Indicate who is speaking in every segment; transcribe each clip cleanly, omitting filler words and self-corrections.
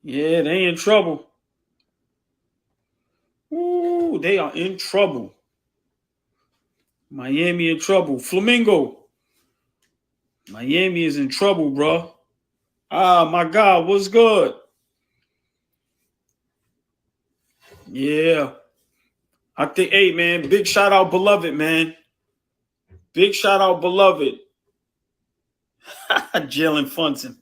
Speaker 1: Yeah, they in trouble. Ooh, they are in trouble. Miami in trouble. Flamingo. Miami is in trouble, bro. Ah, my God, what's good? Yeah. I think, hey, man, big shout out, beloved, man. Big shout out, beloved. Jalen Funson.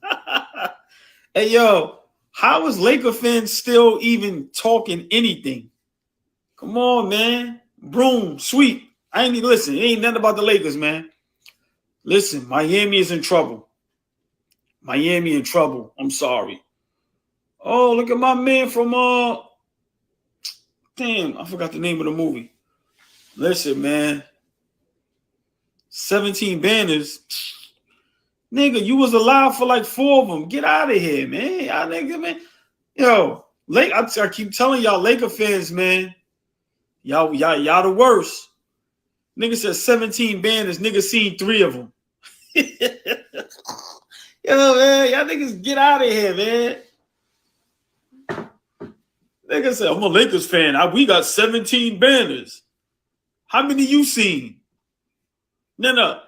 Speaker 1: Hey, yo, how is Laker fans still even talking anything? Come on, man. Broom, sweep. I ain't even listen. It ain't nothing about the Lakers, man. Listen, Miami is in trouble. Miami in trouble. I'm sorry. Oh, look at my man from damn, I forgot the name of the movie. Listen, man. 17 banners. Nigga, you was alive for like 4 of them. Get out of here, man. Y'all nigga, man. Yo, I keep telling y'all Laker fans, man. Y'all the worst. Nigga said 17 banners. Nigga seen 3 of them. Yo, man, y'all niggas get out of here, man. Nigga said, I'm a Lakers fan. We got 17 banners. How many you seen? No.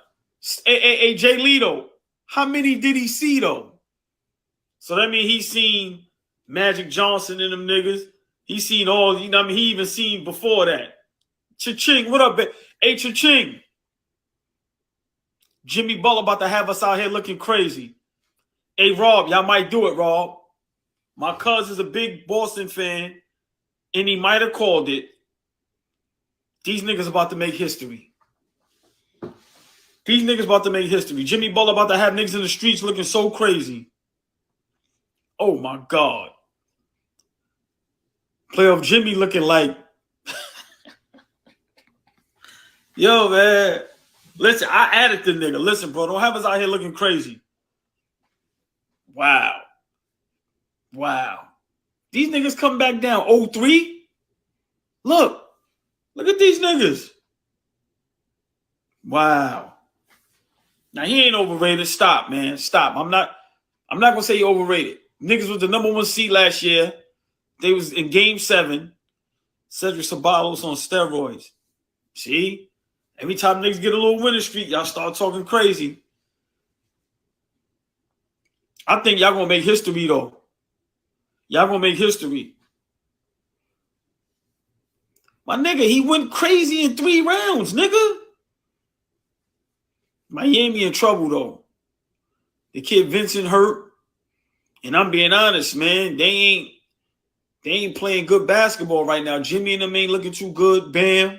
Speaker 1: Hey, Jay Leto. How many did he see, though? So that means he seen Magic Johnson and them niggas. He seen all, you know what I mean? He even seen before that. Cha-ching, what up, hey, Cha-ching. Jimmy Butler about to have us out here looking crazy. Hey, Rob, y'all might do it, Rob. My cousin's a big Boston fan, and he might have called it. These niggas about to make history. These niggas about to make history. Jimmy Butler about to have niggas in the streets looking so crazy. Oh, my God. Playoff Jimmy looking like... Yo, man. Listen, I added the nigga. Listen, bro, don't have us out here looking crazy. Wow. These niggas come back down 0-3. Look at these niggas. Wow. Now he ain't overrated. Stop, man. Stop. I'm not gonna say he overrated. Niggas was the #1 seed last year. They was in Game 7. Cedric Ceballos on steroids. See? Every time niggas get a little winning streak, y'all start talking crazy. I think y'all gonna make history, though. Y'all gonna make history. My nigga, he went crazy in 3 rounds, nigga. Miami in trouble, though. The kid Vincent hurt. And I'm being honest, man. They ain't playing good basketball right now. Jimmy and them ain't looking too good. Bam.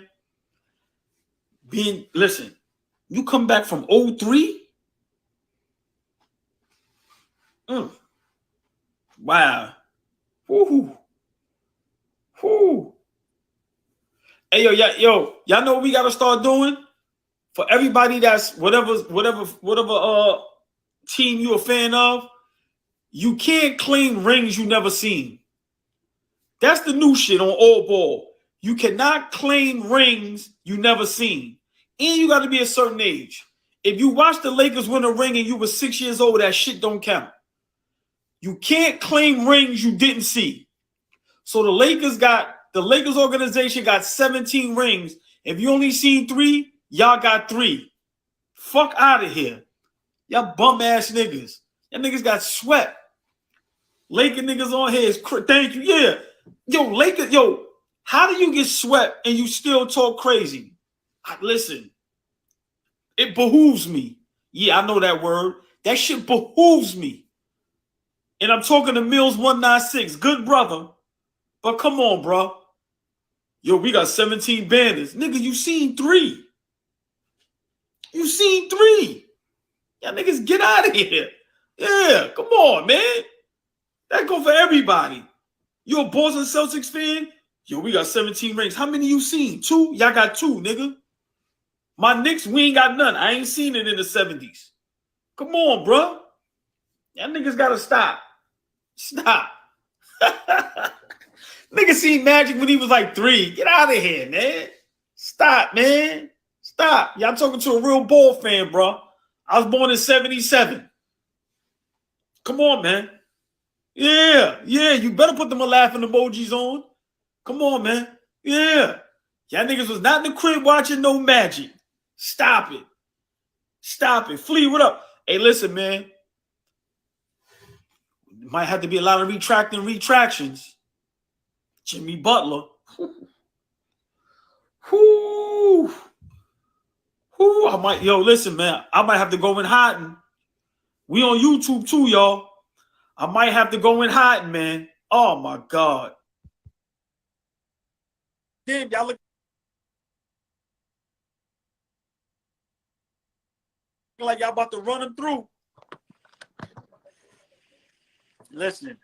Speaker 1: Listen, you come back from 0-3? Wow. Woo. Hey, y'all know what we gotta start doing? For everybody that's whatever team you a fan of, you can't claim rings you never seen. That's the new shit on Allball. You cannot claim rings you never seen. And you got to be a certain age. If you watch the Lakers win a ring and you were 6 years old, that shit don't count. You can't claim rings you didn't see. So the Lakers organization got 17 rings. If you only seen 3, y'all got 3. Fuck out of here. Y'all bum ass niggas. Y'all niggas got swept. Laker niggas on here is thank you. Yeah. Yo, how do you get swept and you still talk crazy? Listen, it behooves me. Yeah, I know that word. That shit behooves me. And I'm talking to Mills 196, good brother. But come on, bro. Yo, we got 17 banners. Nigga, you seen 3. You seen 3. Y'all niggas get out of here. Yeah, come on, man. That go for everybody. You a Boston Celtics fan? Yo, we got 17 rings. How many you seen? 2? Y'all got 2, nigga. My Knicks, we ain't got none. I ain't seen it in the 70s. Come on, bro. Y'all niggas gotta stop. Stop. Nigga seen Magic when he was like 3. Get out of here, man. Stop, man. Stop. Y'all talking to a real ball fan, bro. I was born in 77. Come on, man. Yeah, you better put them a laughing emojis on. Come on, man. Yeah. Y'all niggas was not in the crib watching no Magic. Stop it. Stop it. Flea, what up? Hey, listen, man. Might have to be a lot of retractions. Jimmy Butler. Whoo. I might, listen, man. I might have to go in hiding. We on YouTube too, y'all. I might have to go in hiding, man. Oh my God. Damn, y'all look like y'all about to run them through. Listen,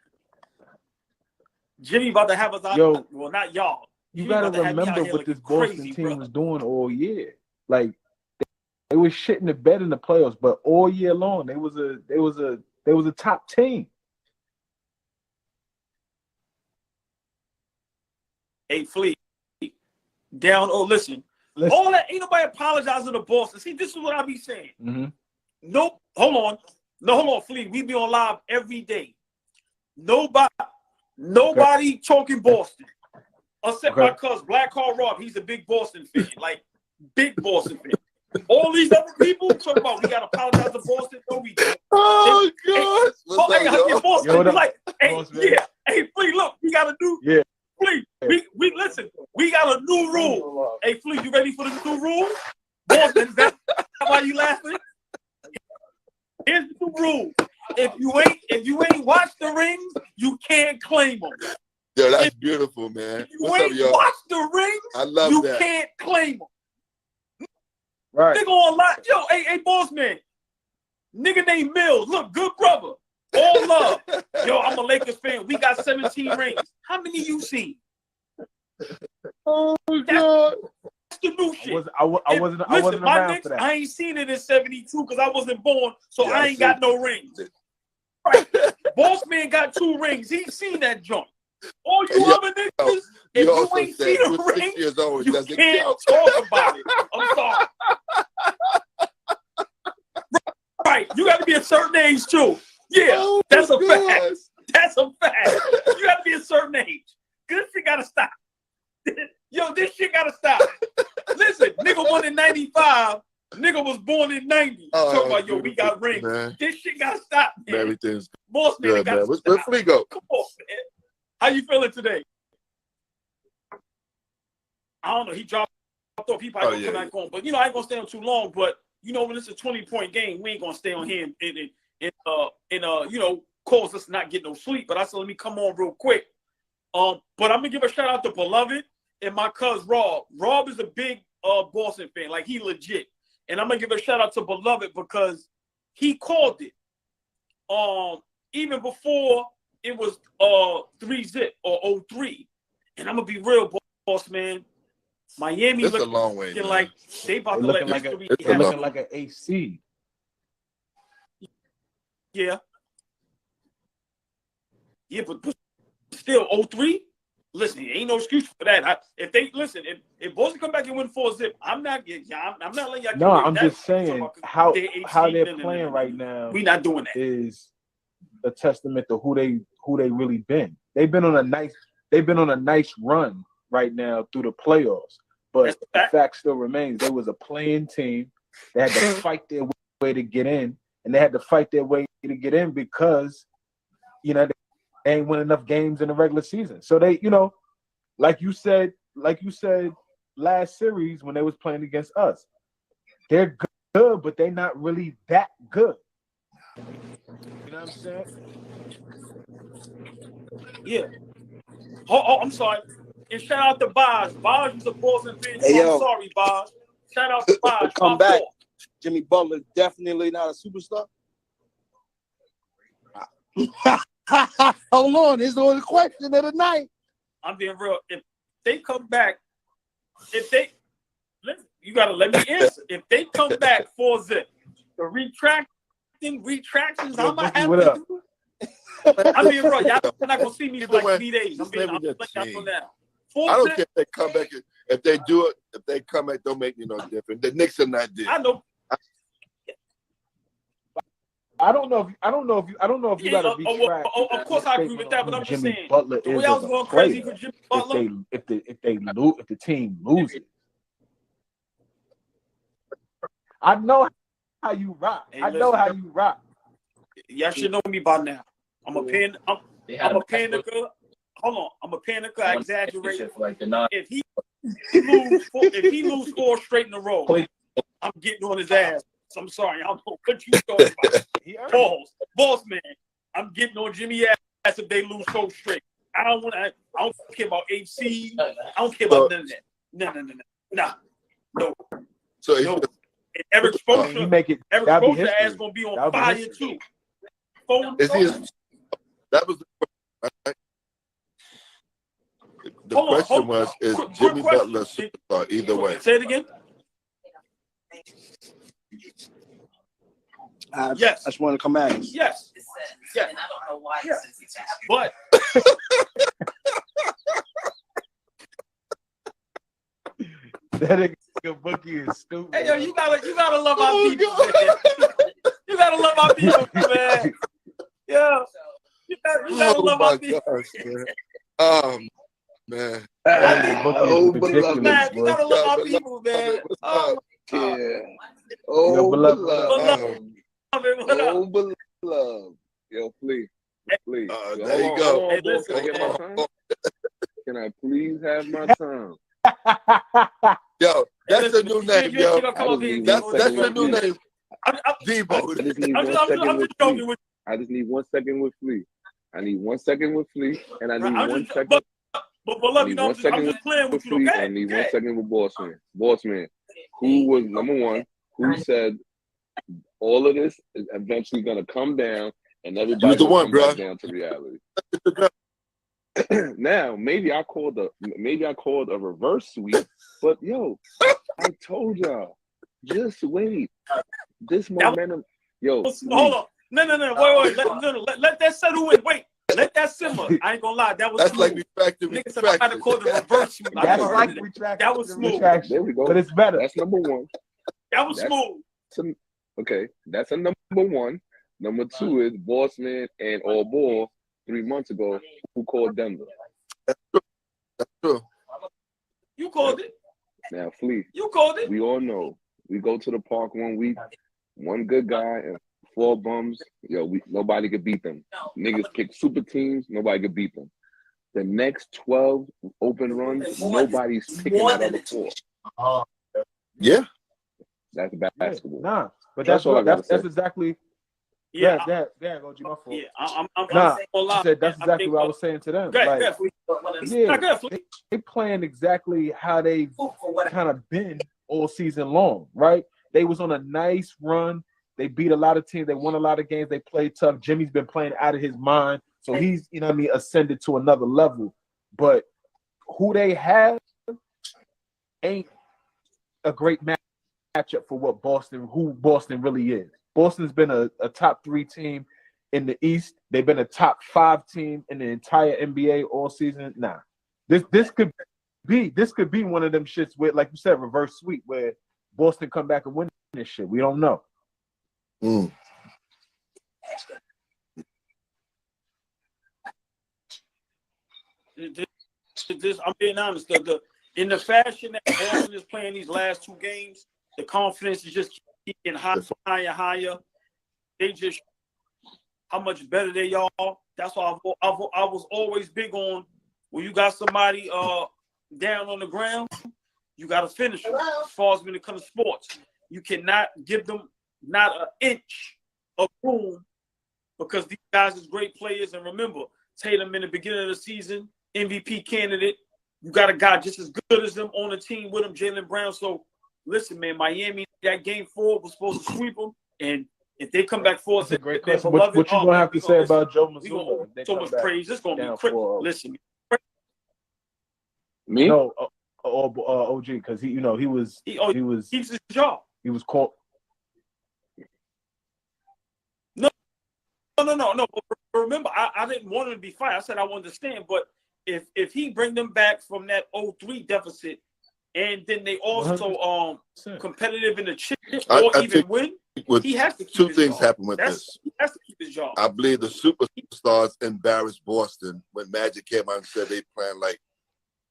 Speaker 1: Jimmy about to have us out.
Speaker 2: Yo,
Speaker 1: well, not y'all.
Speaker 2: You got to remember what this Boston team was doing all year. Like they was shitting the bed in the playoffs, but all year long they was a top team.
Speaker 1: Hey, Flea, down. Oh, listen. All that ain't nobody apologizing to Boston. See, this is what I be saying.
Speaker 2: Mm-hmm.
Speaker 1: Nope. Hold on. No, hold on, Flea. We be on live every day. Nobody talking Boston. Except my cousin, Black Car Rob. He's a big Boston fan. Like, big Boston fan. All these other people talk about we got to apologize to Boston. No, we don't.
Speaker 3: Oh, God.
Speaker 1: Boston be like, hey, Flea, look, we got to do.
Speaker 2: Yeah.
Speaker 1: Flea, we listen. We got a new rule. Hey, Flea, you ready for the new rule? Boston, that's why you laughing? Here's the new rule. If you ain't watched the rings, you can't claim them.
Speaker 3: Yo, that's beautiful, man.
Speaker 1: If you ain't watched the rings,
Speaker 3: I love
Speaker 1: you
Speaker 3: that.
Speaker 1: can't claim them.
Speaker 2: Right.
Speaker 1: Nigga on lot. Yo, hey, boss man. Nigga named Mills. Look, good brother. All love. Yo, I'm a Lakers fan. We got 17 rings. How many you seen?
Speaker 2: Oh, God.
Speaker 1: That's the new shit.
Speaker 2: I wasn't around for that.
Speaker 1: I ain't seen it in 72 because I wasn't born, so I ain't got no rings. Right. Boss man got 2 rings. He seen that joint. All you other niggas, if you ain't seen a ring, you can't talk about it. I'm sorry. Right. You got to be a certain age, too. Yeah, that's a fact. That's a fact. You got to be a certain age. This shit got to stop. Yo, this shit got to stop. Listen, nigga won in 95. Nigga was born in 90. Talking about, yo, we got rings. Man. This shit got to stop, man.
Speaker 3: Everything's
Speaker 1: Boss man got to stop.
Speaker 3: Where's Flea go?
Speaker 1: Come on, man. How you feeling today? I don't know. He dropped off. He probably gonna come back on. But, I ain't going to stay on too long. But, when it's a 20-point game, we ain't going to stay on here and cause us not get no sleep. But I said, let me come on real quick. But I'm going to give a shout out to Beloved and my cousin Rob. Rob is a big Boston fan. Like, he legit. And I'm going to give a shout out to Beloved because he called it. Even before it was 3-0 or 0-3. And I'm going to be real, boss man. Miami
Speaker 3: looking a long way,
Speaker 1: like they about to let history happen.
Speaker 2: They're looking like an AC.
Speaker 1: Yeah. Yeah, but still 0-3. Listen, ain't no excuse for that. If Boston come back and win 4-0, I'm not letting y'all.
Speaker 2: No, I'm just saying how they're playing right now.
Speaker 1: We not doing that.
Speaker 2: Is a testament to who they really been. They've been on a nice run right now through the playoffs. But the fact still remains, they was a playing team. They had to fight their way to get in, and they had to fight their way to get in because, they ain't win enough games in the regular season. So they, like you said last series when they was playing against us, they're good, but they're not really that good. You know what I'm saying?
Speaker 1: Yeah. Oh, I'm sorry. And shout out to Boz. Boz is a Boston fan. Hey, I'm sorry, Boz. Shout out to Boz.
Speaker 4: Come back. Jimmy Butler definitely not a superstar. Hold on. This is the question of the night.
Speaker 1: I'm being real. If they come back, you got to let me answer. If they come back 4-0, the retractions, I might have to do. I mean, bro, y'all not gonna see me for like 3 days. I'm letting y'all know now.
Speaker 3: I don't care if they come back. If they do it, if they come back, don't make me no different. The Knicks are not there.
Speaker 1: I know.
Speaker 2: I don't know if you got to retract.
Speaker 1: Of course, I agree with that, but I'm just
Speaker 2: Jimmy
Speaker 1: saying.
Speaker 2: Butler
Speaker 1: The way
Speaker 2: is
Speaker 1: I was
Speaker 2: as a
Speaker 1: going crazy
Speaker 2: player.
Speaker 1: for Jimmy Butler.
Speaker 2: If the team loses, I know how you rock.
Speaker 1: Hey,
Speaker 2: I know how you rock.
Speaker 1: Y'all should know me by now. I'm a panicker. Hold on. I'm a panicker. I exaggerate. If he lose 4 straight in a row, I'm getting on his ass. I'm sorry. I don't know what you talking about. Pause. Boss man. I'm getting on Jimmy ass if they lose 4 straight. I don't care about HC. I don't care about none of that. No.
Speaker 3: So
Speaker 1: no. And Eric Spoelstra, ass gonna be on fire too.
Speaker 3: That was the question was, is Jimmy Butler a superstar either way?
Speaker 1: Say it again. Yes.
Speaker 4: I just want to come at us.
Speaker 1: Yes.
Speaker 5: And I don't know why.
Speaker 1: Yes. But
Speaker 2: that nigga Bookie is stupid.
Speaker 1: hey, yo, you gotta love our people, man. You gotta love our people, man. Yeah. You gotta love our people.
Speaker 3: Man.
Speaker 4: Oh, beloved.
Speaker 1: Man, you gotta love our people, man.
Speaker 4: Yeah. Oh, beloved.
Speaker 1: Oh,
Speaker 6: Beloved. Yo, please.
Speaker 3: There you go.
Speaker 1: Hey, listen.
Speaker 6: Can I get my time? Can I please have my time?
Speaker 3: Yo, that's the new name, yo. That's the new name. Debo.
Speaker 6: I just need 1 second with Flea. I need 1 second with Flea, and I need 1 second.
Speaker 1: But love, you know, I'm just playing with you, okay?
Speaker 6: I need 1 second with Bossman, who was number one, who said all of this is eventually going to come down, and everybody come back down to reality. Now, maybe I called a reverse sweep, but yo, I told y'all, just wait. This momentum, yo.
Speaker 1: Hold on. No, wait. Let that settle in. Wait. Let that simmer. I ain't gonna lie. That's
Speaker 3: like retracted.
Speaker 1: Niggas said I had to call the reverse sweep.
Speaker 2: That's like retracted.
Speaker 1: That was smooth.
Speaker 6: There we go.
Speaker 2: But it's better.
Speaker 6: That's number one.
Speaker 1: That was smooth.
Speaker 6: Okay, that's a number one. Number two is Bossman and Allball 3 months ago, who called Denver.
Speaker 3: That's true.
Speaker 1: You called it.
Speaker 6: Now, Flea.
Speaker 1: You called it.
Speaker 6: We all know. We go to the park 1 week, one good guy and 4 bums. Yo, nobody could beat them. Niggas pick super teams. Nobody could beat them. The next 12 open runs, nobody's picking that other 4.
Speaker 3: Yeah.
Speaker 6: That's basketball.
Speaker 2: Nah, but
Speaker 6: that's
Speaker 2: exactly.
Speaker 1: Yeah,
Speaker 2: go G, my fault.
Speaker 1: Yeah,
Speaker 2: I said that's exactly what I was saying to them. They playing exactly how they kind of been all season long, right? They was on a nice run. They beat a lot of teams. They won a lot of games. They played tough. Jimmy's been playing out of his mind, so he's ascended to another level. But who they have ain't a great matchup for who Boston really is. Boston's been a top 3 team in the East. They've been a top 5 team in the entire NBA all season. Nah, this could be one of them shits where, like you said, reverse sweep where Boston come back and win this shit. We don't know.
Speaker 3: Mm.
Speaker 1: I'm being honest. In the fashion that Boston is playing these last 2 games, the confidence is just getting higher. They just how much better they are. That's why I was always big on when you got somebody down on the ground, you got to finish them. As far as when it comes to sports, you cannot give them not an inch of room because these guys is great players. And remember, Tatum in the beginning of the season, MVP candidate. You got a guy just as good as them on the team with him, Jaylen Brown. So listen, man, Miami, that game 4 was supposed to sweep them. And if they come back forth,
Speaker 2: that's a great question. What you gonna have to say about Joe Mazzulla?
Speaker 1: So much praise. It's gonna be crazy. Listen,
Speaker 6: me?
Speaker 2: No, OG, because he was
Speaker 1: keeps his job.
Speaker 2: He was caught.
Speaker 1: No. But remember, I didn't want him to be fired. I said I wanted to stand. But if he bring them back from that 0-3 deficit, and then they also competitive in the chip or even win, he has to keep
Speaker 3: two
Speaker 1: his
Speaker 3: things
Speaker 1: job.
Speaker 3: happen with this.
Speaker 1: He has to keep his job.
Speaker 3: I believe the superstars embarrassed Boston when Magic came out and said they playing like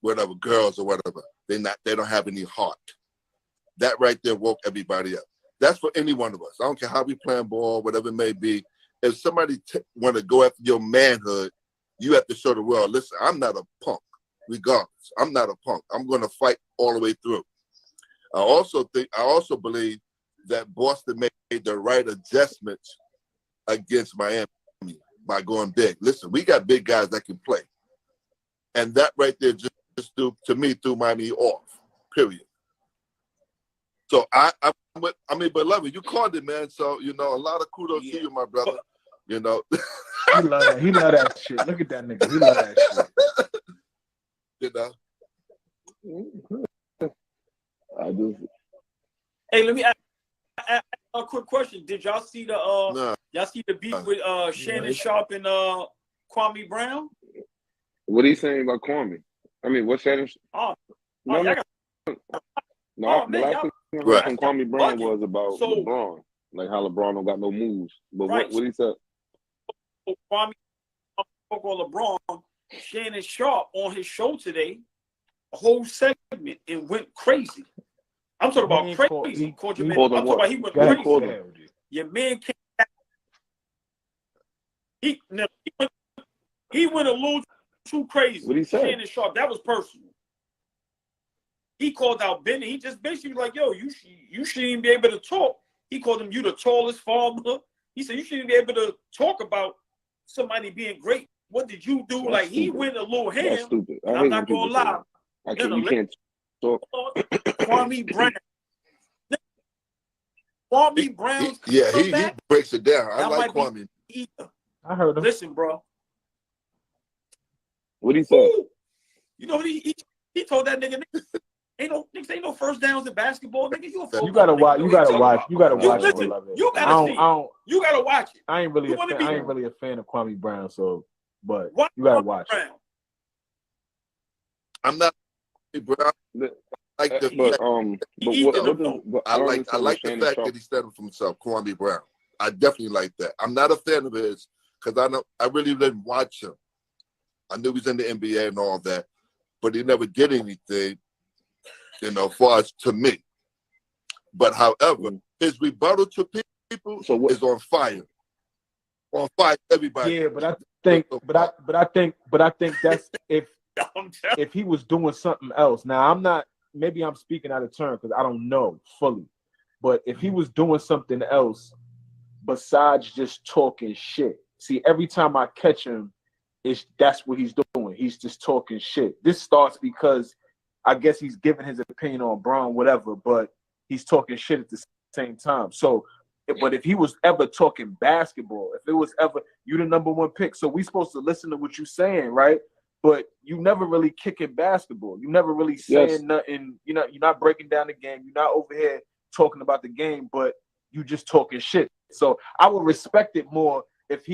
Speaker 3: whatever, girls or whatever. They don't have any heart. That right there woke everybody up. That's for any one of us. I don't care how we playing ball, whatever it may be. If somebody want to go after your manhood, you have to show the world, listen, I'm not a punk, regardless. I'm not a punk. I'm going to fight all the way through. I also believe that Boston made the right adjustments against Miami by going big. Listen, we got big guys that can play. And that right there just threw Miami off, period. So but beloved, you called it, man. So, a lot of kudos to you, my brother.
Speaker 2: He love that. He love that shit. Look at that nigga. He love that shit.
Speaker 6: I just.
Speaker 1: Hey, let me ask a quick question. Did y'all see the beef with Shannon Sharp and Kwame Brown?
Speaker 6: What are you saying about Kwame? I mean, what's Shannon? The last thing I heard from Kwame Brown was about LeBron, like how LeBron don't got no moves. But what he said?
Speaker 1: Kwame spoke on LeBron. Shannon Sharp on his show today, a whole segment, and went crazy. I'm talking about crazy. I'm talking about he went crazy. Your man came back. He went a little too crazy.
Speaker 6: What he said?
Speaker 1: Shannon Sharp, that was personal. He called out Benny. He just basically was like, yo, you shouldn't even be able to talk. He called him, you the tallest farmer. He said, you shouldn't be able to talk about somebody being great. What did you do?
Speaker 6: That's
Speaker 1: like,
Speaker 6: stupid.
Speaker 1: He went a little ham.
Speaker 6: That's stupid.
Speaker 1: I'm not going to lie.
Speaker 6: You can't talk.
Speaker 1: Kwame Brown. Kwame Brown.
Speaker 3: He breaks it down. I like Kwame.
Speaker 2: I heard him.
Speaker 1: Listen, bro.
Speaker 6: What he said?
Speaker 1: You know what he told that nigga, ain't no first downs in basketball, nigga.
Speaker 2: You gotta watch. You gotta watch. You gotta watch it, beloved.
Speaker 1: You gotta see. You gotta watch it.
Speaker 2: I ain't really a fan of Kwame Brown, but you gotta watch it.
Speaker 3: I'm not Brown. I like the fact that he said it for himself, Kwame Brown. I definitely like that. I'm not a fan of his because I really didn't watch him. I knew he was in the NBA and all that, but he never did anything, far as to me. But however, his rebuttal to people is on fire. On fire, everybody.
Speaker 2: Yeah, but I think that's if he was doing something else. Now maybe I'm speaking out of turn because I don't know fully. But if he was doing something else besides just talking shit, see, every time I catch him, that's what he's doing. He's just talking shit. This starts because I guess he's giving his opinion on Braun, whatever, but he's talking shit at the same time. So, but if he was ever talking basketball, if it was ever, you the number one pick, so we supposed to listen to what you're saying, right? But you never really kicking basketball. You never really saying nothing. You're not breaking down the game. You're not over here talking about the game, but you just talking shit. So I would respect it more if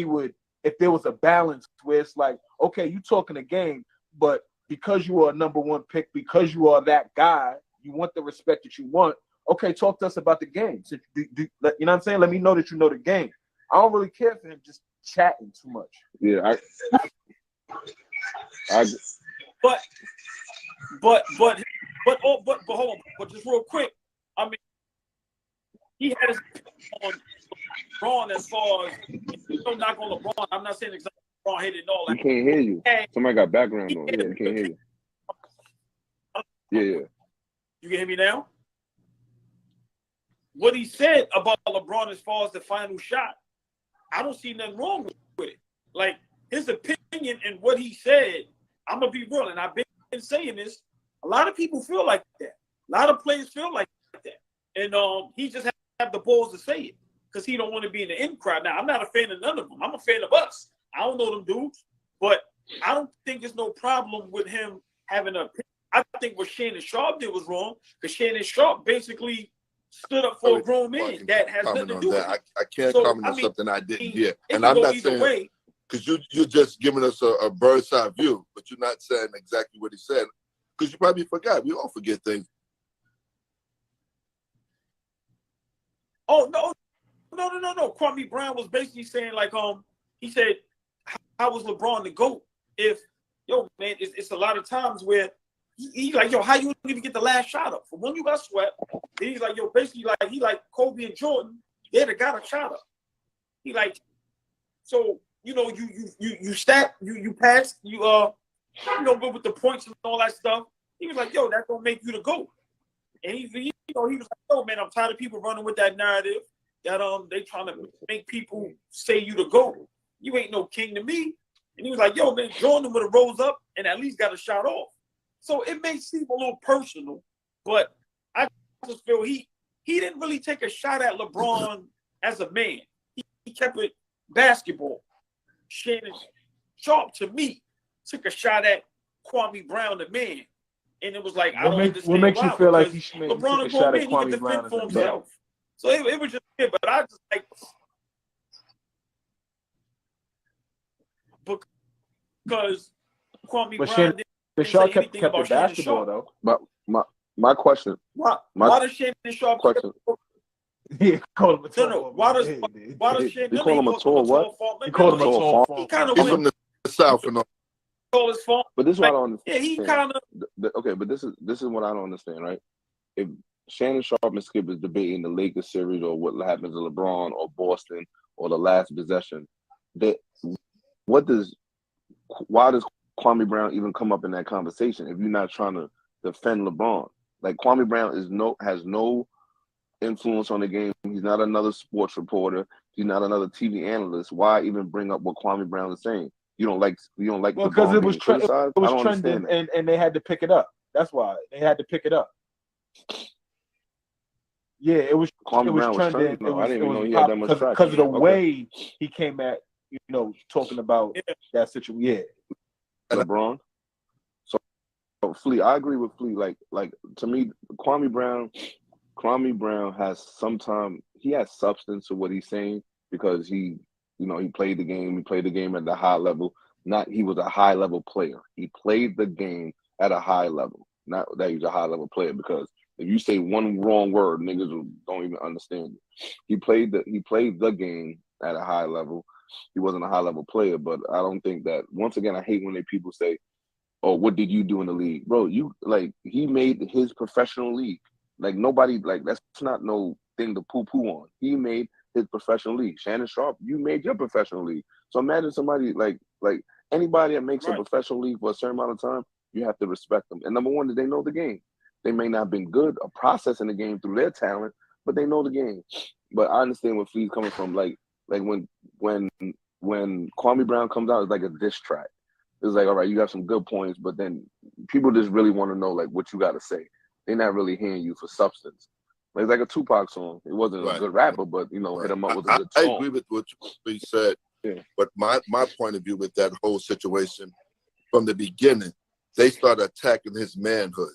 Speaker 2: there was a balance where it's like, okay, you talking the game, but because you are a number one pick, because you are that guy, you want the respect that you want. Okay, talk to us about the game. So, you know what I'm saying? Let me know that you know the game. I don't really care for him just chatting too much.
Speaker 6: Yeah,
Speaker 1: But hold on. But just real quick, I mean, he had his on LeBron as far as knock on LeBron. I'm not saying exactly LeBron hit it and all that.
Speaker 6: He can't hear you. Somebody got background noise. Yeah, he can't hear you. Yeah.
Speaker 1: You can hear me now? What he said about LeBron as far as the final shot, I don't see nothing wrong with it. Like, his opinion and what he said, I'm going to be real, and I've been saying this, a lot of people feel like that. A lot of players feel like that. And he just have the balls to say it because he don't want to be in the in crowd. Now, I'm not a fan of none of them. I'm a fan of us. I don't know them dudes, but I don't think there's no problem with him having a. I think what Shannon Sharp did was wrong because Shannon Sharp basically stood up for a grown man that has nothing to do with it.
Speaker 3: I can't comment on something I didn't hear. And I'm not saying, because you're just giving us a bird's eye view, but you're not saying exactly what he said because you probably forgot. We all forget things.
Speaker 1: Oh, No. Kwame Brown was basically saying like, he said, how was LeBron the GOAT? If man, it's a lot of times where he's like, how you even get the last shot up? For when you got swept, then he's like, basically like he like Kobe and Jordan, they'd have got a shot up. He like, so you stat, you pass, go with the points and all that stuff. He was like, that don't make you the GOAT. And he was like, man, I'm tired of people running with that narrative that they trying to make people say you the GOAT. You ain't no king to me. And he was like, man, Jordan would have rose up and at least got a shot off. So it may seem a little personal, but I just feel he didn't really take a shot at LeBron as a man. He kept it basketball. Shannon Sharp, to me, took a shot at Kwame Brown, the man. And it was like, I don't understand
Speaker 2: what makes
Speaker 1: why,
Speaker 2: you feel like
Speaker 1: because
Speaker 2: he
Speaker 1: LeBron
Speaker 2: took a
Speaker 1: is
Speaker 2: shot
Speaker 1: man,
Speaker 2: at
Speaker 1: he can
Speaker 2: Kwame
Speaker 1: defend
Speaker 2: Brown
Speaker 1: for
Speaker 2: as a man?
Speaker 1: himself. So it was just weird, but I just like, because Kwame
Speaker 2: But
Speaker 1: Brown didn't say
Speaker 2: Shaw kept
Speaker 1: anything
Speaker 2: the
Speaker 1: about Shannon
Speaker 2: basketball
Speaker 1: Sharp.
Speaker 2: though.
Speaker 6: My question.
Speaker 1: Why does Shannon Sharp
Speaker 6: question.
Speaker 2: Yeah, call him a tall
Speaker 1: No. Why does Shannon?
Speaker 6: You call him a tall what?
Speaker 2: He called him a tall
Speaker 1: He kind of
Speaker 3: He's
Speaker 1: went
Speaker 3: from the South and all.
Speaker 1: call his fault.
Speaker 6: But this is what I don't understand.
Speaker 1: Yeah, he kind of.
Speaker 6: Okay, but this is what I don't understand, right? If Shannon Sharp and Skip is debating the Lakers series or what happens to LeBron or Boston or the last possession, why does Kwame Brown even come up in that conversation if you're not trying to defend LeBron? Like Kwame Brown has no influence on the game. He's not another sports reporter. He's not another TV analyst. Why even bring up what Kwame Brown is saying? You don't like
Speaker 2: because
Speaker 6: LeBron
Speaker 2: it was
Speaker 6: criticized?
Speaker 2: it was trending and they had to pick it up. That's why they had to pick it up. Yeah, it was trending.
Speaker 6: No, I didn't even know he had that much traction.
Speaker 2: Because of the way he came at talking about that situation. Yeah,
Speaker 6: LeBron. So Flea, I agree with Flea. Like to me, Kwame Brown he has substance to what he's saying because he played the game. He played the game at the high level. He was a high level player. He played the game at a high level. Not that he's a high level player, because if you say one wrong word, niggas don't even understand it. He played the game at a high level. He wasn't a high level player, but I don't think that. Once again, I hate when people say, "Oh, what did you do in the league, bro?" He made his professional league. Like nobody, that's not no thing to poo-poo on. He made his professional league. Shannon Sharp, you made your professional league. So imagine somebody like anybody that makes a professional league for a certain amount of time, you have to respect them. And number one, that they know the game. They may not have been good or processing the game through their talent, but they know the game. But I understand where Flea's coming from. Like when Kwame Brown comes out, it's like a diss track. It's like, all right, you have some good points, but then people just really want to know like what you got to say. They're not really hearing you for substance. It's like a Tupac song. It wasn't a good rapper, but hit him up with a good song.
Speaker 3: I agree with what you said, but my point of view with that whole situation from the beginning, they started attacking his manhood,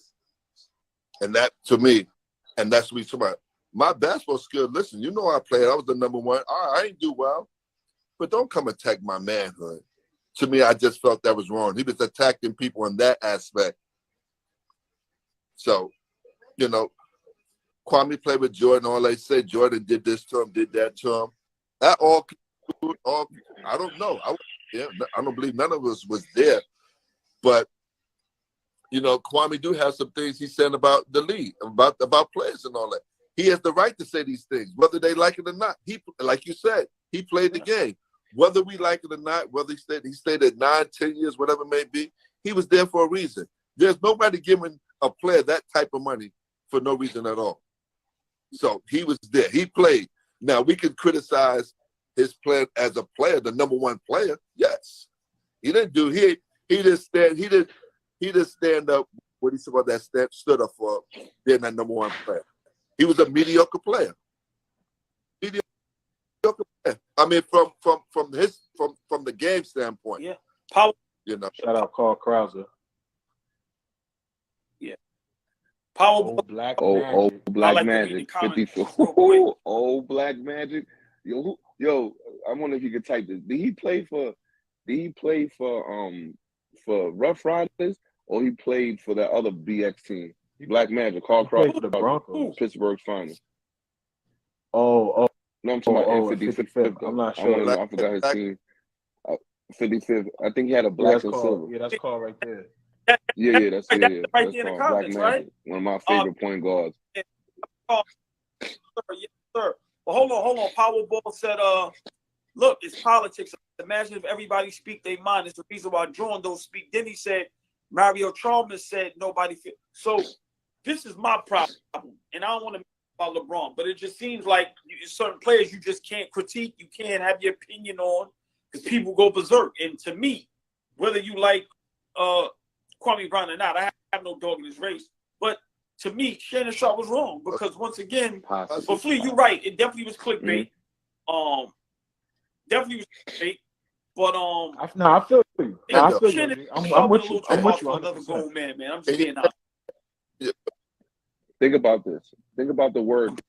Speaker 3: and that to me, and that's what we talk about. My basketball skill. Listen, I played. I was the number one. I ain't do well, but don't come attack my manhood. To me, I just felt that was wrong. He was attacking people in that aspect. So, Kwame played with Jordan. All they said, Jordan did this to him, did that to him. That all I don't know. I don't believe none of us was there. But, Kwame do have some things he said about the league, about players and all that. He has the right to say these things, whether they like it or not. He, like you said, he played the game. Whether we like it or not, whether he stayed at 9, 10 years, whatever it may be, he was there for a reason. There's nobody giving a player that type of money for no reason at all. So he was there. He played. Now we can criticize his play as a player, the number one player. Yes, he didn't do. He didn't stand. He didn't stand up. What he said about that stood up for being that number one player. He was a mediocre player. Mediocre player. I mean, from the game standpoint.
Speaker 1: Yeah. Power.
Speaker 2: Shout out Carl Krauser.
Speaker 1: Yeah. Power.
Speaker 2: Old Black
Speaker 6: Magic. 54. Old Black Magic. Yo, I wonder if you could type this. Did he play for Rough Riders, or he played for that other BX team? Black Magic, Carl Krauser,
Speaker 2: for the Broncos.
Speaker 6: Pittsburgh's finest.
Speaker 2: Oh,
Speaker 6: No, I'm talking about in 55th.
Speaker 2: I'm not
Speaker 6: I
Speaker 2: sure.
Speaker 6: want to know. I forgot his team. 55th. I think he had a black and silver.
Speaker 2: Yeah, that's called right there.
Speaker 6: Yeah. That's
Speaker 1: right
Speaker 6: called
Speaker 1: there in the
Speaker 6: Black
Speaker 1: comments,
Speaker 6: Magic.
Speaker 1: right?
Speaker 6: One of my favorite point guards.
Speaker 1: Yes, sir. Well, hold on. Powerball said, look, it's politics. Imagine if everybody speak their mind. It's the reason why Jordan don't speak. Then he said, Mario Chalmers said nobody feel. So this is my problem. And I don't want to about LeBron, but it just seems like certain players you just can't critique. You can't have your opinion on because people go berserk. And to me, whether you like Kwame Brown or not, I have no dog in this race. But to me, Shannon Sharp was wrong because once again, but Flea, you're right. It definitely was clickbait. Definitely was clickbait. But
Speaker 2: I feel you. I feel you. I'm with you. I'm with you.
Speaker 1: Another gold man. I'm just being honest.
Speaker 6: Think about this. Think about the word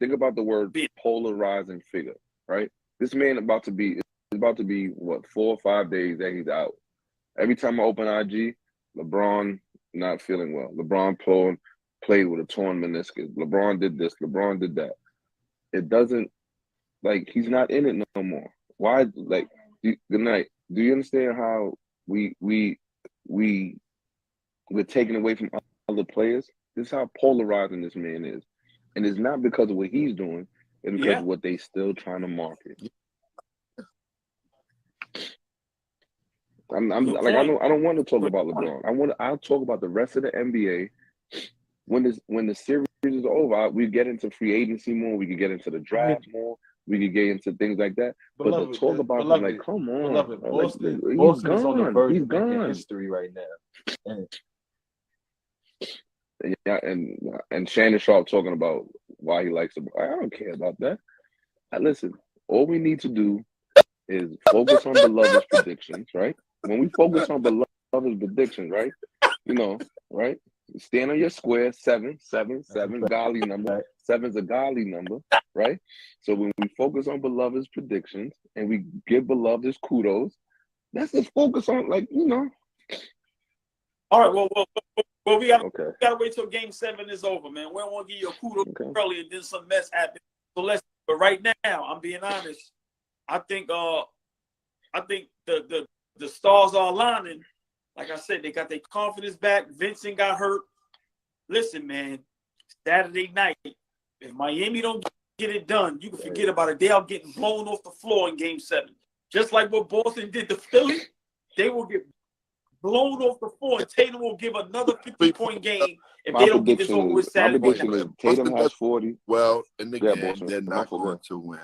Speaker 6: polarizing figure, right? This man is about to be what 4 or 5 days that he's out. Every time I open IG, LeBron not feeling well. LeBron played with a torn meniscus. LeBron did this. LeBron did that. It doesn't he's not in it no more. Why? Good night. Do you understand how we're taken away from other players? This is how polarizing this man is, and it's not because of what he's doing; it's because of what they still trying to market. I don't want to talk about LeBron. I'll talk about the rest of the NBA. When the series is over, we get into free agency more. We can get into the draft more. We could get into things like that. But to talk about them, come on,
Speaker 2: Boston is on the verge of making history right now.
Speaker 6: Yeah, and Shannon Sharp talking about why he likes it. I don't care about that. Listen, all we need to do is focus on Beloved's predictions, right? When we focus on Beloved's predictions, right? Right? Stand on your square, 7, godly number. 7's a godly number, right? So when we focus on Beloved's predictions and we give Beloved his kudos, let's just focus on
Speaker 1: All right, well, we gotta wait till Game 7 is over, man. We don't want to give you a kudos early and then some mess happens. So but right now, I'm being honest. I think the stars are aligning. Like I said, they got their confidence back. Vincent got hurt. Listen, man, Saturday night, if Miami don't get it done, you can forget about it. They are getting blown off the floor in Game 7. Just like what Boston did to Philly, they will get blown off the floor, and Tatum will give another 50-point game if they don't get this over with Saturday night.
Speaker 6: Tatum has 40.
Speaker 3: Well, in the game, they're not going to win.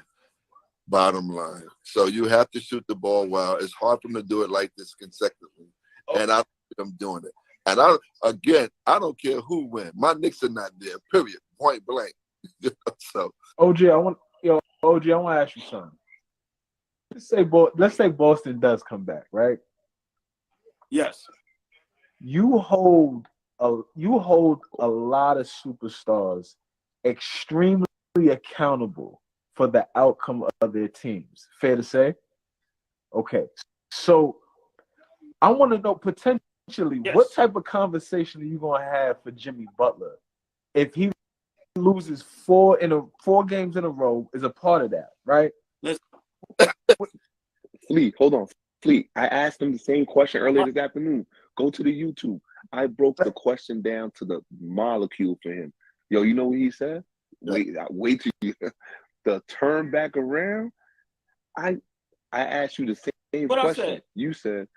Speaker 3: Bottom line. So you have to shoot the ball well. It's hard for them to do it like this consecutively. And I see them doing it. And I don't care who wins. My Knicks are not there, period. Point blank. So
Speaker 2: OG, I want to ask you something. Let's say Boston does come back, right?
Speaker 1: Yes.
Speaker 2: You hold a lot of superstars extremely accountable for the outcome of their teams. Fair to say? Okay. So I want to know potentially what type of conversation are you going to have for Jimmy Butler if he loses 4 games in a row is a part of that, right?
Speaker 6: Fleet, hold on. Fleet, I asked him the same question earlier this afternoon. Go to the YouTube. I broke the question down to the molecule for him. Yo, you know what he said? Wait till you the turn back around. I asked you the same question. You said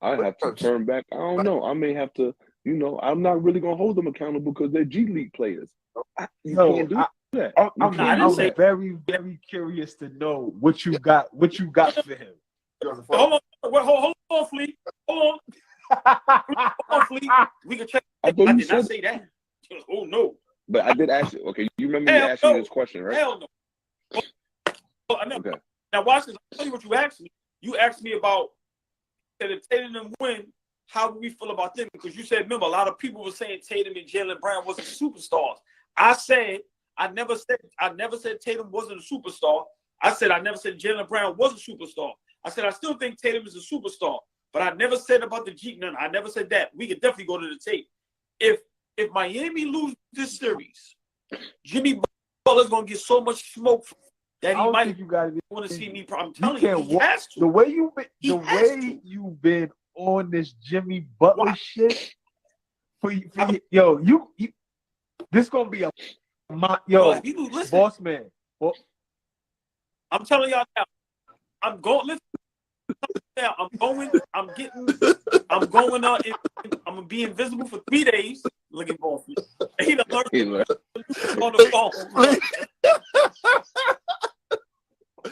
Speaker 6: I have to turn back. I don't know. I may have to. I'm not really gonna hold them accountable because they're G League players. You can't do that.
Speaker 2: I'm very, very curious to know what you got for him.
Speaker 1: Hold on, Flea. Hold on, Flea. We can check. I did not say that. Oh no.
Speaker 6: But I did ask you. Okay, you remember me asking you this question, right?
Speaker 1: Hell no. Okay. Now watch this. I'll tell you what you asked me. You asked me about if Tatum and win, how do we feel about them? Because you said, remember, a lot of people were saying Tatum and Jaylen Brown wasn't superstars. I never said Tatum wasn't a superstar. I never said Jaylen Brown was a superstar. I said I still think Tatum is a superstar, but I never said about the G. No, I never said that. We could definitely go to the tape. If Miami loses this series, Jimmy Butler's gonna get so much smoke that
Speaker 2: I
Speaker 1: he
Speaker 2: don't
Speaker 1: might
Speaker 2: think you got to.
Speaker 1: want to see me. I'm
Speaker 2: You
Speaker 1: telling you,
Speaker 2: can't
Speaker 1: he
Speaker 2: walk
Speaker 1: has to.
Speaker 2: the way you've been.
Speaker 1: He
Speaker 2: The
Speaker 1: has
Speaker 2: way
Speaker 1: to.
Speaker 2: you've been on this Jimmy Butler
Speaker 1: Why?
Speaker 2: shit. Yo, you this gonna be a
Speaker 1: Bro, if you listen,
Speaker 2: boss man.
Speaker 1: I'm telling y'all now. I'm going. Listen, now I'm going. I'm going. I'm gonna be invisible for 3 days. Look at both. He done learned on the phone.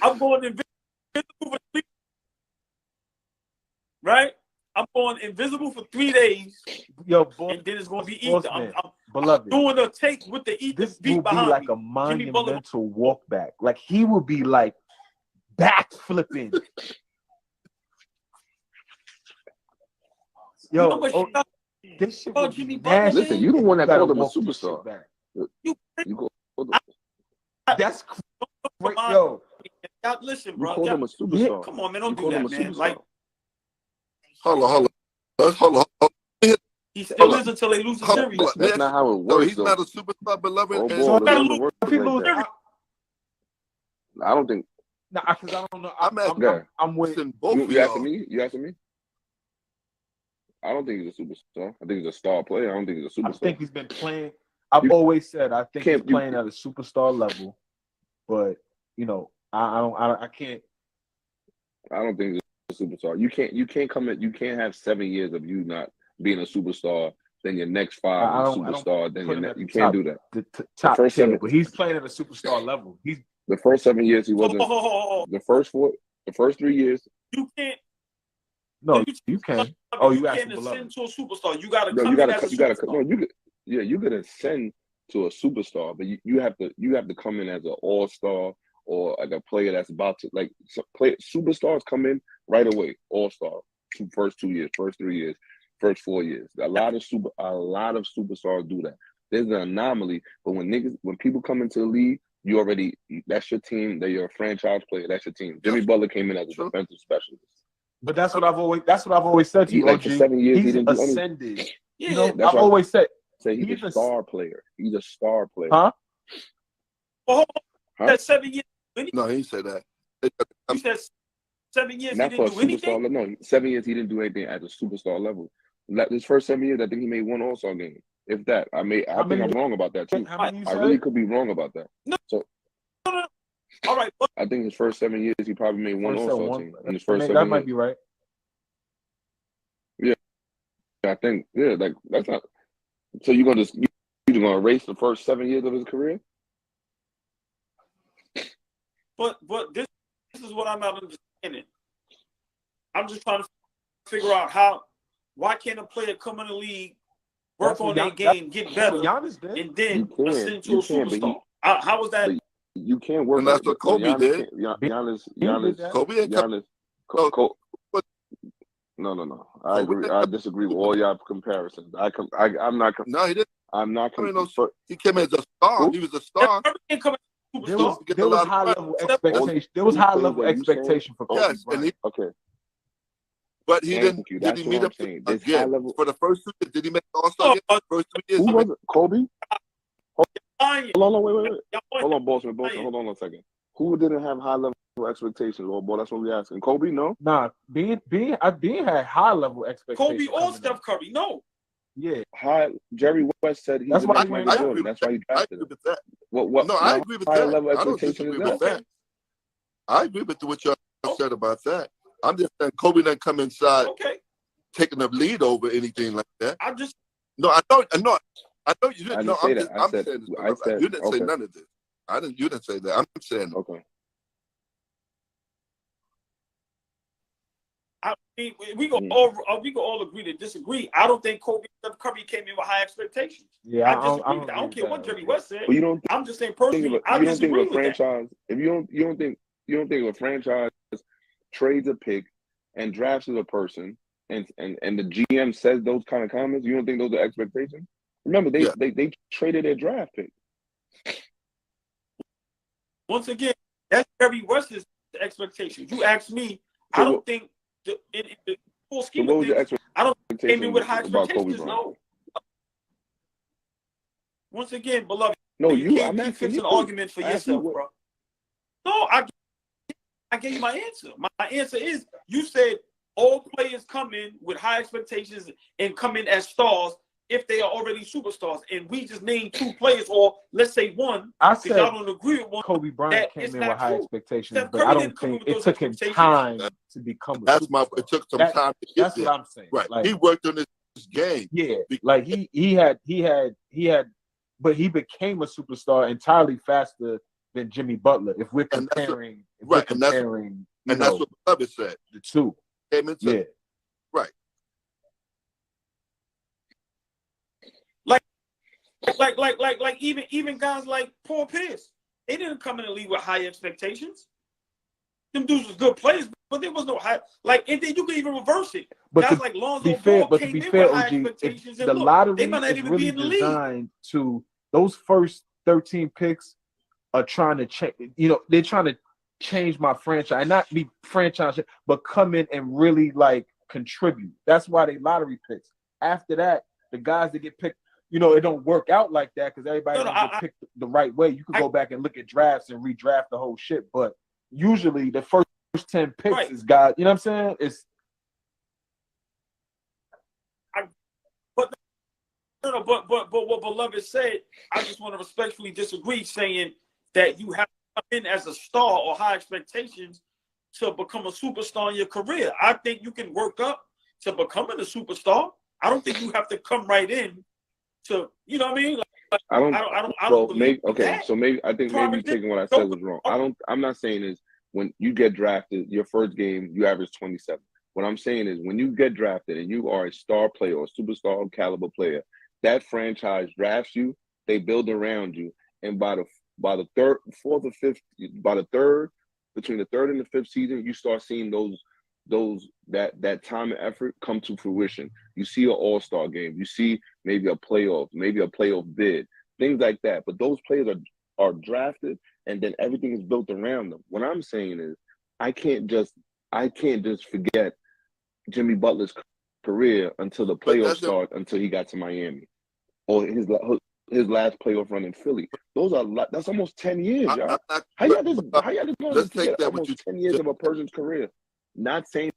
Speaker 1: I'm going invisible for 3 days. Right? I'm going invisible for 3 days.
Speaker 2: Yo, boy,
Speaker 1: and then it's gonna be
Speaker 2: boss
Speaker 1: Ether.
Speaker 2: man,
Speaker 1: I'm
Speaker 2: beloved.
Speaker 1: doing a take with the Ether
Speaker 2: This
Speaker 1: beat
Speaker 2: will be
Speaker 1: behind
Speaker 2: like
Speaker 1: me.
Speaker 2: a monumental walk back. Like he will be like back flipping. Yo, this shit will
Speaker 1: Jimmy
Speaker 2: be
Speaker 1: Butler.
Speaker 2: nasty.
Speaker 6: Listen, you the one that
Speaker 2: gotta
Speaker 6: called him a
Speaker 2: walk this shit
Speaker 6: superstar.
Speaker 2: back.
Speaker 6: You called him,
Speaker 2: That's great. Yo,
Speaker 1: y'all listen,
Speaker 6: you
Speaker 1: bro.
Speaker 6: called him a superstar.
Speaker 1: Come on, man, don't
Speaker 6: You
Speaker 1: do
Speaker 6: called him
Speaker 1: that,
Speaker 6: a
Speaker 1: man.
Speaker 6: superstar.
Speaker 1: Like
Speaker 3: Hold on.
Speaker 1: he still
Speaker 3: Hold
Speaker 1: is until they lose the
Speaker 3: Hold
Speaker 1: series.
Speaker 3: on.
Speaker 6: That's not how it
Speaker 3: No,
Speaker 6: works,
Speaker 3: he's
Speaker 6: though.
Speaker 3: not a superstar, beloved.
Speaker 6: Oh,
Speaker 3: and-
Speaker 6: boy, it
Speaker 1: gotta
Speaker 6: doesn't work
Speaker 2: if he
Speaker 6: like
Speaker 2: lose,
Speaker 6: that. I don't think.
Speaker 2: because I don't know.
Speaker 3: I'm
Speaker 2: I'm with.
Speaker 3: asking both of
Speaker 6: You asking
Speaker 3: y'all.
Speaker 6: me? You asking me? I don't think he's a superstar. I think he's a star player. I don't think he's a
Speaker 2: I
Speaker 6: superstar.
Speaker 2: think he's been playing. I've always said I think he's playing at a superstar level, but you know, I can't.
Speaker 6: I don't think he's a superstar. You can't come in. You can't have 7 years of you not being a superstar. Then your next 5
Speaker 2: I
Speaker 6: is
Speaker 2: don't
Speaker 6: superstar. Then
Speaker 2: put him
Speaker 6: your
Speaker 2: at
Speaker 6: you
Speaker 2: the
Speaker 6: can't
Speaker 2: top,
Speaker 6: do that.
Speaker 2: the top
Speaker 6: first
Speaker 2: tier,
Speaker 6: 7,
Speaker 2: but he's playing at a superstar level. He's
Speaker 6: the first 7 years he wasn't. The first 3 years.
Speaker 1: You can't.
Speaker 2: no, you can. Oh, you
Speaker 1: can't
Speaker 2: asking
Speaker 1: ascend
Speaker 2: beloved?
Speaker 1: to a superstar. You gotta
Speaker 6: No,
Speaker 1: come
Speaker 6: you
Speaker 1: in
Speaker 6: gotta.
Speaker 1: as a
Speaker 6: You gotta.
Speaker 1: superstar.
Speaker 6: No, you could ascend to a superstar, but you have to come in as an all-star or like a player that's about to superstars come in right away. All-star, first 2 years, first 3 years, first 4 years. A lot of superstars do that. There's an anomaly, but when people come into the league, that's your team. They're your franchise player. That's your team. Jimmy Butler came in as a defensive specialist.
Speaker 2: But that's what I've always said to you,
Speaker 6: Like for 7 years,
Speaker 2: he's
Speaker 6: he didn't do
Speaker 2: ascended.
Speaker 6: anything.
Speaker 1: Yeah,
Speaker 2: You know,
Speaker 6: That's
Speaker 2: I've
Speaker 6: why
Speaker 2: always said
Speaker 6: he's a star player. He's a star player.
Speaker 2: Huh?
Speaker 1: well, hold on.
Speaker 6: Huh?
Speaker 1: That 7 years.
Speaker 3: No, he said that.
Speaker 1: You said 7 years.
Speaker 6: Not
Speaker 1: he
Speaker 6: for a
Speaker 1: didn't do anything.
Speaker 6: superstar. No, 7 years he didn't do anything at the superstar level. His first 7 years, I think he made 1 All-Star game. If that, I think I'm wrong about that too.
Speaker 2: How many you
Speaker 6: I
Speaker 2: said?
Speaker 6: really could be wrong about that.
Speaker 1: No.
Speaker 6: So
Speaker 1: All right.
Speaker 6: I think his first 7 years he probably made 1 All-Star team in his first 7
Speaker 2: that
Speaker 6: years.
Speaker 2: might be right.
Speaker 6: I think like that's not. So you're gonna erase the first 7 years of his career?
Speaker 1: But this is what I'm not understanding. I'm just trying to figure out why can't a player come in the league, work on their game, get better, and then ascend to a superstar? How was that?
Speaker 6: You can't work.
Speaker 3: And that's what Kobe did.
Speaker 6: Giannis.
Speaker 3: Kobe ain't
Speaker 6: No. I disagree with all y'all comparisons. I'm not.
Speaker 3: No, he didn't.
Speaker 6: I'm not.
Speaker 3: He came as a star. He was a star.
Speaker 2: There was high level expectation. There was high level expectation for Kobe.
Speaker 3: Yes, and
Speaker 6: okay.
Speaker 3: But he didn't.
Speaker 6: That's
Speaker 3: Did he
Speaker 6: what
Speaker 3: meet
Speaker 6: I'm
Speaker 3: up
Speaker 6: saying.
Speaker 3: again
Speaker 6: Level...
Speaker 3: for the first 2 years? Did he make the All-Star game? First 2 years.
Speaker 6: Who was it? Kobe. Hold on, wait.
Speaker 1: Hold
Speaker 6: Hold on, Boston. Hold on a second. Who didn't have high level expectations? Oh boy, that's what we asking. Kobe, no.
Speaker 2: Nah, Bean had high level expectations.
Speaker 1: Kobe or Steph Curry, no.
Speaker 2: Yeah.
Speaker 6: Jerry West said he was Michael Jordan. That's why he drafted him.
Speaker 3: With that.
Speaker 6: What?
Speaker 3: No, I agree with that.
Speaker 6: Level
Speaker 3: I don't
Speaker 6: expectation
Speaker 3: disagree
Speaker 6: is
Speaker 3: with that. I agree with what you said about that. I'm just saying Kobe didn't come inside taking the lead over anything like that. I know you didn't. No, I'm saying this. You didn't say none of this. You didn't say that. I'm saying
Speaker 6: okay.
Speaker 1: I mean, we can all agree to disagree. I don't think Kobe Steph Curry came in with high expectations.
Speaker 2: Yeah,
Speaker 1: I disagree. I don't care what Jerry West said.
Speaker 6: But
Speaker 1: I'm just saying personally, I disagree with that.
Speaker 6: If you don't think a franchise trades a pick and drafts a person and the GM says those kind of comments, you don't think those are expectations? Remember, they traded their draft pick.
Speaker 1: Once again, that's Jerry West's expectations. You ask me, I don't think in the full scheme of things, I don't think came in with high expectations. No. Once again, beloved,
Speaker 6: no,
Speaker 1: you
Speaker 6: I'm
Speaker 1: can't keep fixing an argument for yourself, bro. No, I gave you my answer. My answer is you said all players come in with high expectations and come in as stars if they are already superstars. And we just named 2 players, or let's say one.
Speaker 2: I
Speaker 1: because
Speaker 2: said
Speaker 1: y'all don't agree with one.
Speaker 2: Kobe Bryant came in with high expectations,
Speaker 1: Steph
Speaker 2: but
Speaker 1: Curry
Speaker 2: I
Speaker 1: didn't
Speaker 2: don't
Speaker 1: come in
Speaker 2: think
Speaker 1: with
Speaker 2: it
Speaker 1: those
Speaker 2: took him
Speaker 1: expectations.
Speaker 2: time to become a
Speaker 3: That's
Speaker 2: superstar.
Speaker 3: It took some time to get
Speaker 2: That's
Speaker 3: there.
Speaker 2: what I'm saying.
Speaker 3: Right.
Speaker 2: Like,
Speaker 3: He worked on this game.
Speaker 2: yeah, like he had, but he became a superstar entirely faster than Jimmy Butler. If we're comparing,
Speaker 3: and that's what Beloved said.
Speaker 2: The two.
Speaker 3: Came into,
Speaker 2: yeah.
Speaker 3: Right.
Speaker 1: Like even guys like Paul Pierce, they didn't come in the league with high expectations. Them dudes was good players, but there was no high. Like, and then you can even reverse it.
Speaker 2: But
Speaker 1: guys like Lonzo Ball came in with high expectations, and
Speaker 2: the lottery
Speaker 1: they might not
Speaker 2: is
Speaker 1: even
Speaker 2: really
Speaker 1: be in the
Speaker 2: designed to, those first 13 picks are trying to change. You know, they're trying to change my franchise, not be franchise, but come in and really like contribute. That's why they lottery picks. After that, the guys that get picked, you know, it don't work out like that because everybody don't get picked the right way. You can go back and look at drafts and redraft the whole shit, but usually the first 10 picks is guys. You know what I'm saying?
Speaker 1: But what Beloved said, I just want to respectfully disagree, saying that you have to come in as a star or high expectations to become a superstar in your career. I think you can work up to becoming a superstar. I don't think you have to come right in to, you know what I mean? Like, I don't believe that.
Speaker 6: So maybe I think maybe taking what I said was wrong. I'm not saying is when you get drafted, your first game you average 27. What I'm saying is when you get drafted and you are a star player or a superstar caliber player, that franchise drafts you, they build around you, and by the third, fourth, or fifth, between the third and the fifth season, you start seeing that time and effort come to fruition. You see an all-star game, you see maybe a playoff bid, things like that. But those players are drafted, and then everything is built around them. What I'm saying is, I can't just forget Jimmy Butler's career until the playoffs start, until he got to Miami, or his last playoff run in Philly. That's almost 10 years, y'all. How y'all just forget almost 10 years of a person's career? Not saying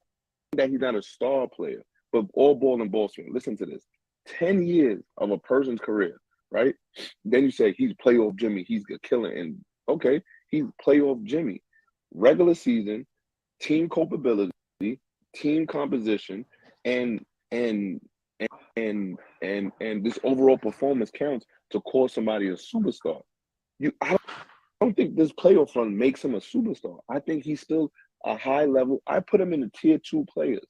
Speaker 6: that he's not a star player, but all ball and ball swing. Listen to this: 10 years of a person's career, right? Then you say he's playoff Jimmy, he's a killer, and okay, he's playoff Jimmy. Regular season, team culpability, team composition, and this overall performance counts to call somebody a superstar. I don't think this playoff run makes him a superstar. I think he's still a high level. I put him in the tier 2 players.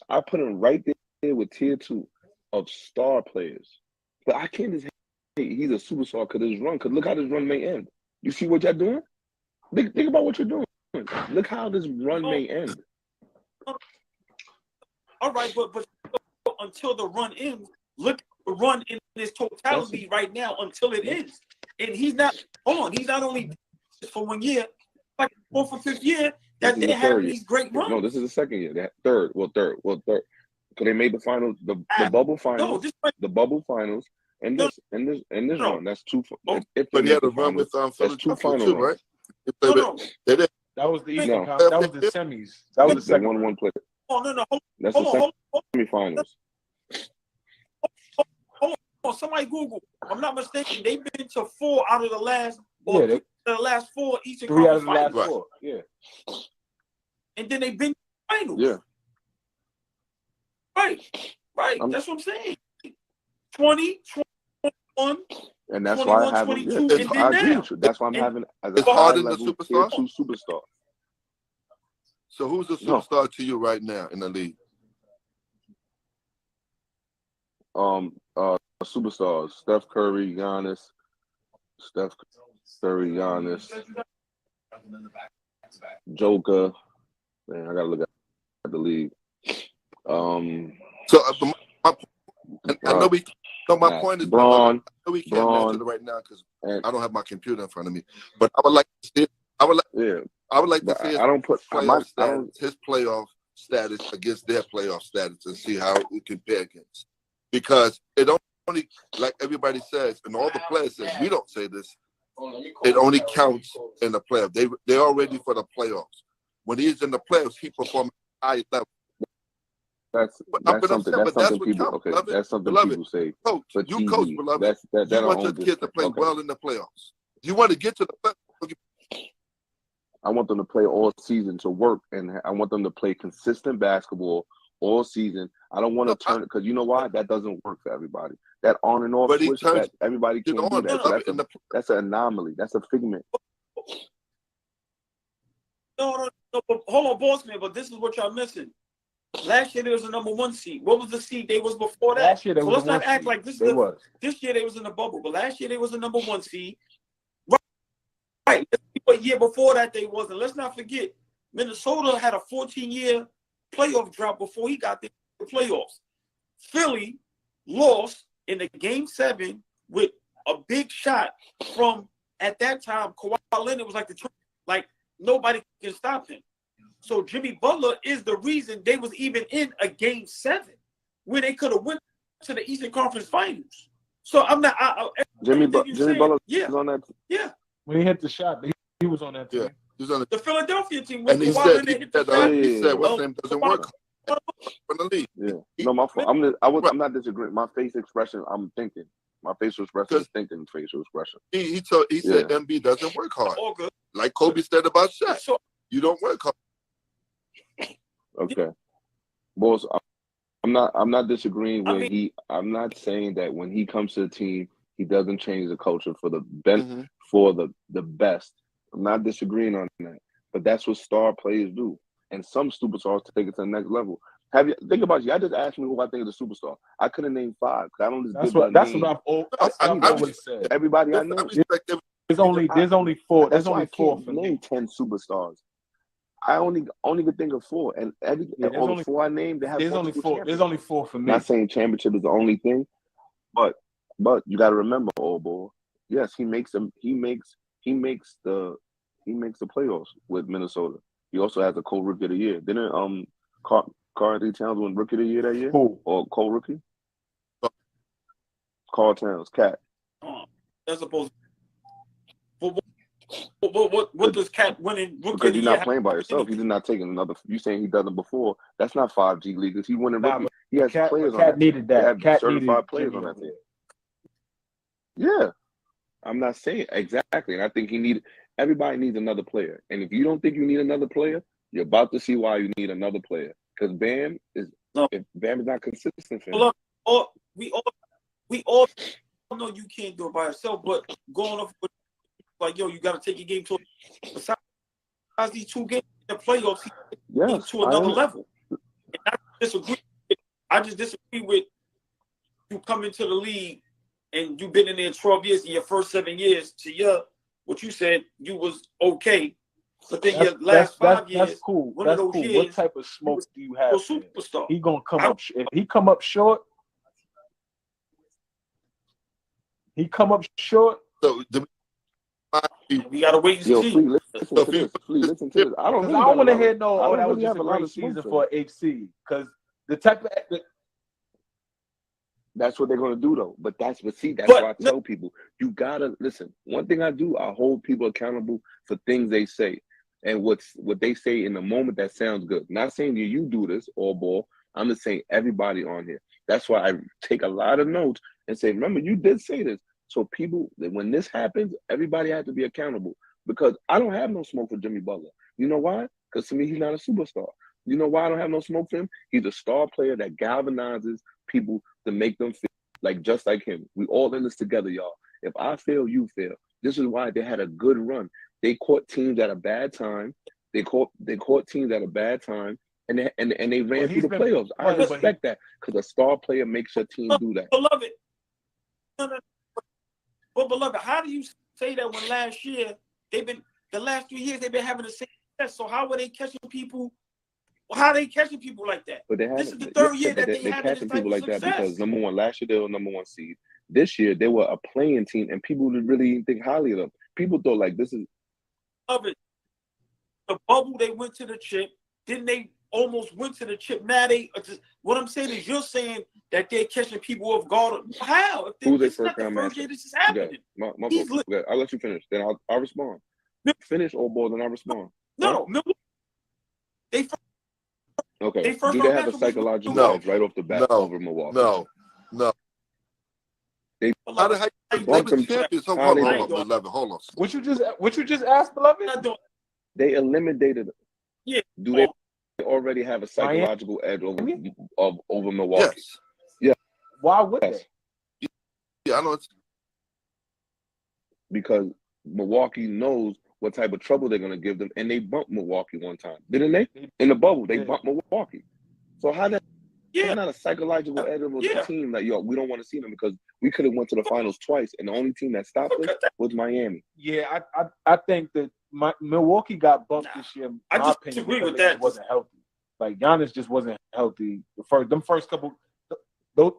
Speaker 6: I put him right there with tier 2 of star players. But I can't just say he's a superstar because his run. Because look how this run may end. You see what y'all doing? Think about what you're doing. Look how this run may end.
Speaker 1: All right, but until the run ends, look at the run in its totality right now until it ends. And he's not only for 1 year, like 4th or 5th year that they're having these great runs.
Speaker 6: No, this is the second year. That third. Because they made the finals, the bubble finals, and this run. That's two.
Speaker 3: But he had a run with
Speaker 6: that's 2 final
Speaker 3: too,
Speaker 6: runs.
Speaker 3: Right? They did.
Speaker 2: That was the Eastern Conference. That was the semis. That was the second
Speaker 6: 1-1 play.
Speaker 1: Oh no,
Speaker 6: That's the semifinals.
Speaker 1: Hold on, somebody Google. I'm not mistaken. They've been to 4 out of the last.
Speaker 2: The
Speaker 1: last 4 Eastern
Speaker 2: 3 out of
Speaker 1: Conference
Speaker 2: the last
Speaker 1: finals.
Speaker 2: 4. Yeah.
Speaker 1: And then they've been to finals.
Speaker 6: Yeah.
Speaker 1: Right. That's what I'm saying. 20, 21.
Speaker 6: And that's why I have him. Yeah, I agree with you. That's why I'm having as a high level tier 2 superstar.
Speaker 3: So who's the superstar to you right now in the league?
Speaker 6: Superstars: Steph Curry, Giannis. Joker. Man, I gotta look at the league.
Speaker 3: I know my point is,
Speaker 6: Braun.
Speaker 3: I know we can't mention it right now because I don't have my computer in front of me. But I would like to see it. I would like to see his playoff status against their playoff status and see how we compare against. Because it only, like everybody says, and all the players say, we don't say this, it only counts in the playoffs. They're all ready for the playoffs. When he's in the playoffs, he performs at a high level.
Speaker 6: That's something people say.
Speaker 3: Coach,
Speaker 6: for
Speaker 3: you
Speaker 6: TV.
Speaker 3: coach, beloved. You want your kids to play well in the playoffs. You want to get to the playoffs.
Speaker 6: I want them to play all season to work, and I want them to play consistent basketball all season. I don't want to turn it because you know why? That doesn't work for everybody. That on and off switch, that everybody can't do that. So that's an anomaly. That's a figment.
Speaker 1: No, but hold on, boss man. But this is what y'all missing. Last year there was a number 1 seed. What was the seed they was before that?
Speaker 2: Last year they
Speaker 1: so
Speaker 2: was
Speaker 1: let's not act like this year they was in the bubble. But last year they was the number 1 seed. Right. Let's see what year before that they was. And let's not forget, Minnesota had a 14-year playoff drought before he got the playoffs. Philly lost in the game 7 with a big shot from, at that time, Kawhi Leonard was like nobody can stop him. So Jimmy Butler is the reason they was even in a game 7 where they could have went to the Eastern Conference Finals. So I'm not.
Speaker 6: Jimmy Butler was on that.
Speaker 1: Yeah.
Speaker 2: When he hit the shot, he was on that team.
Speaker 3: Yeah. He was on
Speaker 1: the Philadelphia team.
Speaker 3: And he said, what's name doesn't work from the league.
Speaker 6: Yeah. No, my fault. I'm not disagreeing. My face expression, I'm thinking. My facial expression is thinking facial expression.
Speaker 3: He said MB doesn't work hard.
Speaker 1: All good.
Speaker 3: Like Kobe said about Shaq.
Speaker 1: So,
Speaker 3: you don't work hard.
Speaker 6: Okay. Boss, I'm not disagreeing I'm not saying that when he comes to the team, he doesn't change the culture for the best for the best. I'm not disagreeing on that. But that's what star players do. And some superstars take it to the next level. Think about you. I just asked me who I think is a superstar. I couldn't name 5 because I don't just
Speaker 2: That's what I've always said.
Speaker 6: Everybody I know.
Speaker 2: There's only 4. There's only 4 for
Speaker 6: name 10 superstars. I only could think of 4, and all the 4 I named, they have.
Speaker 2: There's only 4. There's only 4 for me.
Speaker 6: Not saying championship is the only thing, but you got to remember, Allball. Yes, he makes the playoffs with Minnesota. He also has a co-rookie of the year. Didn't Karl-Anthony Towns win rookie of the year that year?
Speaker 2: Who?
Speaker 6: Or co-rookie? Karl Towns, Cat.
Speaker 1: That's supposed. What does Cat winning rookie?
Speaker 6: Because you're not playing by yourself. He's not taking another. You saying he done it before? That's not 5G leaguers. He winning rookie. He has players on that.
Speaker 2: Cat needed that.
Speaker 6: Cat certified players on that team. Yeah, I'm not saying exactly, and I think everybody needs another player. And if you don't think you need another player, you're about to see why you need another player. Because if Bam is not consistent,
Speaker 1: we all know you can't do it by yourself. But going off with, like, yo, you got to take your game to. Besides these 2 games in the playoffs, to another level. And I just disagree with you coming to the league and you've been in there 12 years. In your first 7 years, what you said, you was okay. But then your last 5 years,
Speaker 2: that's cool.
Speaker 1: One of those
Speaker 2: cool.
Speaker 1: years,
Speaker 2: what type of smoke do you have?
Speaker 1: Superstar.
Speaker 2: He gonna come up. If he come up short,
Speaker 3: So
Speaker 1: we gotta wait and see.
Speaker 6: Listen to this. I don't
Speaker 2: want to hear that was just a great season for HC because the type of.
Speaker 6: That's what they're gonna do though. But why I tell people you gotta listen. One thing I do, I hold people accountable for things they say and what they say in the moment that sounds good. Not saying you do this Allball. I'm just saying everybody on here. That's why I take a lot of notes and say, remember, you did say this. So people, when this happens, everybody has to be accountable because I don't have no smoke for Jimmy Butler. You know why? Because to me, he's not a superstar. You know why I don't have no smoke for him? He's a star player that galvanizes people to make them feel like just like him. We all in this together, y'all. If I fail, you fail. This is why they had a good run. They caught teams at a bad time. They caught teams at a bad time, and they ran through the playoffs. I respect that because a star player makes your team do that.
Speaker 1: Beloved, but beloved, how do you say that when last year the last 3 years they've been having the same success? So how were they catching people? How are they catching people like that?
Speaker 6: But
Speaker 1: this is the 3rd year that they had
Speaker 6: catching people like that because
Speaker 1: number
Speaker 6: 1, last year they were number 1 seed. This year they were a playing team, and people really didn't think highly of them. People thought like this is.
Speaker 1: Of it, the bubble they went to the chip. Then they almost went to the chip. Now what I'm saying is you're saying that they're catching people off guard. How? If
Speaker 6: Who's their
Speaker 1: this is not
Speaker 6: first
Speaker 1: the
Speaker 6: round
Speaker 1: first
Speaker 6: matchup?
Speaker 1: year this is happening.
Speaker 6: My
Speaker 1: He's
Speaker 6: fault. I'll let you finish. Then I'll respond. Finish Allball, then I'll respond.
Speaker 1: No, Milwaukee.
Speaker 6: Okay.
Speaker 1: They first
Speaker 6: Do they
Speaker 1: round
Speaker 6: have a
Speaker 1: matchup was
Speaker 6: psychological
Speaker 3: No.
Speaker 6: edge right off the bat
Speaker 3: No.
Speaker 6: over Milwaukee?
Speaker 3: No.
Speaker 6: They
Speaker 3: How the heck they
Speaker 6: want
Speaker 3: been
Speaker 6: them
Speaker 3: champions? Hold
Speaker 6: how they
Speaker 3: on,
Speaker 6: don't.
Speaker 3: beloved. Hold on.
Speaker 2: What you just asked, beloved?
Speaker 1: not doing.
Speaker 6: They eliminated.
Speaker 1: Yeah.
Speaker 6: Do they already have a psychological edge over Milwaukee?
Speaker 3: Yes.
Speaker 6: Yeah.
Speaker 2: Why would
Speaker 6: Yes.
Speaker 2: they?
Speaker 3: Yeah, I know.
Speaker 6: Because Milwaukee knows what type of trouble they're going to give them, and they bumped Milwaukee one time, didn't they? In the bubble, they bumped Milwaukee. So how that? It's not a psychological edge of a team that we don't want to see them because we could have went to the finals twice, and the only team that stopped us was Miami.
Speaker 2: Yeah, I think that Milwaukee got bumped this year.
Speaker 1: I just
Speaker 2: opinion,
Speaker 1: agree with
Speaker 2: they
Speaker 1: that.
Speaker 2: just wasn't healthy. Like Giannis just wasn't healthy. Them first couple,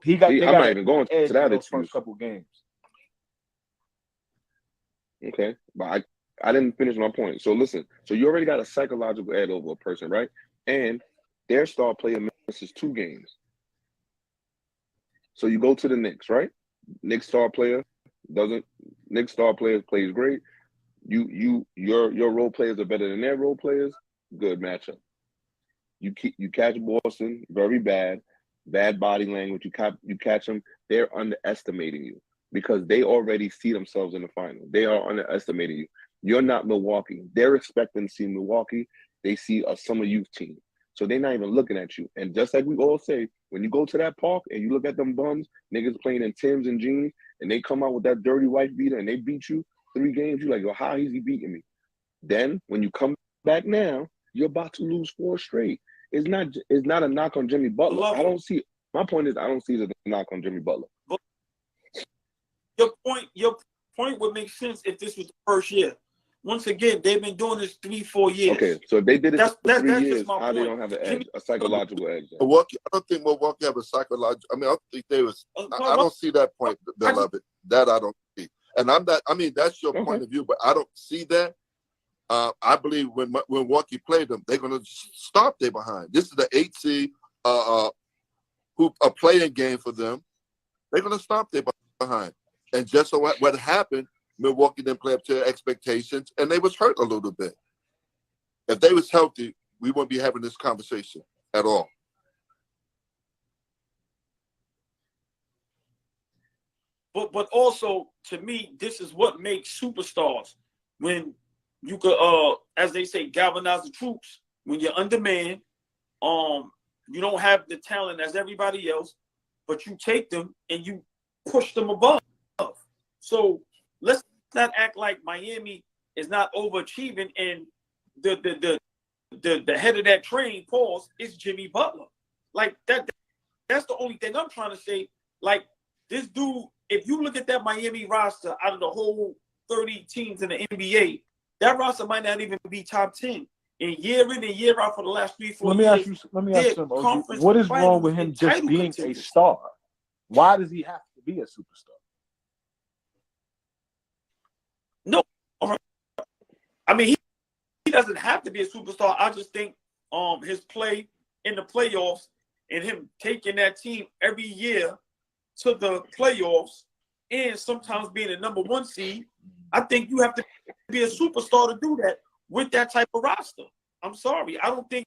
Speaker 2: he got.
Speaker 6: I'm not even going to that
Speaker 2: those
Speaker 6: excuse.
Speaker 2: first couple games.
Speaker 6: Okay, but I didn't finish my point. So listen, so you already got a psychological edge over a person, right? And their star player misses 2 games. So you go to the Knicks, right? Knicks star player plays great. Your role players are better than their role players. Good matchup. You catch Boston very bad body language. You catch them. They're underestimating you because they already see themselves in the final. They are underestimating you. You're not Milwaukee. They're expecting to see Milwaukee. They see a summer youth team. So they're not even looking at you. And just like we all say, when you go to that park and you look at them bums, niggas playing in Timbs and jeans, and they come out with that dirty white beater and they beat you 3 games, you're like, yo, how is he beating me? Then when you come back now, you're about to lose 4 straight. It's not a knock on Jimmy Butler. My point is I don't see it as a knock on Jimmy Butler.
Speaker 1: Your point would make sense if this was the first year. Once again, they've been doing this 3-4 years.
Speaker 6: Okay, so if they did it for 3 years,
Speaker 1: how
Speaker 6: they don't have an edge, a psychological edge?
Speaker 3: Milwaukee, I don't think Milwaukee have a psychological. I mean, I don't think they was. I don't see that point, beloved. That I don't see. And I'm not. I mean, that's your point of view, but I don't see that. I believe when Milwaukee played them, they're going to stop their behind. This is the 8 seed, who a playing game for them. They're going to stop their behind. And just so what happened, Milwaukee didn't play up to their expectations, and they was hurt a little bit. If they was healthy, we wouldn't be having this conversation at all.
Speaker 1: But also, to me, this is what makes superstars. When you could, as they say, galvanize the troops. When you're undermanned, you don't have the talent as everybody else, but you take them and you push them above. So let's not act like Miami is not overachieving, and the head of that train, pause, is Jimmy Butler. Like that's the only thing I'm trying to say. Like this dude, if you look at that Miami roster out of the whole 30 teams in the NBA, that roster might not even be top 10. And year in and year out for the last 3-4 years.
Speaker 2: Let me ask you something. What is wrong with him just being a star? Why does he have to be a superstar?
Speaker 1: No. I mean, he doesn't have to be a superstar. I just think his play in the playoffs and him taking that team every year to the playoffs and sometimes being a number 1 seed, I think you have to be a superstar to do that with that type of roster. I'm sorry. I don't think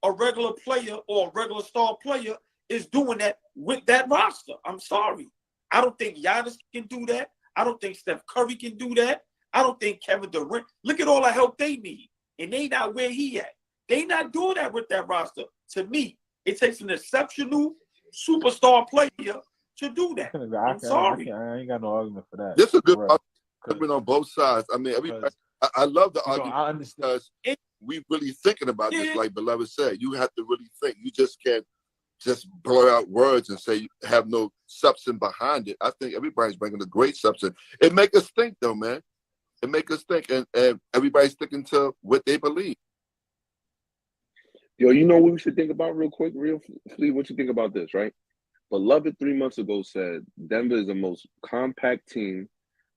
Speaker 1: a regular player or a regular star player is doing that with that roster. I'm sorry. I don't think Giannis can do that. I don't think Steph Curry can do that. I don't think Kevin Durant. Look at all the help they need, and they not where he at. They not doing that with that roster. To me, it takes an exceptional superstar player to do that. I'm sorry.
Speaker 2: I ain't got no argument for that.
Speaker 3: This is a good argument on both sides. I mean, everybody. I love the argument
Speaker 2: I understand.
Speaker 3: because we really thinking about this, like Beloved said. You have to really think. You just can't just blow out words and say you have no substance behind it. I think everybody's bringing a great substance. It make us think, though, man. It make us think, and everybody's sticking to what they believe.
Speaker 6: Yo, you know what we should think about real quick, Flea? What you think about this, right? Beloved 3 months ago said Denver is the most compact team,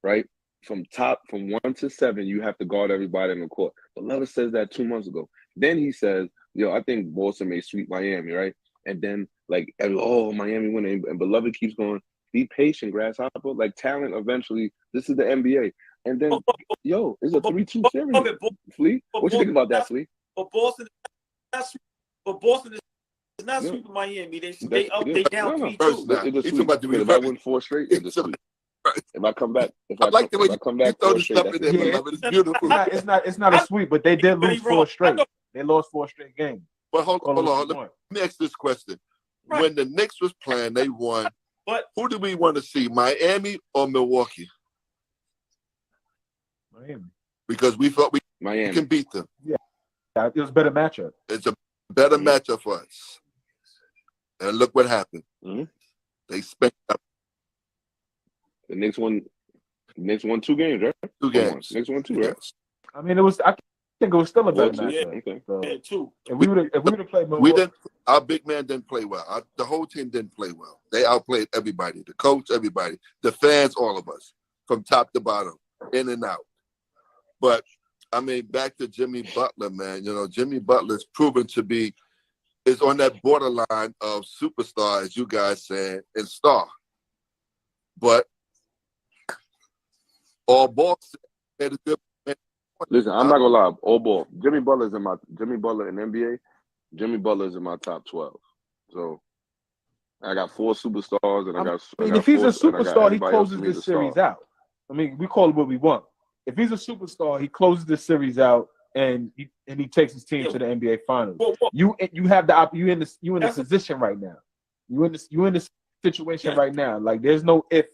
Speaker 6: right? From 1 to 7, you have to guard everybody in the court. Beloved says that 2 months ago. Then he says I think Boston may sweep Miami, right? And then Miami winning, and Beloved keeps going. Be patient, grasshopper. Like talent, eventually, this is the NBA. And then, it's a 3-2 series. Flea, what you think about that, Flea?
Speaker 1: But Boston is not sweeping Miami. They down 3-2.
Speaker 3: He's about to
Speaker 6: if I win 4 straight, it's a sweep. If I come back, if I come back,
Speaker 3: throw the stuff in there, beloved. It's beautiful.
Speaker 2: It's not a sweep, but they did lose 4 straight. They lost 4 straight games.
Speaker 3: But hold on. Let me ask this question.
Speaker 1: Right.
Speaker 3: When the Knicks was playing, they won.
Speaker 1: But
Speaker 3: who do we want to see, Miami or Milwaukee?
Speaker 2: Miami.
Speaker 3: Because we felt we
Speaker 6: Miami
Speaker 3: can beat them.
Speaker 2: Yeah, it was a better matchup.
Speaker 3: It's a better matchup for us. And look what happened.
Speaker 6: Mm-hmm.
Speaker 3: They spent up.
Speaker 6: The Knicks won 2 games, right?
Speaker 3: 2 games.
Speaker 6: Knicks won 2, right?
Speaker 2: I mean, I think it was still a better matchup.
Speaker 6: Okay.
Speaker 2: So,
Speaker 1: two.
Speaker 2: If we would have played Milwaukee,
Speaker 3: Our big man didn't play well. The whole team didn't play well. They outplayed everybody. The coach, everybody. The fans, all of us. From top to bottom. In and out. But, I mean, back to Jimmy Butler, man. Jimmy Butler's proven to be is on that borderline of superstar, as you guys said, and star. But Allball made a good.
Speaker 6: Listen, I'm not gonna lie. Allball. Jimmy Butler in NBA. Jimmy Butler is in my top 12. So I got 4 superstars, and
Speaker 2: if he's a superstar, he closes this series out. I mean, we call it what we want. If he's a superstar, he closes this series out, and he takes his team to the NBA Finals. You have you in the position right now. You in this situation right now. Like there's no if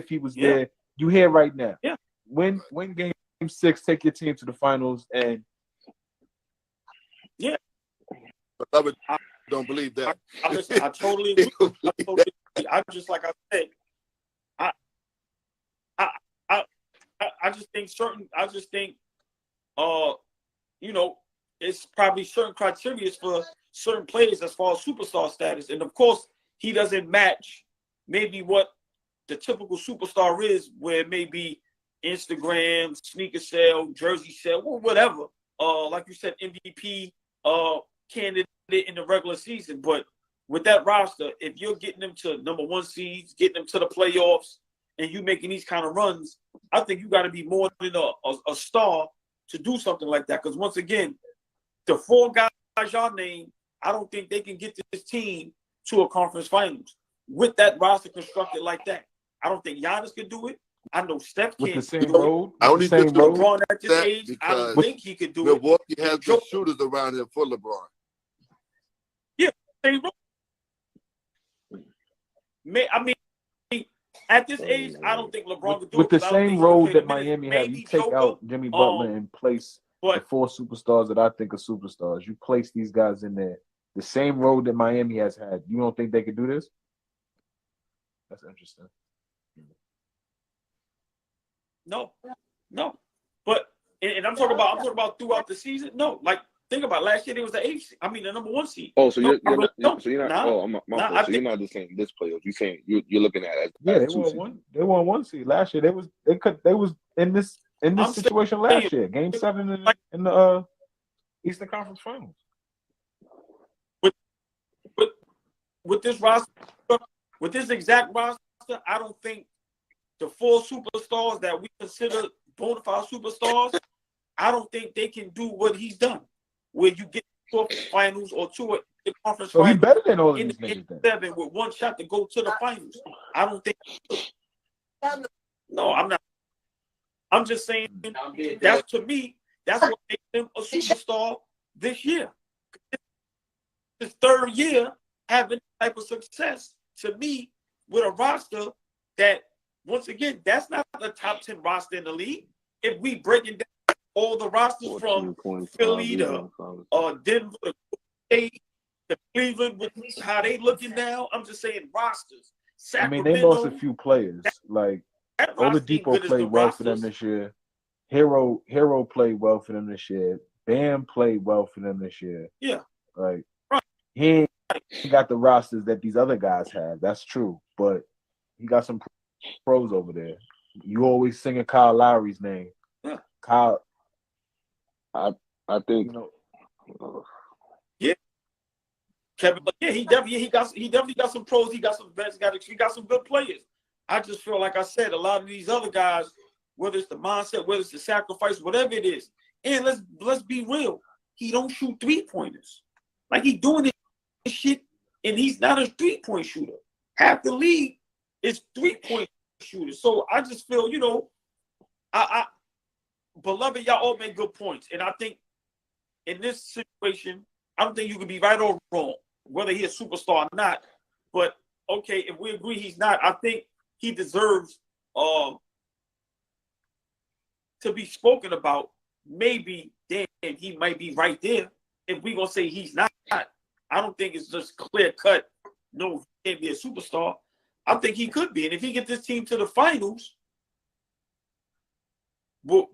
Speaker 2: he was there. You here right now.
Speaker 1: Yeah.
Speaker 2: Win game 6, take your team to the finals, and
Speaker 3: But I don't believe that.
Speaker 1: I totally agree. I just like I said. I just think it's probably certain criteria for certain players as far as superstar status. And of course, he doesn't match maybe what the typical superstar is, where it may be Instagram, sneaker sale, jersey sale, or whatever. Like you said, MVP candidate in the regular season. But with that roster, if you're getting them to number 1 seeds, getting them to the playoffs, and you making these kind of runs, I think you got to be more than a star to do something like that. Because once again, the 4 guys y'all named, I don't think they can get this team to a conference finals with that roster constructed like that. I don't think Giannis could do it. I know Steph
Speaker 2: with
Speaker 1: can't
Speaker 2: the same
Speaker 1: do
Speaker 2: road.
Speaker 1: it.
Speaker 3: I only think
Speaker 1: LeBron at this age, I don't think he could do it.
Speaker 3: Milwaukee has good shooters around him for LeBron.
Speaker 1: Yeah, same road. I mean, at this age, I don't think LeBron could do
Speaker 2: with
Speaker 1: it.
Speaker 2: the same road that Miami had. You take out Jimmy Butler and place the 4 superstars that I think are superstars. You place these guys in there. The same road that Miami has had. You don't think they could do this? That's interesting.
Speaker 1: No. But and I'm talking about throughout the season. No, like think about it. Last year. It was the number 1 seed.
Speaker 6: Oh, so you're not.
Speaker 1: No,
Speaker 6: So you're not.
Speaker 1: nah,
Speaker 6: oh, my fault. So you're not just saying this playoffs. You're saying you're looking at it as
Speaker 2: they won 1. They won 1 seed last year. They was in this situation last year. Game 7 in the Eastern Conference Finals.
Speaker 1: With this roster, with this exact roster, I don't think the 4 superstars that we consider bona fide superstars, I don't think they can do what he's done, where you get to the finals or to the conference
Speaker 2: so
Speaker 1: finals.
Speaker 2: He's better than all of these niggas then.
Speaker 1: 7 with 1 shot to go to the finals. I don't think. No, I'm not. I'm just saying that's to me. That's what makes him a superstar this year. His 3rd year having type of success, to me, with a roster that, once again, that's not the top 10 roster in the league. If we breaking down all the rosters from Philly to Denver to State to Cleveland, with how they looking now, I'm just saying rosters. Sacramento,
Speaker 2: I mean, they lost a few players. Like Oladipo played well for them this year. Hero played well for them this year. Bam played well for them this year.
Speaker 1: Yeah.
Speaker 2: Like he ain't got the rosters that these other guys have. That's true. But he got some pros over there. You always singing Kyle Lowry's name.
Speaker 1: Yeah.
Speaker 2: Kyle.
Speaker 6: I think
Speaker 1: Kevin, yeah, he definitely got some pros. He got some vets. He got some good players. I just feel like I said, a lot of these other guys, whether it's the mindset, whether it's the sacrifice, whatever it is, and let's be real, he don't shoot 3-pointers. Like he doing this shit, and he's not a 3-point shooter. Half the league is 3-point shooters. So I just feel, I beloved, y'all all make good points, and I think in this situation, I don't think you can be right or wrong, whether he's a superstar or not. But okay, if we agree he's not, I think he deserves to be spoken about. Maybe then he might be right there. If we're gonna say he's not, I don't think it's just clear cut. No, he can't be a superstar. I think he could be, and if he gets this team to the finals, I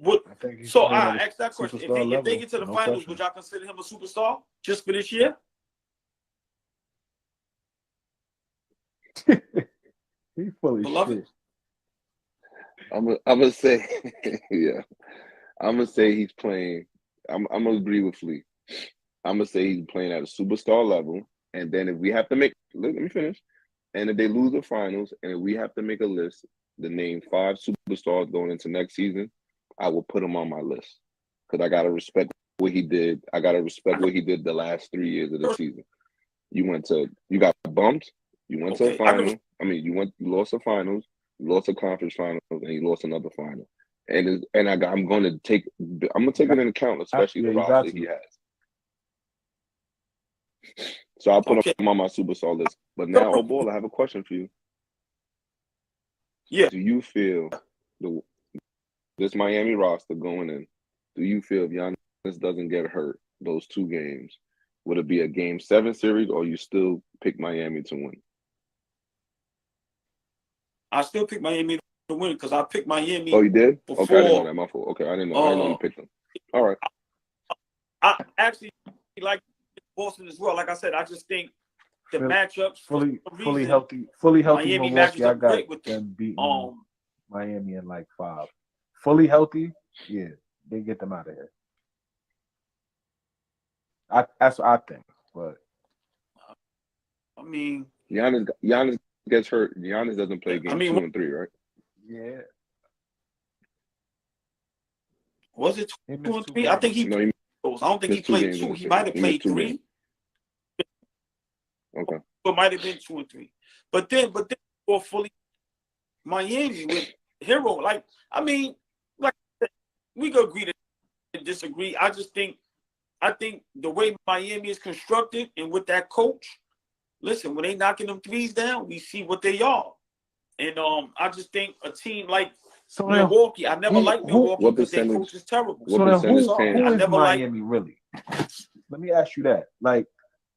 Speaker 1: asked that question. If they get to the finals, would y'all consider him a superstar just for this year?
Speaker 2: He fully shit.
Speaker 6: I'm gonna say, yeah. I'm gonna say he's playing. I'm gonna agree with Flea. I'm gonna say he's playing at a superstar level. And then if we have to let me finish. And if they lose the finals, and if we have to make a list, to name 5 superstars going into next season, I will put him on my list because I gotta respect what he did. I gotta respect what he did the last 3 years of the season. You got bumped. You went to a final. You lost the finals. You lost a conference finals, and you lost another final. I'm gonna take it into account, especially the roster he has. So I'll put him on my superstar list. But now, Allball, I have a question for you.
Speaker 1: Yeah.
Speaker 6: Do you feel this Miami roster going in? Do you feel if Giannis doesn't get hurt those 2 games, would it be a Game 7 series, or you still pick Miami to win?
Speaker 1: I still pick Miami to win because I picked Miami.
Speaker 6: Oh, you did?
Speaker 1: Before,
Speaker 6: okay, I didn't know that. My fault. Okay, I didn't know you picked them. All right.
Speaker 1: I actually like Boston as well. Like I said, I just think the matchups
Speaker 2: fully healthy
Speaker 1: Miami
Speaker 2: Milwaukee. I got
Speaker 1: with
Speaker 2: them beating Miami in like 5. Fully healthy, yeah, they get them out of here. That's what I think. But
Speaker 1: I mean,
Speaker 6: Giannis gets hurt. Giannis doesn't play game 2 and 3, right?
Speaker 2: Yeah.
Speaker 1: Was it 2 and 3? I think he. I don't think he played 2. He might have played 3.
Speaker 6: Okay.
Speaker 1: It might have been 2 and 3. But then for fully Miami with Hero, like we could agree to disagree. I think the way Miami is constructed and with that coach, listen, when they knocking them threes down, we see what they are. And I just think a team like Milwaukee, I never liked Milwaukee because their coach is terrible.
Speaker 2: So then who is Miami really? Let me ask you that. Like,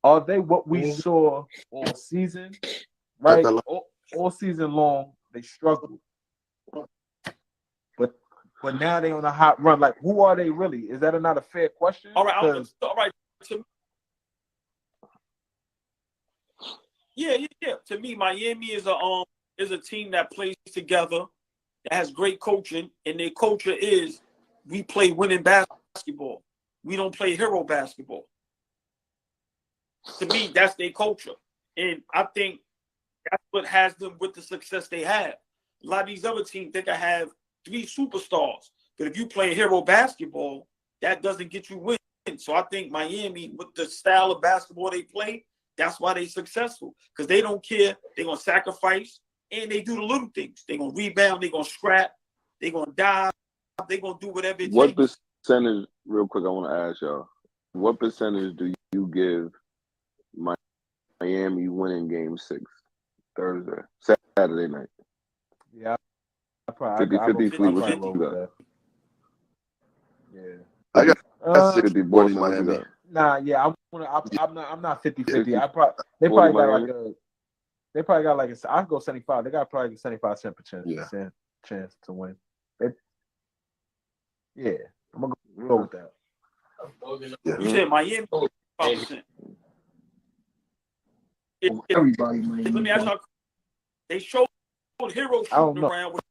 Speaker 2: are they what we saw all season? Right? All season long, they struggled. But now they on a hot run. Like, who are they really? Is that not a fair question?
Speaker 1: All right. Yeah. To me, Miami is a team that plays together, that has great coaching, and their culture is we play winning basketball. We don't play hero basketball. To me, that's their culture. And I think that's what has them with the success they have. A lot of these other teams think I have 3 superstars. But if you play hero basketball, that doesn't get you wins. So I think Miami, with the style of basketball they play, that's why they're successful. Because they don't care. They're going to sacrifice. And they do the little things. They're going to rebound. They're going to scrap. They're going to dive. They're going to do whatever it
Speaker 6: What
Speaker 1: takes.
Speaker 6: Percentage, real quick, I want to ask y'all, what percentage do you give Miami winning Game 6 Saturday night?
Speaker 2: Yeah, I probably
Speaker 6: 50-50.
Speaker 2: Yeah.
Speaker 3: I got
Speaker 6: 60-40
Speaker 3: Miami.
Speaker 2: Nah, yeah, I'm not 50-50. They probably got like I go 75. They got probably 75% chance to win. I'm gonna go with that.
Speaker 3: Yeah.
Speaker 1: You said Miami 5%.
Speaker 5: Everybody,
Speaker 1: Let me ask you, they showed Hero shooting around with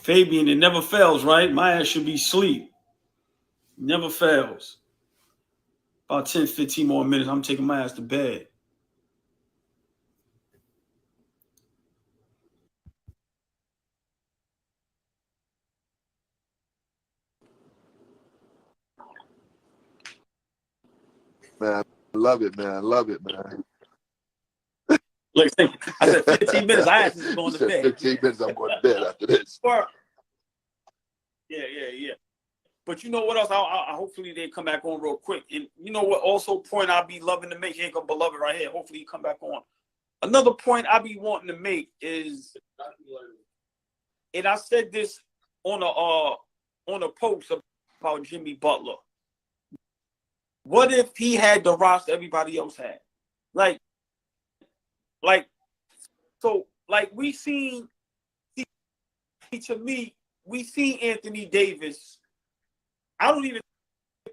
Speaker 1: Fabian, it never fails, right? My ass should be asleep. Never fails. About 10, 15 more minutes. I'm taking my ass to bed.
Speaker 3: Man, I love it, man. I love it, man.
Speaker 1: Look, I said 15 minutes. I asked to go
Speaker 3: You
Speaker 1: to
Speaker 3: said
Speaker 1: bed.
Speaker 3: 15 minutes, I'm going to bed after this.
Speaker 1: Yeah. But you know what else? I hopefully they come back on real quick. And you know what? Also, point I'll be loving to make. Here go beloved right here. Hopefully he come back on. Another point I be wanting to make is, and I said this on a post about Jimmy Butler. What if he had the roster everybody else had? Like we seen. To me, we see Anthony Davis. I don't even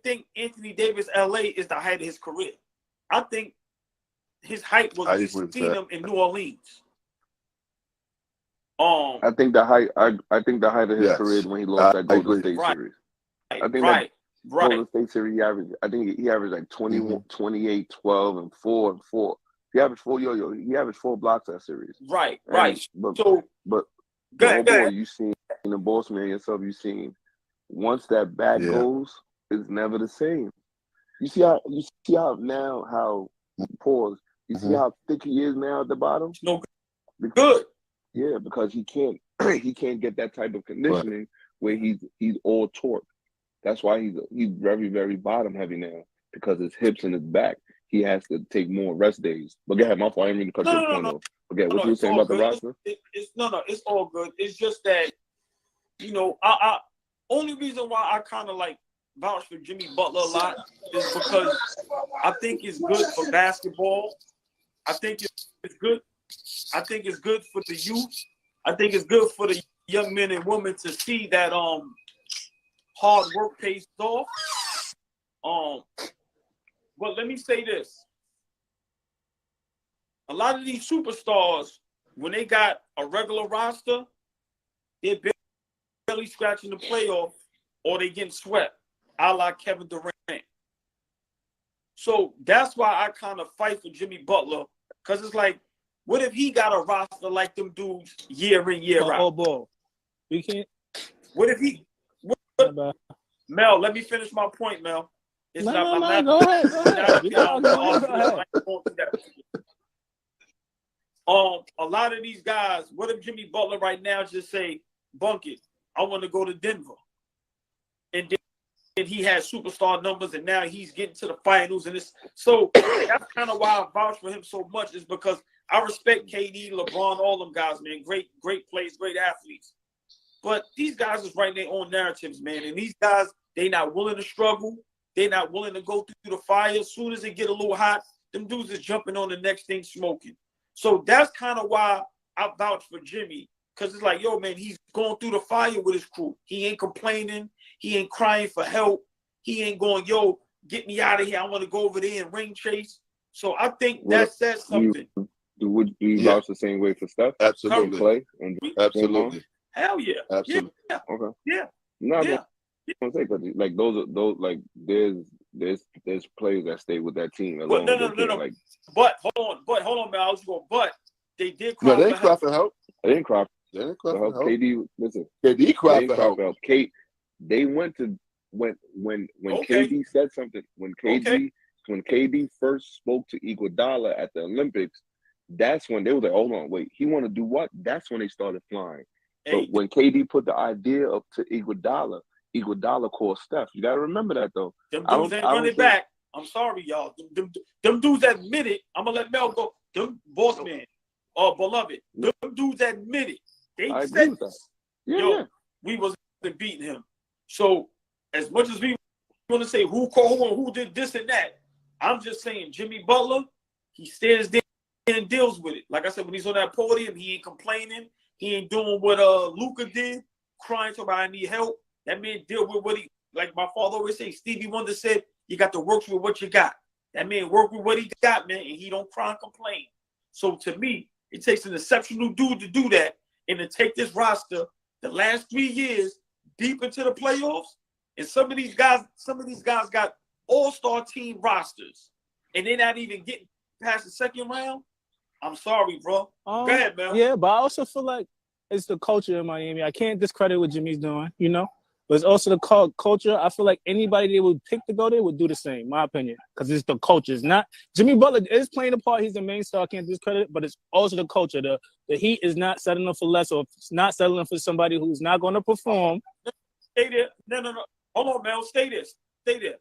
Speaker 1: think Anthony Davis LA is the height of his career. I think his height was seeing him in New Orleans.
Speaker 6: I think the height of his career is when he lost that Golden State series. I think that Golden State series he averaged like 21, 28, 12, and 4 and 4. He averaged 4 he averaged 4 blocks that series.
Speaker 1: Right.
Speaker 6: But
Speaker 1: Go ahead.
Speaker 6: you seen the boss man yourself, you seen once that bat goes, it's never the same. You see how pause. You see how thick he is now at the bottom?
Speaker 1: No good.
Speaker 6: Yeah, because he can't get that type of conditioning where he's all torque. That's why he's very, very bottom heavy now, because his hips and his back. He has to take more rest days. But go ahead, my fault. I didn't mean to cut your point off. Okay, what you were saying about the roster?
Speaker 1: It's all good. It's just that, I only reason why I kind of like vouch for Jimmy Butler a lot is because I think it's good for basketball. I think it's good. I think it's good for the youth. I think it's good for the young men and women to see that hard work pays off. But let me say this. A lot of these superstars, when they got a regular roster, they're barely scratching the playoff or they getting swept, a la Kevin Durant. So that's why I kind of fight for Jimmy Butler, because it's like, what if he got a roster like them dudes year in, year out?
Speaker 7: Allball. We can't.
Speaker 1: What if he... Mel, let me finish my point, Mel. It's
Speaker 7: Go ahead. Go ahead.
Speaker 1: A lot of these guys, what if Jimmy Butler right now just say, bunk it, I want to go to Denver. And then he has superstar numbers and now he's getting to the finals. And so that's kind of why I vouch for him so much, is because I respect KD, LeBron, all them guys, man. Great players, great athletes. But these guys is writing their own narratives, man. And these guys, they not willing to struggle. They're not willing to go through the fire. As soon as it get a little hot, them dudes is jumping on the next thing smoking. So that's kind of why I vouch for Jimmy, because it's like, yo, man, he's going through the fire with his crew. He ain't complaining. He ain't crying for help. He ain't going, yo, get me out of here. I want to go over there and ring chase. So I think that says something.
Speaker 6: Would you vouch the same way for Steph?
Speaker 3: Absolutely.
Speaker 6: Clay?
Speaker 3: Absolutely.
Speaker 1: Hell yeah.
Speaker 3: Absolutely.
Speaker 1: Yeah.
Speaker 6: Okay.
Speaker 1: Yeah.
Speaker 6: No,
Speaker 1: Yeah.
Speaker 6: I don't say, but like those like there's players that stay with that team alone.
Speaker 1: No.
Speaker 6: Like,
Speaker 1: But hold on, man. I was going, but they did cry.
Speaker 3: No, they didn't cry for help.
Speaker 6: They didn't cry
Speaker 3: They didn't cry
Speaker 6: for
Speaker 3: for
Speaker 6: help.
Speaker 3: help.
Speaker 6: KD, listen.
Speaker 3: KD cried for help.
Speaker 6: Kate, they went to when KD said something. When KD first spoke to Iguodala at the Olympics, that's when they were like, hold on, wait, he want to do what? That's when they started flying. But when KD put the idea up to Iguodala called Steph. You got to remember that, though.
Speaker 1: Them dudes ain't running back. I'm sorry, y'all. Them dudes admitted. I'm going to let Mel go. Them boss man, beloved. Them dudes admitted. They said this. We wasn't beating him. So as much as we want to say who called who and who did this and that, I'm just saying Jimmy Butler, he stands there and deals with it. Like I said, when he's on that podium, he ain't complaining. He ain't doing what Luka did, crying to I need help. That man deal with what he, like my father always say, Stevie Wonder said, you got to work with what you got. That man work with what he got, man, and he don't cry and complain. So to me, it takes an exceptional dude to do that and to take this roster the last 3 years deep into the playoffs, and some of these guys got all-star team rosters, and they're not even getting past the second round. I'm sorry, bro. Go ahead, man.
Speaker 7: Yeah, but I also feel like it's the culture in Miami. I can't discredit what Jimmy's doing, you know? But it's also the culture. I feel like anybody they would pick to go there would do the same, my opinion. Because it's the culture. It's not Jimmy Butler is playing a part. He's the main star. I can't discredit it, but it's also the culture. The Heat is not settling for less, or it's not settling for somebody who's not going to perform.
Speaker 1: Stay there. No. Hold on, man. Stay there.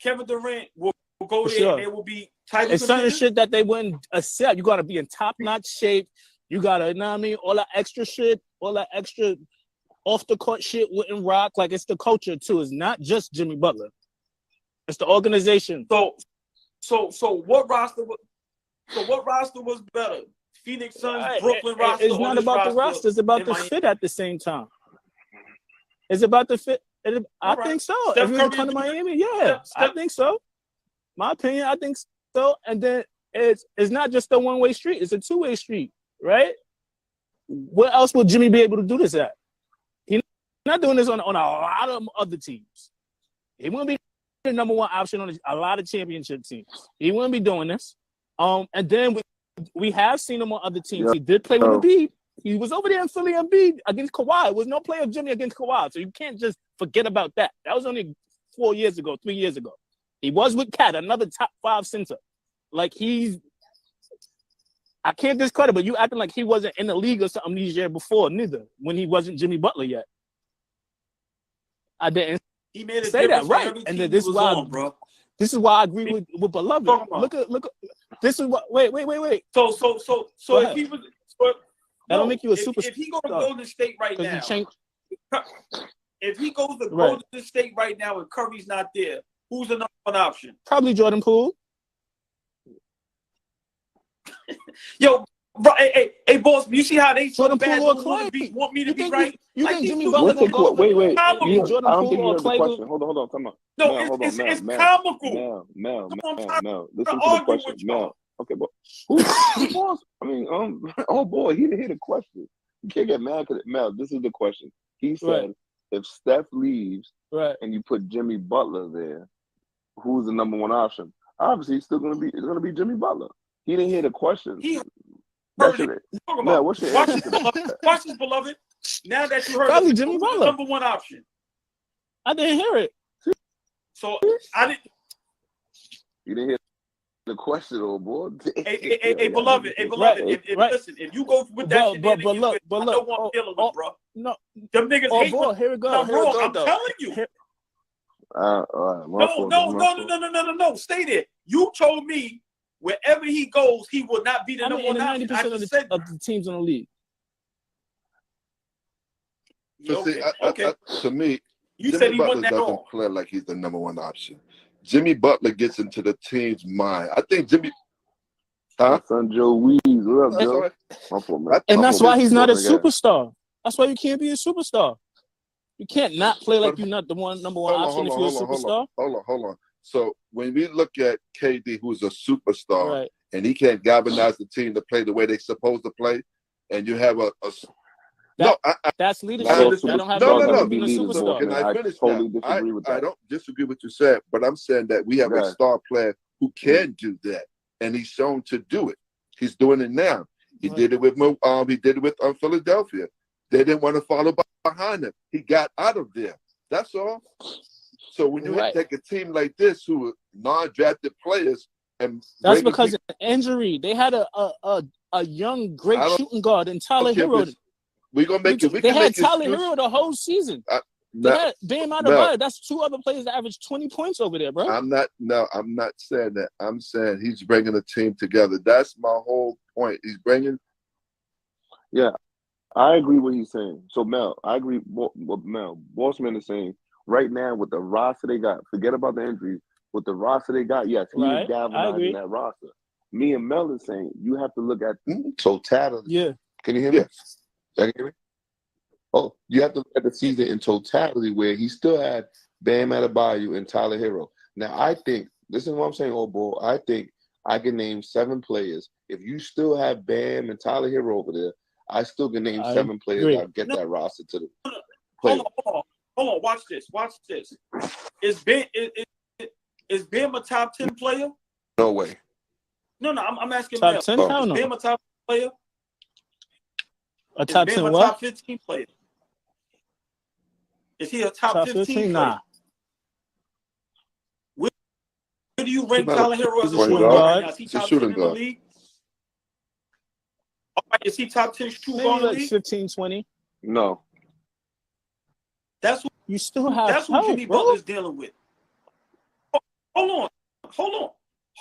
Speaker 1: Kevin Durant will go
Speaker 7: For
Speaker 1: there
Speaker 7: sure.
Speaker 1: and they will be title
Speaker 7: It's certain
Speaker 1: contenders.
Speaker 7: shit that they wouldn't accept. You got to be in top-notch shape. You got to, you know what I mean? All that extra shit, all that extra off-the-court shit wouldn't rock. Like, it's the culture, too. It's not just Jimmy Butler. It's the organization.
Speaker 1: So what roster was better? Phoenix Suns,
Speaker 7: Right.
Speaker 1: Brooklyn roster.
Speaker 7: It's not about the roster. It's about the fit at the same time. It's about the fit. I think so.
Speaker 1: Steph
Speaker 7: If you
Speaker 1: Curry
Speaker 7: come to
Speaker 1: is-
Speaker 7: Miami, yeah, I think so. My opinion, I think so. And then it's not just a one-way street. It's a two-way street, right? Where else would Jimmy be able to do this at? He's not doing this on a lot of other teams. He wouldn't be the number one option on a lot of championship teams. He wouldn't be doing this. And then we have seen him on other teams.
Speaker 6: Yeah.
Speaker 7: He did play with Embiid. He was over there in Philly Embiid against Kawhi. There was no play of Jimmy against Kawhi. So you can't just forget about that. That was only 3 years ago. He was with Cat, another top 5 center. Like I can't discredit, but you acting like he wasn't in the league or something these years before, neither, when he wasn't Jimmy Butler yet. I didn't
Speaker 1: He made a
Speaker 7: say that,
Speaker 1: difference for
Speaker 7: right.
Speaker 1: every
Speaker 7: And
Speaker 1: team
Speaker 7: then
Speaker 1: he was on, bro.
Speaker 7: this is why I agree with Beloved.
Speaker 1: Talking about.
Speaker 7: Look at this is what wait.
Speaker 1: So
Speaker 7: Go
Speaker 1: if
Speaker 7: ahead.
Speaker 1: he was
Speaker 7: That don't make you a
Speaker 1: if he goes to
Speaker 7: superstar.
Speaker 1: Golden State right
Speaker 7: Because
Speaker 1: now,
Speaker 7: you change
Speaker 1: if he goes to
Speaker 7: Right.
Speaker 1: Golden State right now and Curry's not there, who's the number one option?
Speaker 7: probably Jordan Poole.
Speaker 1: Yo, bro, hey, boss, you see how they so
Speaker 7: Jordan
Speaker 1: bad
Speaker 7: Poole or
Speaker 1: don't
Speaker 7: Clay.
Speaker 1: want me to
Speaker 7: You
Speaker 1: be
Speaker 7: think
Speaker 1: right?
Speaker 7: you
Speaker 1: Like,
Speaker 7: think
Speaker 1: these
Speaker 7: Jimmy
Speaker 1: dudes
Speaker 7: Butler
Speaker 6: What's the
Speaker 7: gonna go?
Speaker 6: wait?
Speaker 7: You think Jordan
Speaker 6: I don't
Speaker 7: Poole
Speaker 6: think you
Speaker 7: or
Speaker 6: heard the
Speaker 7: Clay?
Speaker 6: question. Hold on, come on.
Speaker 1: No,
Speaker 6: Mel, hold on,
Speaker 1: it's
Speaker 6: Mel.
Speaker 1: comical.
Speaker 6: Mel.
Speaker 1: I'm trying
Speaker 6: Listen
Speaker 1: to
Speaker 6: to the
Speaker 1: argue
Speaker 6: question.
Speaker 1: with y'all.
Speaker 6: Mel. Okay, but who's boss? I mean, oh boy, he didn't hear the question. You can't get mad because Mel, this is the question. He said,
Speaker 7: Right.
Speaker 6: if Steph leaves
Speaker 7: Right.
Speaker 6: and you put Jimmy Butler there, who's the number one option? Obviously, it's gonna be Jimmy Butler. He didn't hear the question.
Speaker 1: He
Speaker 6: That's
Speaker 1: heard
Speaker 6: it.
Speaker 1: Talk
Speaker 6: Mel,
Speaker 1: about.
Speaker 6: what's your
Speaker 1: Watch
Speaker 6: answer
Speaker 1: this,
Speaker 6: to that?
Speaker 1: beloved. Watch this, beloved. Now that you heard
Speaker 7: Probably
Speaker 1: of it,
Speaker 7: Jimmy
Speaker 1: who's the
Speaker 7: Butler.
Speaker 1: number one option?
Speaker 7: I didn't hear it.
Speaker 1: So I didn't.
Speaker 6: You didn't hear the question, old boy.
Speaker 1: Hey, beloved.
Speaker 7: Right,
Speaker 1: If
Speaker 7: right.
Speaker 1: Listen, if you go with that shit,
Speaker 7: But
Speaker 1: I know
Speaker 7: look,
Speaker 1: what I'm dealing with, bro.
Speaker 7: no.
Speaker 1: Them niggas
Speaker 7: Oh
Speaker 1: hate
Speaker 7: boy,
Speaker 1: when
Speaker 7: here we go.
Speaker 1: I'm
Speaker 7: Here we
Speaker 1: wrong.
Speaker 7: go.
Speaker 1: I'm
Speaker 7: Though.
Speaker 1: telling you.
Speaker 7: Here-
Speaker 6: All right, my fault.
Speaker 1: No. Stay there. You told me wherever he goes, he will not be the
Speaker 7: I
Speaker 1: number
Speaker 7: mean, in
Speaker 1: one option. I
Speaker 7: 90%
Speaker 1: just said
Speaker 7: of the teams in the league.
Speaker 3: But see,
Speaker 1: Okay.
Speaker 3: To me,
Speaker 1: You
Speaker 3: Jimmy
Speaker 1: said he
Speaker 3: Butler
Speaker 1: wasn't that
Speaker 3: doesn't
Speaker 1: wrong.
Speaker 3: play like he's the number one option. Jimmy Butler gets into the team's mind. I think Jimmy. Huh?
Speaker 6: Son Joe Weeze, what up,
Speaker 3: That's all
Speaker 6: Joe?
Speaker 3: right.
Speaker 6: My fault, man.
Speaker 7: And
Speaker 3: My
Speaker 7: that's
Speaker 3: fault.
Speaker 7: why he's not a
Speaker 6: Talking again.
Speaker 7: superstar. That's why you can't be a superstar. You can't not play like
Speaker 3: But-
Speaker 7: you're not the number one
Speaker 3: Hold
Speaker 7: option if you're a superstar.
Speaker 3: Hold on. So when we look at KD, who's a superstar,
Speaker 7: Right.
Speaker 3: and he can't galvanize the team to play the way they're supposed to play, and you have
Speaker 7: That's
Speaker 6: Not
Speaker 7: leadership.
Speaker 6: all
Speaker 7: That don't have
Speaker 3: No,
Speaker 7: to
Speaker 3: no,
Speaker 7: do
Speaker 3: no.
Speaker 7: with being a
Speaker 6: Leaders,
Speaker 7: superstar.
Speaker 3: Can I
Speaker 6: I
Speaker 3: finish
Speaker 6: totally
Speaker 3: now?
Speaker 6: disagree with
Speaker 3: I
Speaker 6: that.
Speaker 3: don't disagree with what you said, but I'm saying that we have a
Speaker 6: Right.
Speaker 3: star player who can do that, and he's shown to do it. He's doing it now. He
Speaker 7: Right.
Speaker 3: did it with Philadelphia. They didn't want to follow behind him. He got out of there. That's all. So when you
Speaker 7: Right.
Speaker 3: take a team like this who are non-drafted players and
Speaker 7: That's
Speaker 3: bringing
Speaker 7: because of injury. They had a young great
Speaker 3: I don't
Speaker 7: shooting guard in Tyler
Speaker 3: people,
Speaker 7: Hero.
Speaker 3: we're gonna make it. We
Speaker 7: They
Speaker 3: can
Speaker 7: had
Speaker 3: make
Speaker 7: Tyler
Speaker 3: excuse.
Speaker 7: Hero the whole season. They had Bam Adebayo. That's 2 other players that averaged 20 points over there, bro.
Speaker 3: I'm not saying that. I'm saying he's bringing a team together. That's my whole point. He's bringing.
Speaker 6: I agree what he's saying. So Mel, I agree what Mel Bossman is saying. Right now, with the roster they got, forget about the injuries. With the roster they got, yes, he
Speaker 7: Right.
Speaker 6: is
Speaker 7: I
Speaker 6: galvanizing
Speaker 7: agree.
Speaker 6: that roster. Me and Mel is saying you have to look at totality.
Speaker 8: Yeah.
Speaker 6: Can you hear me?
Speaker 3: Yes.
Speaker 6: Y'all can hear me? Oh, you have to look at the season in totality where he still had Bam Adebayo and Tyler Hero. Now, I think, this is what I'm saying, old boy. I think I can name 7 players. If you still have Bam and Tyler Hero over there, I still can name
Speaker 7: I
Speaker 6: 7 players
Speaker 7: agree.
Speaker 6: that'll get
Speaker 1: No.
Speaker 6: that roster to the playoffs.
Speaker 1: Hold on. Watch this. Is Ben a top 10 player?
Speaker 6: No way.
Speaker 1: No. I'm asking
Speaker 7: Top
Speaker 1: Mel.
Speaker 7: 10?
Speaker 6: Oh.
Speaker 7: Hell
Speaker 1: Is
Speaker 7: no.
Speaker 1: Bam a top player?
Speaker 7: A
Speaker 1: Is
Speaker 7: top
Speaker 1: Bam
Speaker 7: 10
Speaker 1: a
Speaker 7: what?
Speaker 1: top 15 player? Is he a top
Speaker 7: Top
Speaker 1: 15
Speaker 7: 15?
Speaker 1: player?
Speaker 7: Nah.
Speaker 1: Where do you rank
Speaker 6: He's not a
Speaker 1: Tyler Hero as a
Speaker 6: point
Speaker 1: shooting
Speaker 6: guard.
Speaker 1: guard right now? Is he
Speaker 6: He's a
Speaker 1: top
Speaker 6: shooting
Speaker 1: 10 in the
Speaker 6: guard.
Speaker 1: league? All right, is he top 10 shooting
Speaker 7: Maybe
Speaker 1: guard in the
Speaker 7: like
Speaker 1: league?
Speaker 7: 15, 20.
Speaker 6: No.
Speaker 7: You still have
Speaker 1: That's who
Speaker 7: help,
Speaker 1: Jimmy
Speaker 7: bro.
Speaker 1: Butler's dealing with. Hold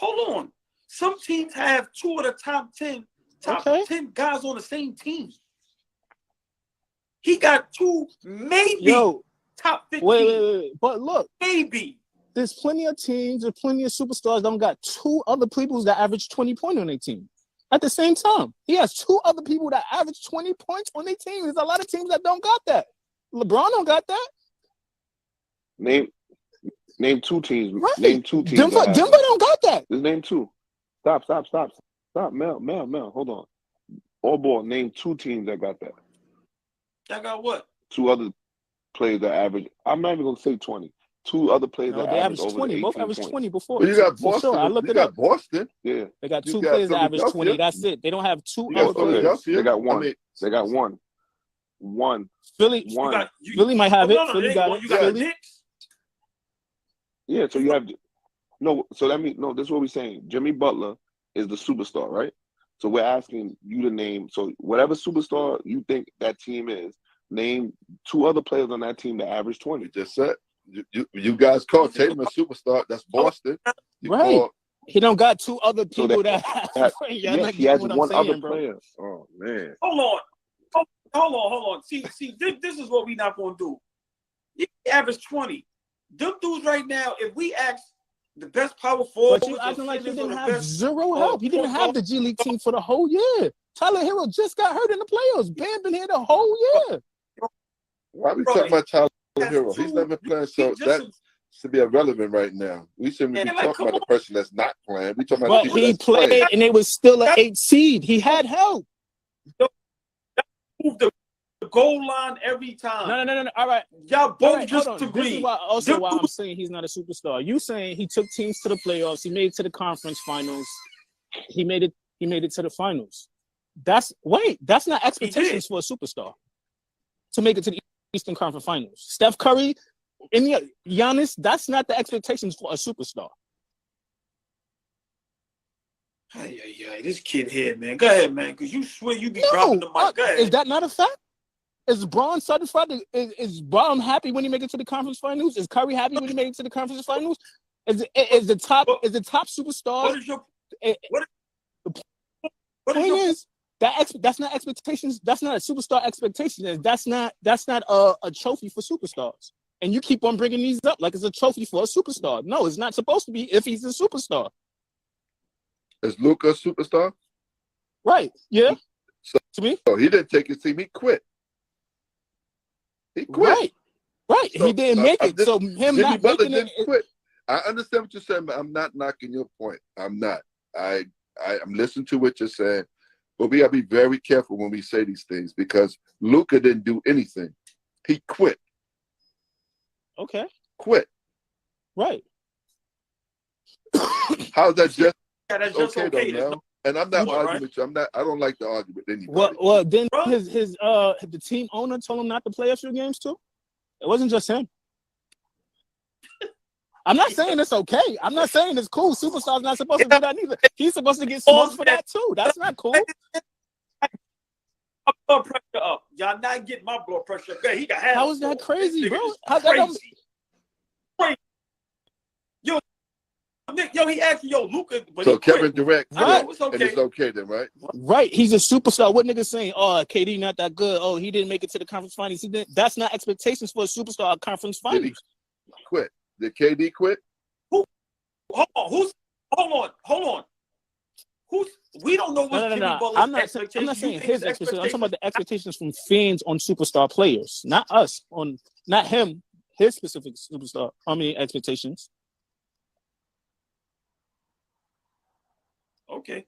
Speaker 1: on. Some teams have 2 of the top 10 guys on the same team. He got 2, maybe top 15.
Speaker 7: Wait. But look,
Speaker 1: Maybe.
Speaker 7: there's plenty of teams and plenty of superstars don't got 2 other people that average 20 points on their team. At the same time, he has 2 other people that average 20 points on their team. There's a lot of teams that don't got that. LeBron don't got that.
Speaker 6: Name 2 teams.
Speaker 7: Right.
Speaker 6: Name 2 teams.
Speaker 7: Denver don't got that.
Speaker 6: Just name 2. Stop. Mel, hold on. Allball, name 2 teams that got that.
Speaker 1: I got what?
Speaker 6: 2 other players that average. I'm not even gonna say 20. 2 other players
Speaker 7: No,
Speaker 6: that
Speaker 7: they
Speaker 6: average
Speaker 7: averaged
Speaker 6: over
Speaker 7: 20.
Speaker 6: 18
Speaker 7: Both averaged
Speaker 6: points.
Speaker 7: 20 before.
Speaker 3: Well, you got
Speaker 7: For
Speaker 3: Boston.
Speaker 7: sure. I looked
Speaker 3: You
Speaker 7: it
Speaker 3: got
Speaker 7: up.
Speaker 3: Boston.
Speaker 6: Yeah.
Speaker 7: They got
Speaker 3: You
Speaker 7: 2
Speaker 3: got
Speaker 7: players that average 20.
Speaker 3: Philadelphia.
Speaker 7: That's it. They don't have 2
Speaker 3: You
Speaker 7: other
Speaker 3: got
Speaker 7: players.
Speaker 3: Philadelphia.
Speaker 6: They got 1.
Speaker 3: I mean,
Speaker 6: They got 1.
Speaker 7: Philly might have it. Philly got it.
Speaker 1: You got
Speaker 7: Philly.
Speaker 1: the Knicks.
Speaker 6: Yeah, so you have so that means this is what we're saying. Jimmy Butler is the superstar, right? So we're asking you to name whatever superstar you think that team is, name 2 other players on that team that average 20.
Speaker 3: you just said you guys call Tatum a superstar. That's Boston. You
Speaker 7: Right.
Speaker 3: call
Speaker 7: He don't got 2 other
Speaker 6: So
Speaker 7: people
Speaker 6: that-
Speaker 7: that
Speaker 6: Yes,
Speaker 7: not
Speaker 6: he has
Speaker 7: getting what I'm
Speaker 6: 1
Speaker 7: saying,
Speaker 6: other
Speaker 7: bro.
Speaker 6: player. Oh man.
Speaker 1: Hold on. See, this is what we not gonna do. He averaged 20. Them dudes right now, if we ask the best power forward,
Speaker 7: But you acting like he didn't have 0 help. He didn't have the G League team for the whole year. Tyler Hero just got hurt in the playoffs. Bam been here the whole year.
Speaker 3: why are we
Speaker 1: Bro,
Speaker 3: talking about Tyler
Speaker 1: has
Speaker 3: Hero? He's
Speaker 1: 2
Speaker 3: never playing, so that should be irrelevant right now. We shouldn't be talking about the person that's not playing. We talking about
Speaker 7: But
Speaker 3: people
Speaker 7: he
Speaker 3: that's
Speaker 7: played
Speaker 3: playing.
Speaker 7: and it was still an 8 seed. He had help.
Speaker 1: move the goal line every time.
Speaker 7: No. All right.
Speaker 1: Y'all both
Speaker 7: All right,
Speaker 1: just
Speaker 7: hold on.
Speaker 1: agreed.
Speaker 7: This is why I'm saying he's not a superstar. You saying he took teams to the playoffs, he made it to the conference finals, he made it to the finals. That's not expectations for a superstar to make it to the Eastern Conference Finals. Steph Curry and Giannis, that's not the expectations for a superstar.
Speaker 1: Hey, this kid here, man. Go ahead, man, because you swear you be dropping the mic. Go ahead.
Speaker 7: Is that not a fact? Is Braun satisfied? Is Braun happy when he make it to the conference finals? Is Curry happy when he made it to the conference finals? Is the top superstar?
Speaker 1: What is your
Speaker 7: Point is that's not expectations. That's not a superstar expectation. That's not a trophy for superstars. And you keep on bringing these up like it's a trophy for a superstar. No, it's not supposed to be if he's a superstar.
Speaker 3: Is Luka a superstar?
Speaker 7: Right? Yeah.
Speaker 3: So,
Speaker 7: to me,
Speaker 3: he didn't take his team. He quit. He quit.
Speaker 7: Right.
Speaker 3: So,
Speaker 7: he didn't make it. So him
Speaker 3: Jimmy
Speaker 7: not
Speaker 3: Butler
Speaker 7: making
Speaker 3: didn't quit. I understand what you're saying, but I'm not knocking your point. I'm not. I'm listening to what you're saying, but we gotta be very careful when we say these things because Luka didn't do anything. He quit.
Speaker 7: Okay.
Speaker 3: Quit.
Speaker 7: Right.
Speaker 3: How's that just
Speaker 1: that's just
Speaker 3: okay though, Mel? And I'm not arguing
Speaker 1: right?
Speaker 3: with you. I don't like to argue with anybody.
Speaker 7: Well, then the team owner told him not to play a few games too. It wasn't just him. I'm not saying it's okay. I'm not saying it's cool. Superstar's not supposed to do that either. He's supposed to get smoked for that too. That's not cool.
Speaker 1: My blood pressure up. Y'all not getting my blood pressure up. He got
Speaker 7: How is that crazy, bro?
Speaker 1: How's that crazy? Yo, he asked Luka, but
Speaker 3: So Kevin Durant,
Speaker 1: right. It's okay.
Speaker 3: and it's okay then, right?
Speaker 7: Right, he's a superstar. What niggas saying? Oh, KD not that good. Oh, he didn't make it to the conference finals. He didn't. That's not expectations for a superstar at conference finals.
Speaker 3: Did he quit? Did KD quit?
Speaker 1: Hold on. We don't know what Jimmy Butler's
Speaker 7: I'm not
Speaker 1: expectations.
Speaker 7: saying his expectations. I'm talking about the expectations from fans on superstar players, not us. Not him. His specific superstar. Expectations.
Speaker 1: Okay.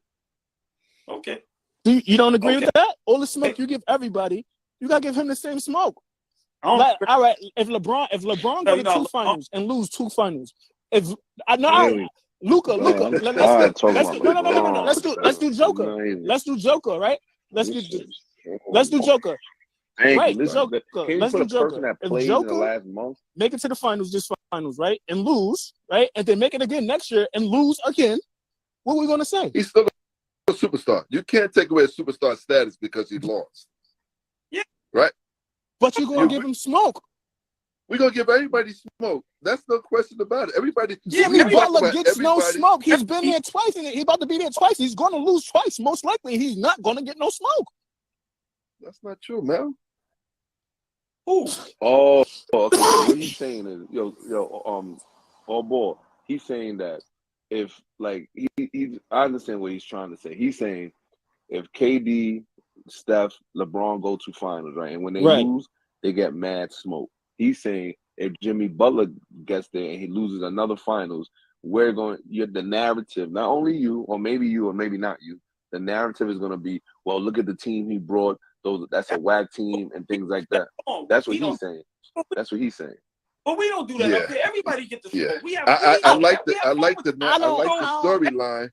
Speaker 7: You don't agree with that? All the smoke you give everybody, you gotta give him the same smoke. All right, if LeBron go to two finals and lose two finals, Luka, let's do Joker. Let's do Joker, right? Let's do Joker. Right, Joker. Let's do Joker. If Joker make it to the finals, this finals, right, and lose, right, and then make it again next year and lose again, what are we gonna say?
Speaker 3: He's still a superstar. You can't take away a superstar status because he lost.
Speaker 1: Yeah.
Speaker 3: Right?
Speaker 7: But you're gonna give him smoke.
Speaker 3: We're gonna give everybody smoke. That's no question about it. Everybody.
Speaker 7: Jimmy Butler gets no smoke. He's been there twice, and he's about to be there twice. He's gonna lose twice. Most likely, he's not gonna get no smoke.
Speaker 3: That's not true, man.
Speaker 6: Okay. What he's saying is, Allball. He's saying that if like I understand what he's trying to say. He's saying if KD, Steph, LeBron go to finals, right, and when they lose, they get mad smoke. He's saying if Jimmy Butler gets there and he loses another finals, the narrative, not only you or maybe not you, the narrative is going to be, well, look at the team he brought. That's a whack team and things like that. That's what he's saying. That's what he's saying.
Speaker 1: But we don't do that up here. Everybody get the smoke.
Speaker 3: I like the storyline,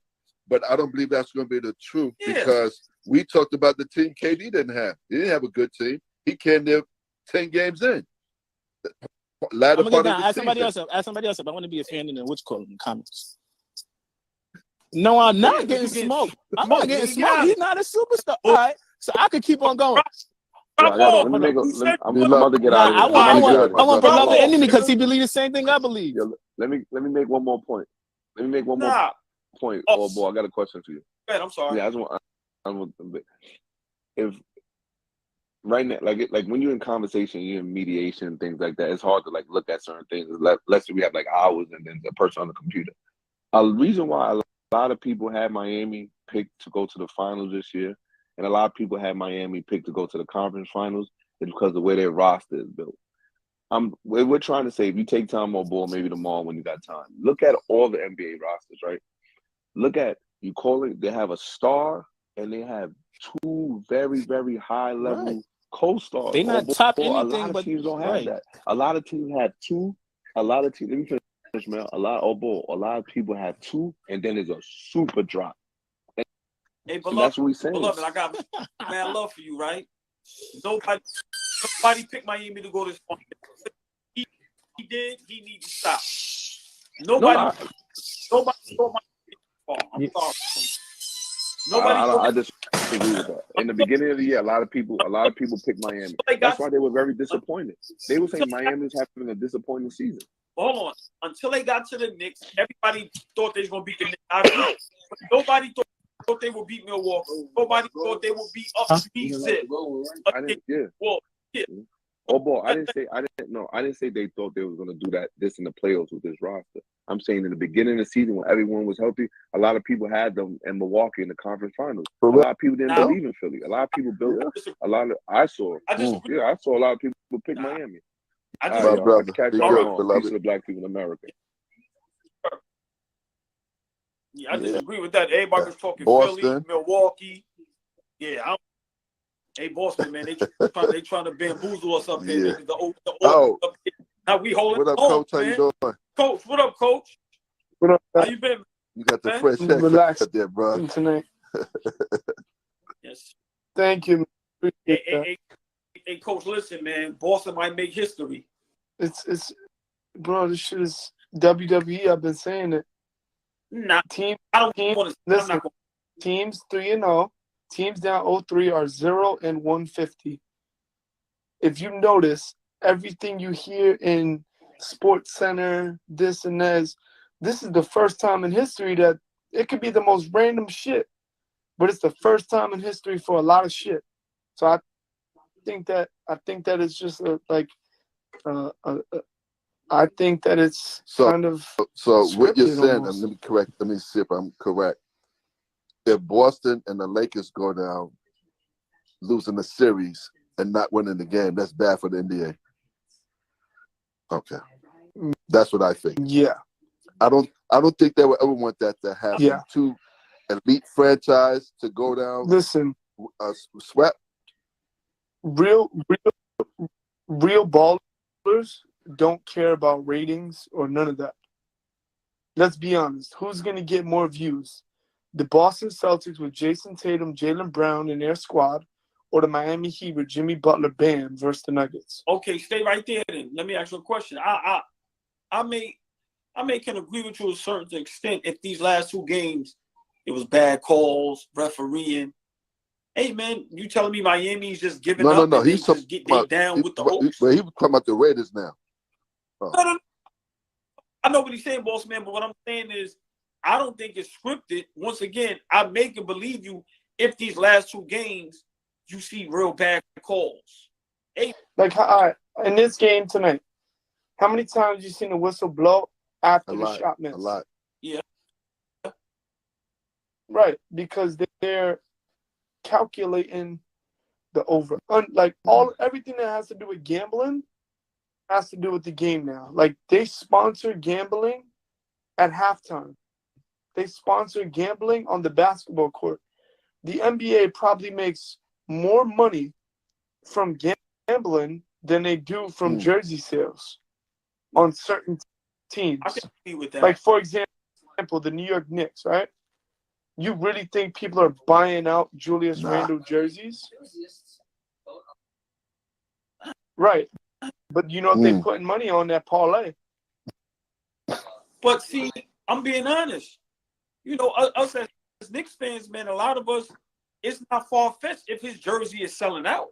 Speaker 3: but I don't believe that's going to be the truth because we talked about the team KD didn't have. He didn't have a good team. He came there 10 games in.
Speaker 7: Ask somebody else. I want to be a fan in the comments. No, I'm not getting smoked. I'm not getting smoked. He's not a superstar. All right, so I could keep on going.
Speaker 6: I'm about to get out of here.
Speaker 7: I want beloved enemy because he believes the same thing I believe.
Speaker 6: Let me make one more point. Oh boy, I got a question for you.
Speaker 1: Go ahead, I'm sorry.
Speaker 6: Yeah, I want if right now, like when you're in conversation, you're in mediation and things like that, it's hard to like look at certain things. Let's say we have like hours and then the person on the computer. A reason why a lot of people had Miami picked to go to the finals this year, and a lot of people had Miami picked to go to the conference finals is because of the way their roster is built. We're trying to say, if you take time on board, maybe tomorrow when you got time, look at all the NBA rosters, right? Look at, they have a star and they have two very, very high level co-stars.
Speaker 7: They're not top anything,
Speaker 6: a lot of teams don't have that. A lot of teams have two. Let me finish, man. A lot of people have two, and then there's a super drop.
Speaker 1: Hey, beloved,
Speaker 6: that's what we're saying.
Speaker 1: Beloved, I got mad love for you, right? Nobody picked Miami to go this far. He did. He needs to stop. Nobody thought Miami far. I'm sorry.
Speaker 6: I disagree with that. In the beginning of the year, a lot of people picked Miami. That's why they were very disappointed. They were saying Miami was having a disappointing season.
Speaker 1: Hold on. Until they got to the Knicks, everybody thought they was going to beat the Knicks. Nobody thought they would beat Milwaukee. Nobody thought they would beat Zip.
Speaker 6: Oh boy, I didn't say they thought they was going to do this in the playoffs with this roster. I'm saying in the beginning of the season when everyone was healthy, a lot of people had them in Milwaukee in the conference finals. A lot of people didn't believe in Philly. A lot of people built I saw a lot of people pick Miami. The black people in America.
Speaker 1: Yeah, I disagree with that. Everybody was talking
Speaker 3: Boston.
Speaker 1: Philly, Milwaukee. Yeah, hey, Boston, man, they trying to bamboozle us up there.
Speaker 3: Yeah.
Speaker 1: Now we holding.
Speaker 3: What up, Coach? How you doing?
Speaker 1: Coach, what up, Coach?
Speaker 2: What up?
Speaker 1: How you been?
Speaker 3: You got the fresh haircut out there, bro.
Speaker 2: Tonight.
Speaker 1: Yes.
Speaker 2: Thank you.
Speaker 1: Hey, Coach, listen, man. Boston might make history.
Speaker 2: It's bro. This shit is WWE. I've been saying it.
Speaker 1: Nah,
Speaker 2: teams 3-0. Teams down 0-3 are 0-150. If you notice, everything you hear in Sports Center, this and that, this is the first time in history that it could be the most random shit, but it's the first time in history for a lot of shit. So I think that it's just I think that it's kind of
Speaker 3: so what you're saying.
Speaker 2: Almost.
Speaker 3: Let me see if I'm correct. If Boston and the Lakers go down, losing the series and not winning the game, that's bad for the NBA. Okay, that's what I think.
Speaker 2: Yeah,
Speaker 3: I don't think they would ever want that to happen.
Speaker 2: Yeah.
Speaker 3: Two elite franchise to go down.
Speaker 2: Listen,
Speaker 3: swept.
Speaker 8: Real ballers don't care about ratings or none of that. Let's be honest. Who's going to get more views? The Boston Celtics with Jason Tatum, Jaylen Brown in their squad, or the Miami Heat with Jimmy Butler, Bam versus the Nuggets?
Speaker 1: Okay, stay right there then. Let me ask you a question. I may can agree with you to a certain extent if these last two games it was bad calls, refereeing. Hey man, you telling me Miami's just giving up?
Speaker 3: No.
Speaker 1: And
Speaker 3: He's
Speaker 1: they just get they down with the hopes?
Speaker 3: He was talking about the Raiders now.
Speaker 1: No. I know what he's saying, boss man, but what I'm saying is I don't think it's scripted. Once again, I make it believe you if these last two games you see real bad calls. Hey,
Speaker 8: like all right, in this game tonight, how many times you seen the whistle blow after the shot missed?
Speaker 3: A lot.
Speaker 1: Yeah.
Speaker 8: Right, because they're calculating the over. Everything that has to do with gambling has to do with the game now. Like they sponsor gambling at halftime. They sponsor gambling on the basketball court. The NBA probably makes more money from gambling than they do from jersey sales on certain teams.
Speaker 1: I can agree with that.
Speaker 8: Like for example, the New York Knicks, right? You really think people are buying out Julius Randle jerseys? Right. But you know if they're putting money on that parlay.
Speaker 1: But see, I'm being honest. You know, us as Knicks fans, man, a lot of us, it's not far-fetched if his jersey is selling out.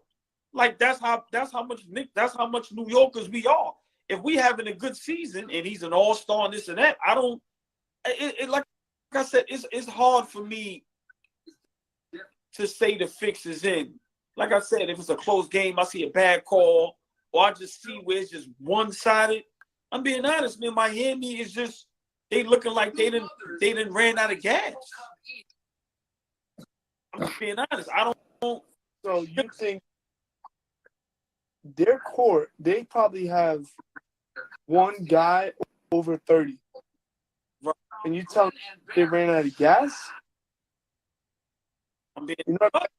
Speaker 1: Like that's how much New Yorkers we are. If we having a good season and he's an all-star and this and that, like I said, it's hard for me to say the fix is in. Like I said, if it's a close game, I see a bad call, or I just see where it's just one-sided. I'm being honest, man. Miami is just they looking like they didn't ran out of gas. I'm just being honest. I don't.
Speaker 8: So you think their court? They probably have one guy over 30.
Speaker 1: Right.
Speaker 8: And you tell me they ran out of gas?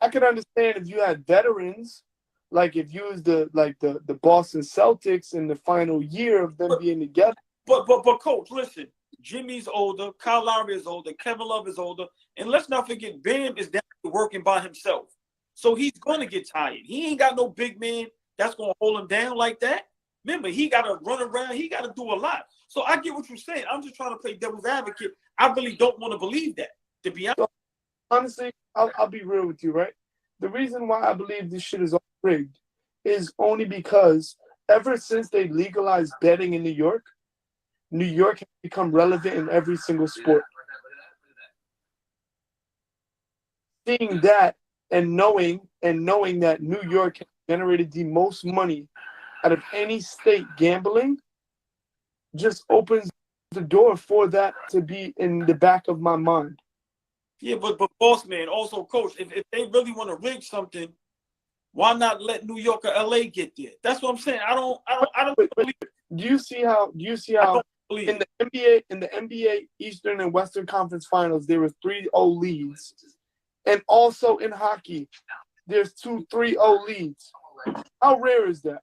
Speaker 8: I could understand if you had veterans, like if you was the Boston Celtics in the final year of them being together.
Speaker 1: But coach, listen, Jimmy's older, Kyle Lowry is older, Kevin Love is older, and let's not forget Bam is down working by himself. So he's gonna get tired. He ain't got no big man that's gonna hold him down like that. Remember, he gotta run around, he gotta do a lot. So I get what you're saying. I'm just trying to play devil's advocate. I really don't want to believe that, to be honest.
Speaker 8: So, honestly, I'll be real with you, right? The reason why I believe this shit is all rigged is only because ever since they legalized betting in New York has become relevant in every single sport. Seeing that and knowing that New York has generated the most money out of any state gambling just opens the door for that to be in the back of my mind.
Speaker 1: Yeah, but boss man, also coach, if they really want to rig something, why not let New York or LA get there? That's what I'm saying. I don't believe it.
Speaker 8: Do you see how in the NBA Eastern and Western Conference Finals there were 3-0 leads, and also in hockey there's 2 3-0 leads. How rare is that?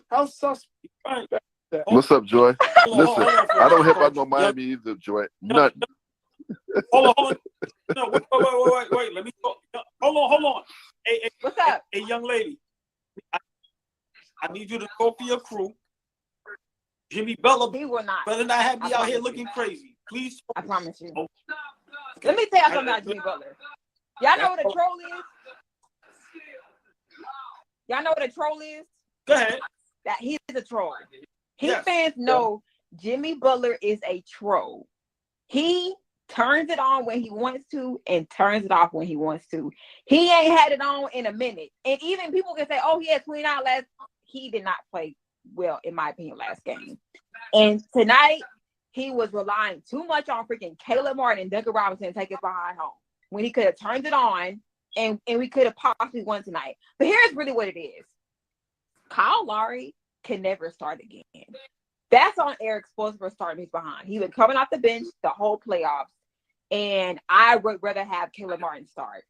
Speaker 8: How suspect is that?
Speaker 3: What's up, Joy? Listen, I don't hear about no Miami either, Joy. Nothing.
Speaker 1: Hold on. No, wait. Let me go. Hold on. Hey,
Speaker 5: what's up?
Speaker 1: Hey, young lady. I need you to go for your crew. Jimmy Butler.
Speaker 5: He will not.
Speaker 1: Better not have me out here looking crazy. Please.
Speaker 5: I promise you.
Speaker 1: Oh.
Speaker 5: Let me tell you something about Jimmy Butler. Y'all know what a troll is? Y'all know what a troll is?
Speaker 1: Go ahead.
Speaker 5: That he's a troll. His fans know Jimmy Butler is a troll. He turns it on when he wants to and turns it off when he wants to. He ain't had it on in a minute. And even people can say, oh, he had 29 last. He did not play well, in my opinion, last game. And tonight, he was relying too much on freaking Caleb Martin and Duncan Robinson to take us behind home when he could have turned it on and we could have possibly won tonight. But here's really what it is. Kyle Lowry can never start again. That's on Eric Spoelstra starting his behind. He's been coming off the bench the whole playoffs, and I would rather have Caleb Martin start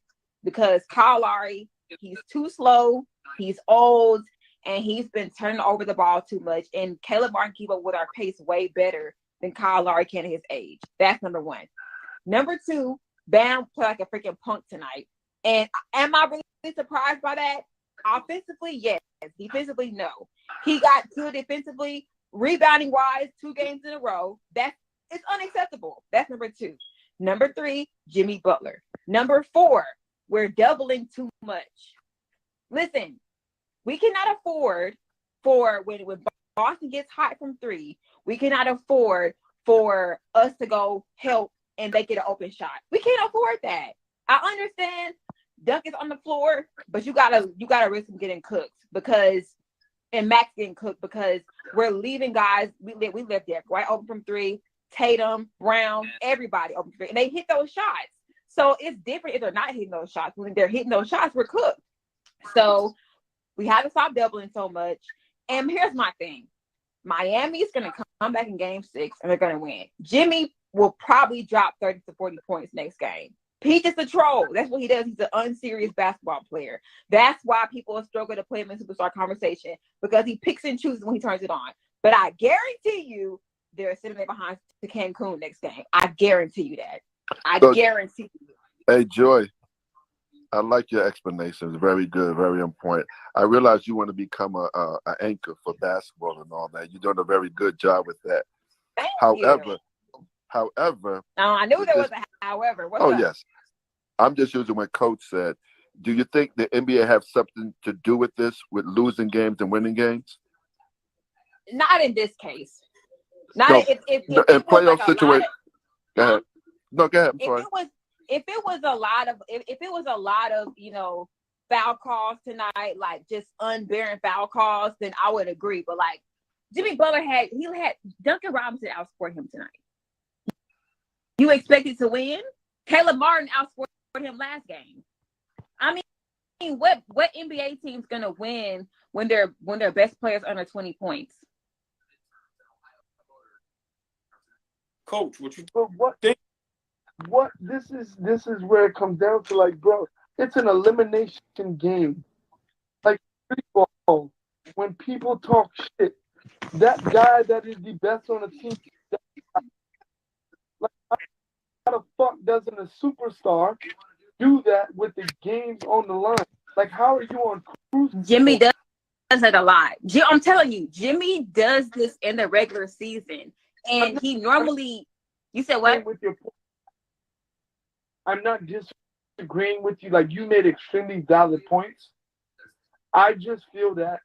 Speaker 5: because Kyle Lowry, he's too slow, he's old, and he's been turning over the ball too much. And Caleb Martin keep up with our pace way better than Kyle Lowry can at his age. That's number one. Number two, Bam played like a freaking punk tonight. And am I really surprised by that? Offensively, yes. Defensively, no. He got good defensively, rebounding wise, 2 games in a row. It's unacceptable. That's number two. Number three, Jimmy Butler. Number four, we're doubling too much. Listen, we cannot afford for when Boston gets hot from 3, we cannot afford for us to go help and they get an open shot. We can't afford that. I understand Dunk is on the floor, but you gotta risk him getting cooked and Max getting cooked because we're leaving guys. We left there right open from 3. Tatum, Brown, everybody open from 3, and they hit those shots. So it's different if they're not hitting those shots. When they're hitting those shots, we're cooked. So we have to stop doubling so much. And here's my thing: Miami's gonna come back in Game 6 and they're gonna win. Jimmy will probably drop 30 to 40 points next game. He's just a troll. That's what he does. He's an unserious basketball player. That's why people struggle to play him in superstar conversation, because he picks and chooses when he turns it on. But I guarantee you they're sitting there behind to Cancun next game. I guarantee you that. I guarantee you.
Speaker 3: Hey, Joy, I like your explanations. Very good, very on point. I realize you want to become an anchor for basketball and all that. You're doing a very good job with that.
Speaker 5: Thank
Speaker 3: However,
Speaker 5: you. I knew there was a however. What's up?
Speaker 3: Yes. I'm just using what Coach said. Do you think the NBA have something to do with this, with losing games and winning games?
Speaker 5: Not in this case.
Speaker 3: In playoff situation. Go ahead. No, go ahead. I'm sorry.
Speaker 5: If it was a lot of foul calls tonight, like just unbearing foul calls, then I would agree. But like Jimmy Butler had Duncan Robinson outscored him tonight. You expected to win? Caleb Martin outscored him last game. I mean, what NBA team's gonna win when their best players under 20 points?
Speaker 1: Coach, what you
Speaker 8: think? What this is where it comes down to, like, bro, it's an elimination game. Like football, when people talk shit, that guy that is the best on the team, like, how the fuck doesn't a superstar do that with the games on the line? Like, how are you on cruise?
Speaker 5: Jimmy does that a lot. I'm telling you, Jimmy does this in the regular season, and he normally. You said what?
Speaker 8: I'm not disagreeing with you. Like, you made extremely valid points. I just feel that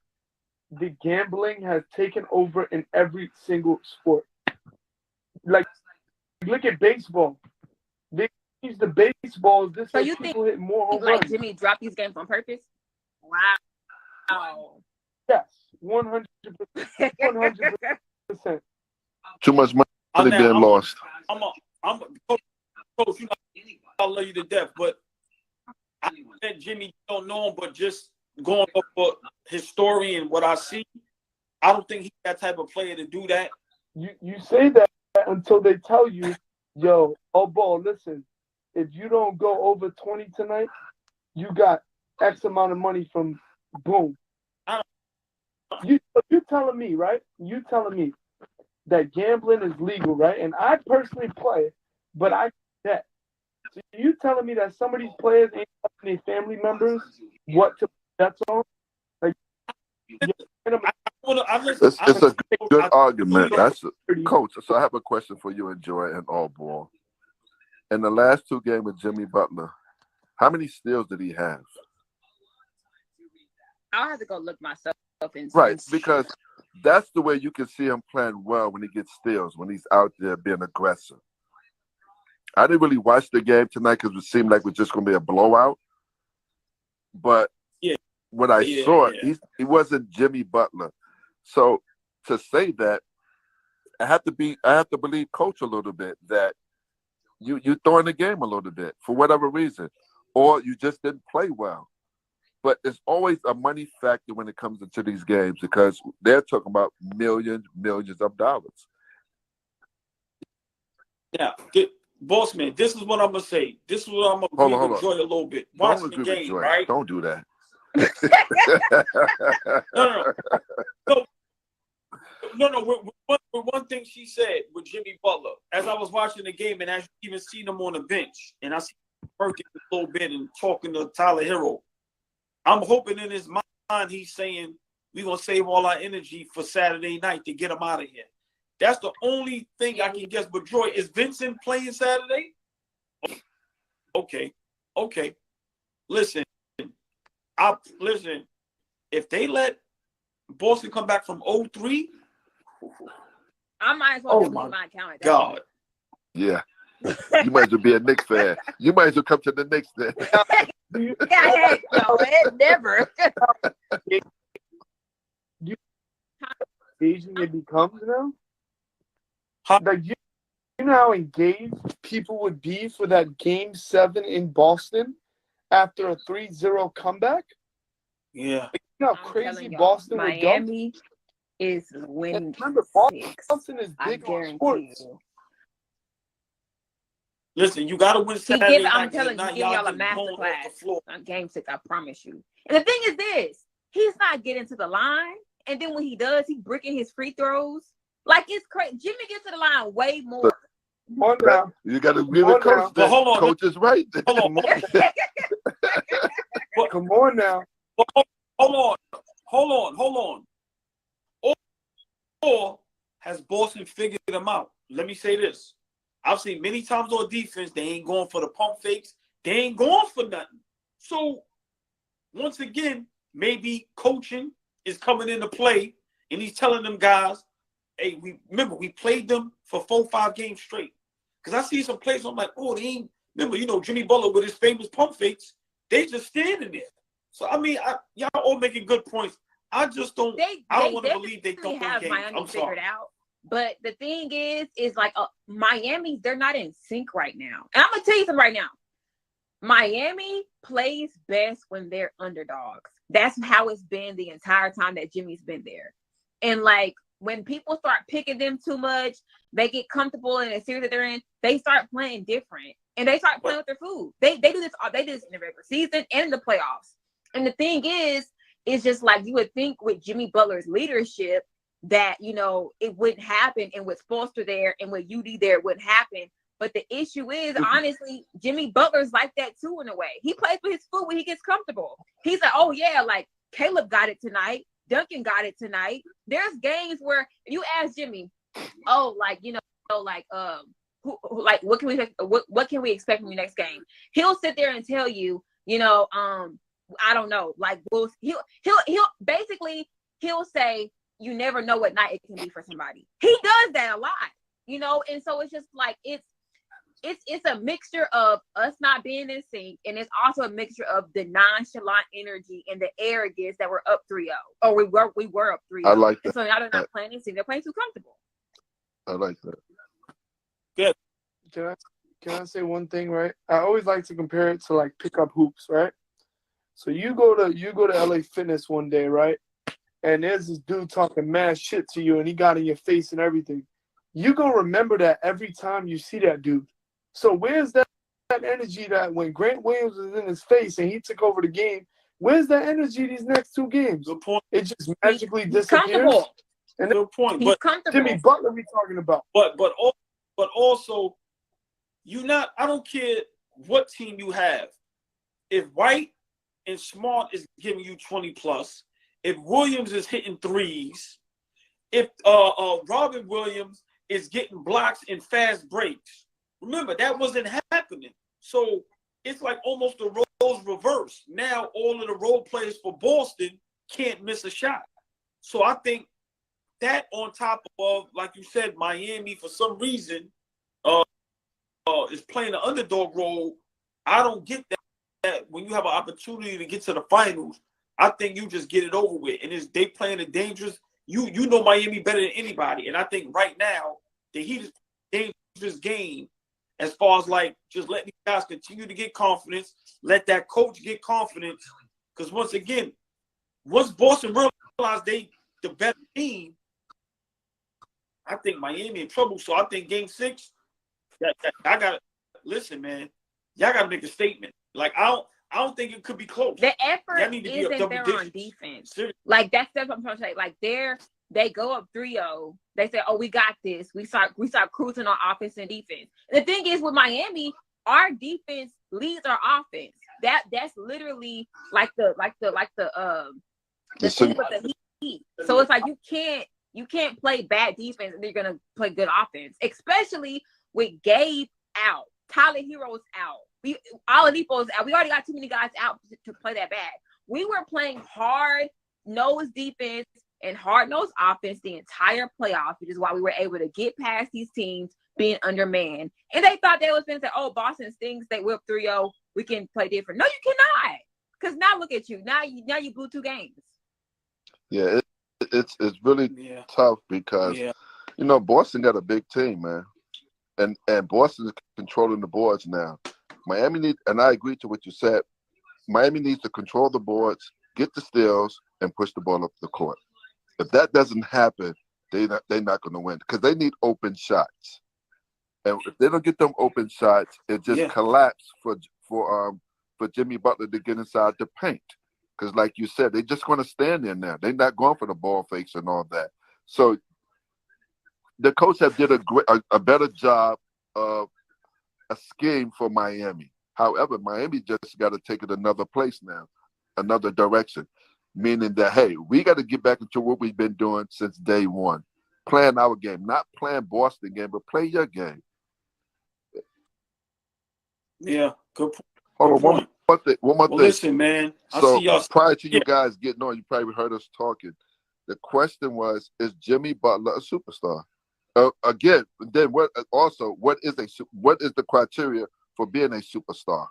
Speaker 8: the gambling has taken over in every single sport. Like, look at baseball. They use the baseballs.
Speaker 5: So you
Speaker 8: people hit more home
Speaker 5: like
Speaker 8: runs.
Speaker 5: Jimmy dropped these games on purpose? Wow.
Speaker 8: Yes, 100%. 100%.
Speaker 3: Too much money being lost.
Speaker 1: Coach, I love you to death, but I said Jimmy don't know him, but just going up for his story and what I see, I don't think he's that type of player to do that.
Speaker 8: You say that until they tell you, yo, Allball, listen, if you don't go over 20 tonight, you got X amount of money from boom. You telling me, right? You telling me that gambling is legal, right? And I personally play, but I bet. So you telling me that some of these players ain't telling their family members what to bet on? Like,
Speaker 3: it's a good argument. That's Coach. So I have a question for you and Joy and Allball. In the last 2 games with Jimmy Butler, how many steals did he have?
Speaker 5: I'll have to go look myself into.
Speaker 3: Right, because that's the way you can see him playing well when he gets steals, when he's out there being aggressive. I didn't really watch the game tonight because it seemed like it was just going to be a blowout. But when I saw it, he wasn't Jimmy Butler. So to say that, I have to believe Coach a little bit that you throwing the game a little bit for whatever reason, or you just didn't play well. But there's always a money factor when it comes into these games because they're talking about millions of dollars.
Speaker 1: Yeah, Boss man, this is what I'm gonna say. This is what I'm gonna agree with Joy a little bit.
Speaker 3: Don't
Speaker 1: Watching the
Speaker 3: agree with
Speaker 1: game,
Speaker 3: Joy.
Speaker 1: right?
Speaker 3: Don't do that.
Speaker 1: No. With one thing she said with Jimmy Butler, as I was watching the game, and as you even seen him on the bench, and I see him working a little bit and talking to Tyler Hero, I'm hoping in his mind he's saying we're gonna save all our energy for Saturday night to get him out of here. That's the only thing I can guess. But Joy, is Vincent playing Saturday? Okay. Listen. If they let Boston come back from 0-3,
Speaker 5: I might as well delete my account.
Speaker 1: God.
Speaker 3: Yeah. You might as well be a Knicks fan. You might as well come to the Knicks then.
Speaker 5: Never.
Speaker 8: Engaging it becomes now. Like you know how engaged people would be for that Game 7 in Boston after a 3-0 comeback.
Speaker 1: Yeah.
Speaker 8: You know how crazy Boston would go.
Speaker 5: Miami is winning.
Speaker 8: Remember, Boston is big on sports.
Speaker 1: Listen, you got to win Saturday night.
Speaker 5: I'm telling you, give y'all a masterclass on Game 6. I promise you. And the thing is this: he's not getting to the line, and then when he does, he's bricking his free throws. Like it's crazy. Jimmy gets to the line way more.
Speaker 3: You got to agree with Coach.
Speaker 1: But hold on,
Speaker 3: Coach is right.
Speaker 1: Hold on.
Speaker 8: Come on now.
Speaker 1: Hold on. Or has Boston figured them out? Let me say this. I've seen many times on defense, they ain't going for the pump fakes. They ain't going for nothing. So, once again, maybe coaching is coming into play, and he's telling them guys, hey, we played them for 4-5 games straight. Because I see some plays, I'm like, oh, they ain't. Remember, Jimmy Butler with his famous pump fakes, they just standing there. So, I mean, y'all all making good points. I just don't. I don't want to believe they don't
Speaker 5: have
Speaker 1: games.
Speaker 5: Miami
Speaker 1: I'm
Speaker 5: figured
Speaker 1: sorry.
Speaker 5: out. But the thing is like Miami, they're not in sync right now. And I'm gonna tell you something right now. Miami plays best when they're underdogs. That's how it's been the entire time that Jimmy's been there. And like when people start picking them too much, they get comfortable in the series that they're in. They start playing different, and they start playing with their food. They do this. They do this in the regular season and in the playoffs. And the thing is just like you would think with Jimmy Butler's leadership that, it wouldn't happen. And with Foster there and with UD there, it wouldn't happen. But the issue is, honestly, Jimmy Butler's like that too in a way. He plays with his food when he gets comfortable. He's like, oh, yeah, like Caleb got it tonight. Duncan got it tonight. There's games where you ask Jimmy, oh, like, what can we expect from your next game? He'll sit there and tell you, I don't know. Like, he'll basically say, you never know what night it can be for somebody. He does that a lot, and so it's just like it's a mixture of us not being in sync, and it's also a mixture of the nonchalant energy and the arrogance that we're up 3-0, or we were up 3-0.
Speaker 3: I like that.
Speaker 5: And so now they're not playing in sync; they're playing too comfortable.
Speaker 3: I like that.
Speaker 1: Good.
Speaker 8: Can I say one thing, right? I always like to compare it to like pick up hoops, right? So you go to LA Fitness one day, right? And there's this dude talking mad shit to you, and he got in your face and everything. You gonna remember that every time you see that dude. So where's that energy that when Grant Williams was in his face and he took over the game? Where's that energy these next 2 games?
Speaker 1: Good point.
Speaker 8: It just magically
Speaker 5: He's
Speaker 8: disappears.
Speaker 1: And good point.
Speaker 5: He's comfortable.
Speaker 8: Jimmy Butler, we talking about.
Speaker 1: But also, I don't care what team you have. If White and Smart is giving you 20 plus, if Williams is hitting threes, if Robin Williams is getting blocks and fast breaks, remember that wasn't happening. So it's like almost the roles reversed. Now all of the role players for Boston can't miss a shot. So I think that on top of, like you said, Miami for some reason is playing the underdog role. I don't get that when you have an opportunity to get to the finals. I think you just get it over with. And they playing a dangerous. You know Miami better than anybody. And I think right now the Heat is a dangerous game as far as like just letting these guys continue to get confidence, let that coach get confidence. Because once again, once Boston realized they the better team, I think Miami in trouble. So I think Game 6, I got listen, man, y'all gotta make a statement. Like I don't think it could be close.
Speaker 5: The effort
Speaker 1: Y'all need to be
Speaker 5: isn't there on defense. Like that's what I'm trying to say. Like they go up 3-0. They say, "Oh, we got this." We start cruising on offense and defense. And the thing is, with Miami, our defense leads our offense. That's literally like the thing with the Heat. So it's like you can't play bad defense and you're gonna play good offense, especially with Gabe out, Tyler Hero's out, Oladipo's out. We already got too many guys out to play that bad. We were playing hard-nosed defense and hard-nosed offense the entire playoffs, which is why we were able to get past these teams being undermanned. And they thought they was going to say, "Oh, Boston stinks. They whipped 3-0. We can play different." No, you cannot. Because now look at you. Now you blew 2 games.
Speaker 3: Yeah, it's really tough because Boston got a big team, man, and Boston is controlling the boards now. Miami needs, and I agree to what you said. Miami needs to control the boards, get the steals, and push the ball up the court. If that doesn't happen, they're not going to win because they need open shots. And if they don't get them open shots, it just collapses for Jimmy Butler to get inside the paint. Because, like you said, they're just going to stand there now. They're not going for the ball fakes and all that. So the coach have did a better job of a scheme for Miami. However, Miami just got to take it another place now, another direction, meaning that, hey, we got to get back into what we've been doing since day one, playing our game, not playing Boston game, but play your game.
Speaker 1: Yeah, good point.
Speaker 3: Hold on, one more thing.
Speaker 1: Listen, man. I see y'all.
Speaker 3: Prior to you guys getting on, you probably heard us talking. The question was, is Jimmy Butler a superstar? Again, then what is the criteria for being a superstar?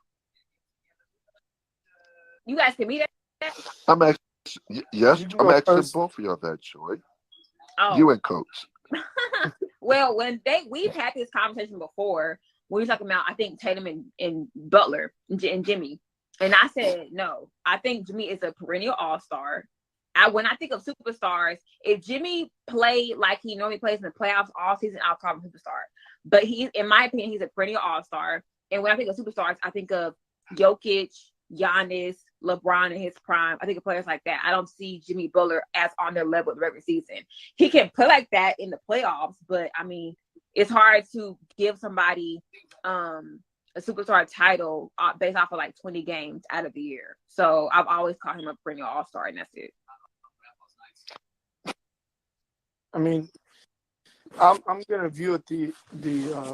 Speaker 5: You guys can meet that?
Speaker 3: I'm asking, yes, I'm asking both of y'all that, Joy. Oh. You and Coach.
Speaker 5: Well, we've had this conversation before. We were talking about, I think, Tatum and Butler and Jimmy. And I said, no, I think Jimmy is a perennial all-star. When I think of superstars, if Jimmy played like he normally plays in the playoffs all season, I'll call him a superstar. But in my opinion, he's a perennial all-star. And when I think of superstars, I think of Jokic, Giannis, LeBron in his prime. I think of players like that. I don't see Jimmy Butler as on their level in the regular season. He can play like that in the playoffs, but I mean, it's hard to give somebody a superstar title based off of like 20 games out of the year. So I've always called him a perennial all-star, and that's it.
Speaker 8: I mean, I'm gonna view it the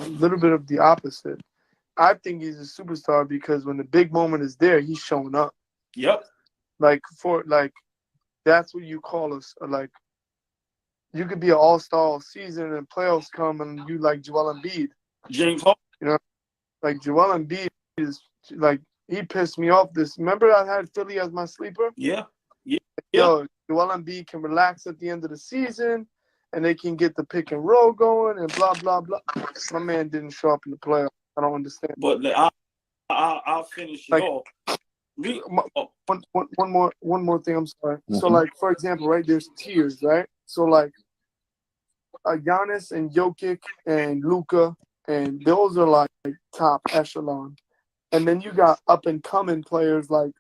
Speaker 8: little bit of the opposite. I think he's a superstar because when the big moment is there, he's showing up.
Speaker 1: Yep.
Speaker 8: That's what you call us. Like, you could be an all-star all season and playoffs come and you like Joel Embiid.
Speaker 1: James Harden.
Speaker 8: You know, like Joel Embiid is like, he pissed me off. Remember I had Philly as my sleeper?
Speaker 1: Yeah.
Speaker 8: Yo, Joel Embiid can relax at the end of the season and they can get the pick and roll going and blah, blah, blah. My man didn't show up in the playoffs. I don't understand.
Speaker 1: But I'll finish it off.
Speaker 8: One more thing. I'm sorry.
Speaker 3: Mm-hmm.
Speaker 8: So, like, for example, right, there's tiers, right? So, like, Giannis and Jokic and Luka, and those are like top echelon. And then you got up and coming players like,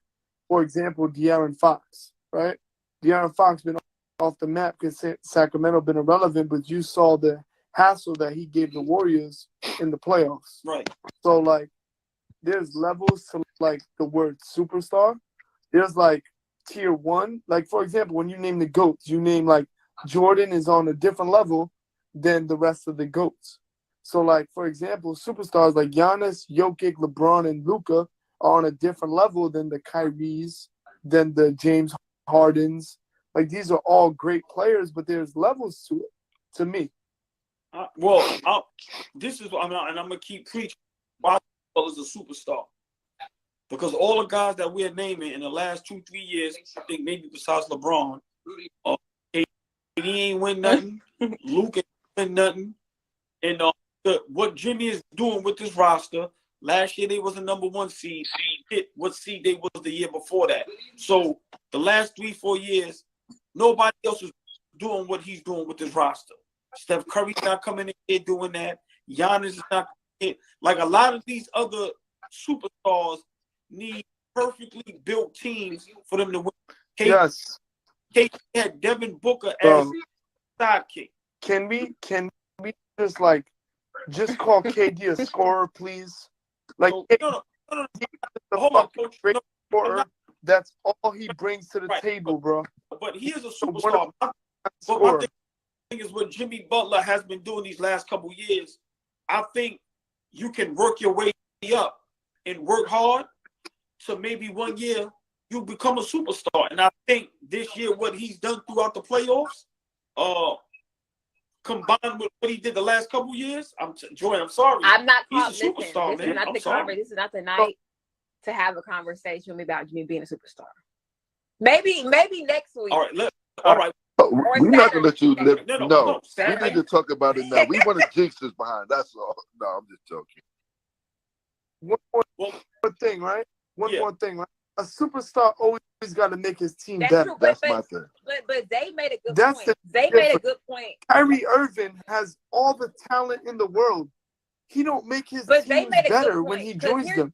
Speaker 8: for example, De'Aaron Fox, right? De'Aaron Fox been off the map because Sacramento been irrelevant, but you saw the hassle that he gave the Warriors in the playoffs.
Speaker 1: Right.
Speaker 8: So, like, there's levels to, like, the word superstar. There's, like, tier one. Like, for example, when you name the GOATs, you name, like, Jordan is on a different level than the rest of the GOATs. So, like, for example, superstars like Giannis, Jokic, LeBron, and Luka are on a different level than the Kyries, than the James Hardens. Like, these are all great players, but there's levels to it, to me.
Speaker 1: This is what I'm going to keep preaching. Why is a superstar? Because all the guys that we're naming in the last 2-3 years, I think maybe besides LeBron, he ain't win nothing. Luke ain't win nothing. And what Jimmy is doing with this roster, last year they was a number 1 seed. Hit what seed they was the year before that. So the last 3-4 years, nobody else is doing what he's doing with this roster. Steph Curry's not coming in here doing that. Giannis is not coming Like a lot of these other superstars need perfectly built teams for them to win.
Speaker 8: Yes.
Speaker 1: KD had Devin Booker as sidekick.
Speaker 8: Can we just call KD a scorer, please? Like,
Speaker 1: No.
Speaker 8: Hold on, coach. Great scorer. That's all he brings to the table, bro.
Speaker 1: But he is a superstar. But my thing is what Jimmy Butler has been doing these last couple years. I think you can work your way up and work hard. So maybe 1 year you become a superstar. And I think this year what he's done throughout the playoffs, combined with what he did the last couple years, Joy, I'm sorry.
Speaker 5: I'm not.
Speaker 1: He's a superstar, man.
Speaker 5: This is not the night to have a conversation with me about Jimmy being a superstar. Maybe next week.
Speaker 1: All right.
Speaker 3: We're not gonna let you live. No, we
Speaker 5: Saturday.
Speaker 3: need to talk about it now. We want to jinx this behind. That's all. No, I'm just joking.
Speaker 8: One more thing, right? One more thing, right? A superstar always got to make his team better.
Speaker 5: True,
Speaker 3: That's my thing.
Speaker 5: But they made a good
Speaker 8: That's
Speaker 5: point. They made a good point.
Speaker 8: Kyrie Irving has all the talent in the world. He don't make his team better when he joins them.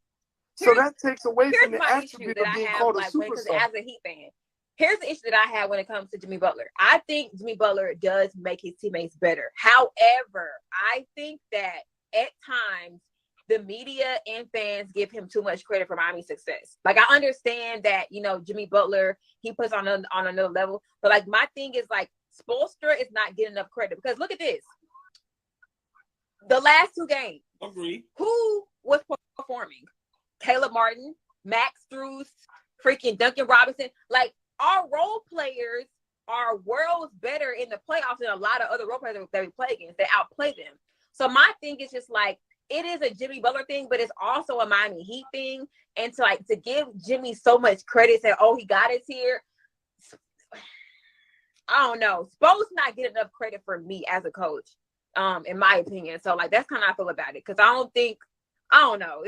Speaker 8: So that takes away from the attribute of being called a superstar.
Speaker 5: As a Heat fan, here's the issue that I have when it comes to Jimmy Butler. I think Jimmy Butler does make his teammates better. However, I think that at times the media and fans give him too much credit for Miami's success. Like, I understand that, Jimmy Butler, he puts on another level. But, like, my thing is, like, Spoelstra is not getting enough credit. Because look at this. The last 2 games.
Speaker 1: Agreed.
Speaker 5: Who was performing? Caleb Martin, Max Strus, freaking Duncan Robinson. Like, our role players are worlds better in the playoffs than a lot of other role players that we play against. They outplay them. So my thing is just like, it is a Jimmy Butler thing, but it's also a Miami Heat thing. And to give Jimmy so much credit, say, oh, he got us here. I don't know. Spo's not getting enough credit for me as a coach, in my opinion. So, like, that's kind of how I feel about it. Because I don't know.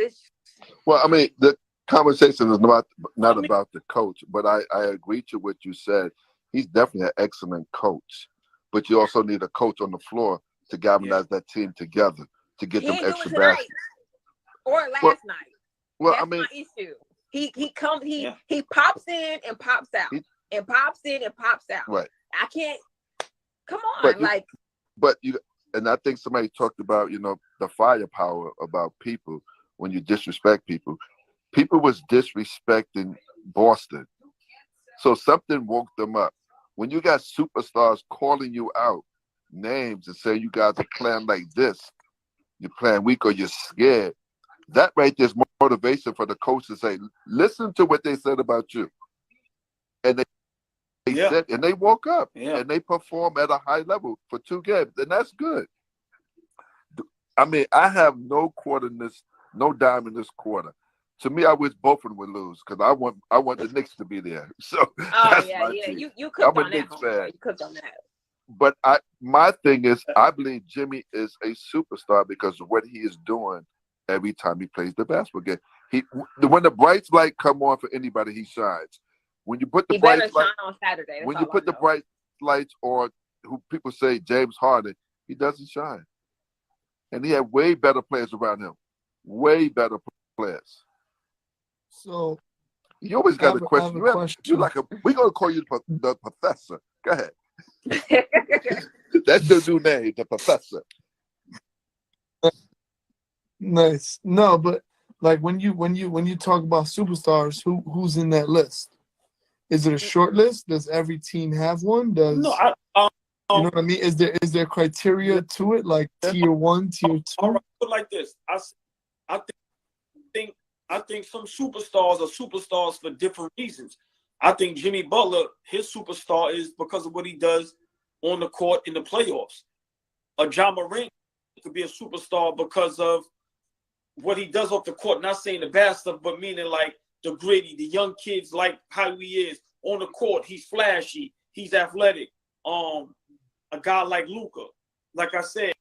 Speaker 3: Well, I mean, the conversation is not about the coach, but I agree to what you said. He's definitely an excellent coach, but you also need a coach on the floor to galvanize that team together to get them extra baskets.
Speaker 5: Or last night.
Speaker 3: Well,
Speaker 5: that's
Speaker 3: I mean,
Speaker 5: my issue. He pops in and pops out, and pops in and pops out.
Speaker 3: Right.
Speaker 5: I can't. Come on,
Speaker 3: and I think somebody talked about, the firepower about people when you disrespect people. People was disrespecting Boston. So something woke them up. When you got superstars calling you out names and saying you guys are playing like this, you're playing weak or you're scared, that right there's motivation for the coach to say, listen to what they said about you. And they said, and they woke up and they perform at a high level for 2 games, and that's good. I mean, I have no dime in this quarter. To me, I wish both of them would lose because I want the Knicks to be there. So that's my team.
Speaker 5: You cooked
Speaker 3: I'm
Speaker 5: on
Speaker 3: a Knicks fan.
Speaker 5: You cooked on that.
Speaker 3: But my thing is, I believe Jimmy is a superstar because of what he is doing every time he plays the basketball game. When the bright light come on for anybody, he shines. When you put the bright light
Speaker 5: on Saturday.
Speaker 3: When you put the bright lights on, who people say James Harden, he doesn't shine. And he had way better players around him. Way better players.
Speaker 8: So
Speaker 3: you always got a question. We're gonna call you the professor. Go ahead. That's the new name, the professor.
Speaker 8: Nice. No, but like when you talk about superstars, who's in that list? Is it a short list? Does every team have one?
Speaker 1: No,
Speaker 8: you know what I mean? Is there criteria to it, like tier 1, tier 2?
Speaker 1: All right, put like this. I think some superstars are superstars for different reasons. I think Jimmy Butler, his superstar is because of what he does on the court in the playoffs. John Morant could be a superstar because of what he does off the court. Not saying the bad stuff, but meaning like the gritty, the young kids like how he is on the court. He's flashy. He's athletic. A guy like Luka, like I said,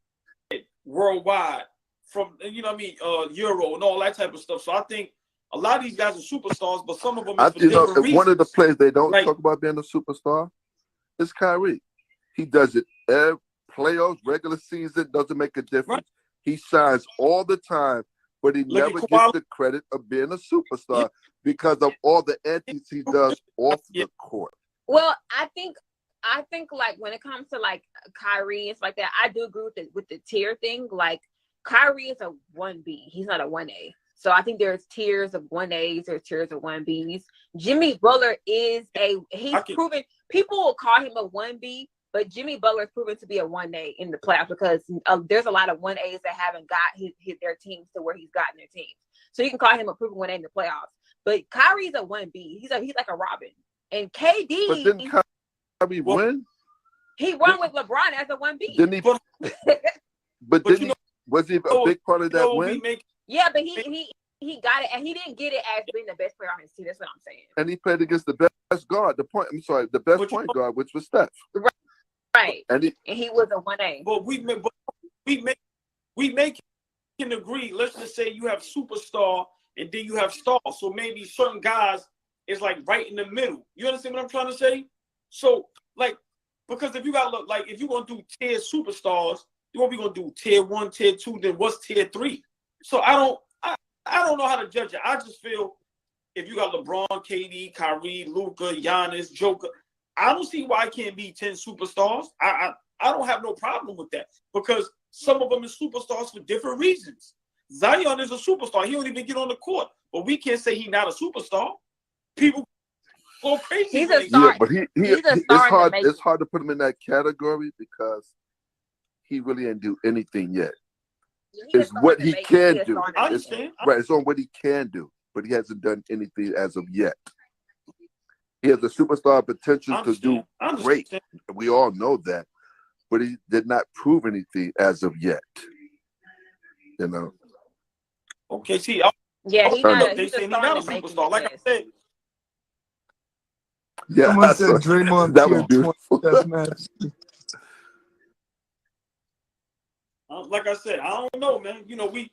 Speaker 1: worldwide from Euro and all that type of stuff. So I think a lot of these guys are superstars, but some of them is for different reasons.
Speaker 3: One of the players they don't talk about being a superstar is Kyrie. He does it every playoffs, regular season, doesn't make a difference. He shines all the time, but he
Speaker 1: Look at
Speaker 3: never
Speaker 1: Kawhi.
Speaker 3: gets the credit of being a superstar because of all the antics he does off the court.
Speaker 5: Well, I think like when it comes to like Kyrie and stuff like that, I do agree with the tier thing. Like Kyrie is a 1B. He's not a 1A. So I think there's tiers of 1As, there's tiers of 1Bs. Jimmy Butler is proven, people will call him a 1B, but Jimmy Butler is proven to be a 1A in the playoffs because there's a lot of 1As that haven't got their teams to where he's gotten their teams. So you can call him a proven 1A in the playoffs. But Kyrie's a 1B. He's like a Robin. And KD,
Speaker 3: but didn't Kyrie win?
Speaker 5: He won with LeBron as a 1B.
Speaker 3: Didn't he? But didn't he? Was he a big part of that win?
Speaker 5: Yeah, but he got it, and he didn't get it as being the best player on his team. That's what I'm saying.
Speaker 3: And he played against the best guard. The best point guard, which was Steph.
Speaker 5: Right.
Speaker 3: And
Speaker 5: he was a 1A.
Speaker 1: But we can agree. Let's just say you have superstar and then you have stars. So maybe certain guys is like right in the middle. You understand what I'm trying to say? So like, because if you got if you're gonna do tier superstars, you're gonna do tier 1, tier 2, then what's tier 3? So I don't know how to judge it. I just feel if you got LeBron, KD, Kyrie, Luka, Giannis, Joker, I don't see why it can't be 10 superstars. I don't have no problem with that because some of them are superstars for different reasons. Zion is a superstar. He don't even get on the court, but we can't say he's not a superstar. People go crazy.
Speaker 5: He's a star.
Speaker 3: Yeah, but it's hard to put him in that category because he really didn't do anything yet. It's what he can do.
Speaker 1: I understand.
Speaker 3: Right, it's on what he can do, but he hasn't done anything as of yet. He has the superstar potential to do great. We all know that, but he did not prove anything as of yet. You know.
Speaker 1: Okay, see.
Speaker 5: He's
Speaker 1: not a superstar. Like I said.
Speaker 3: Yeah,
Speaker 8: someone said Draymond.
Speaker 3: That was beautiful.
Speaker 1: Like I said, I don't know, man. You know, we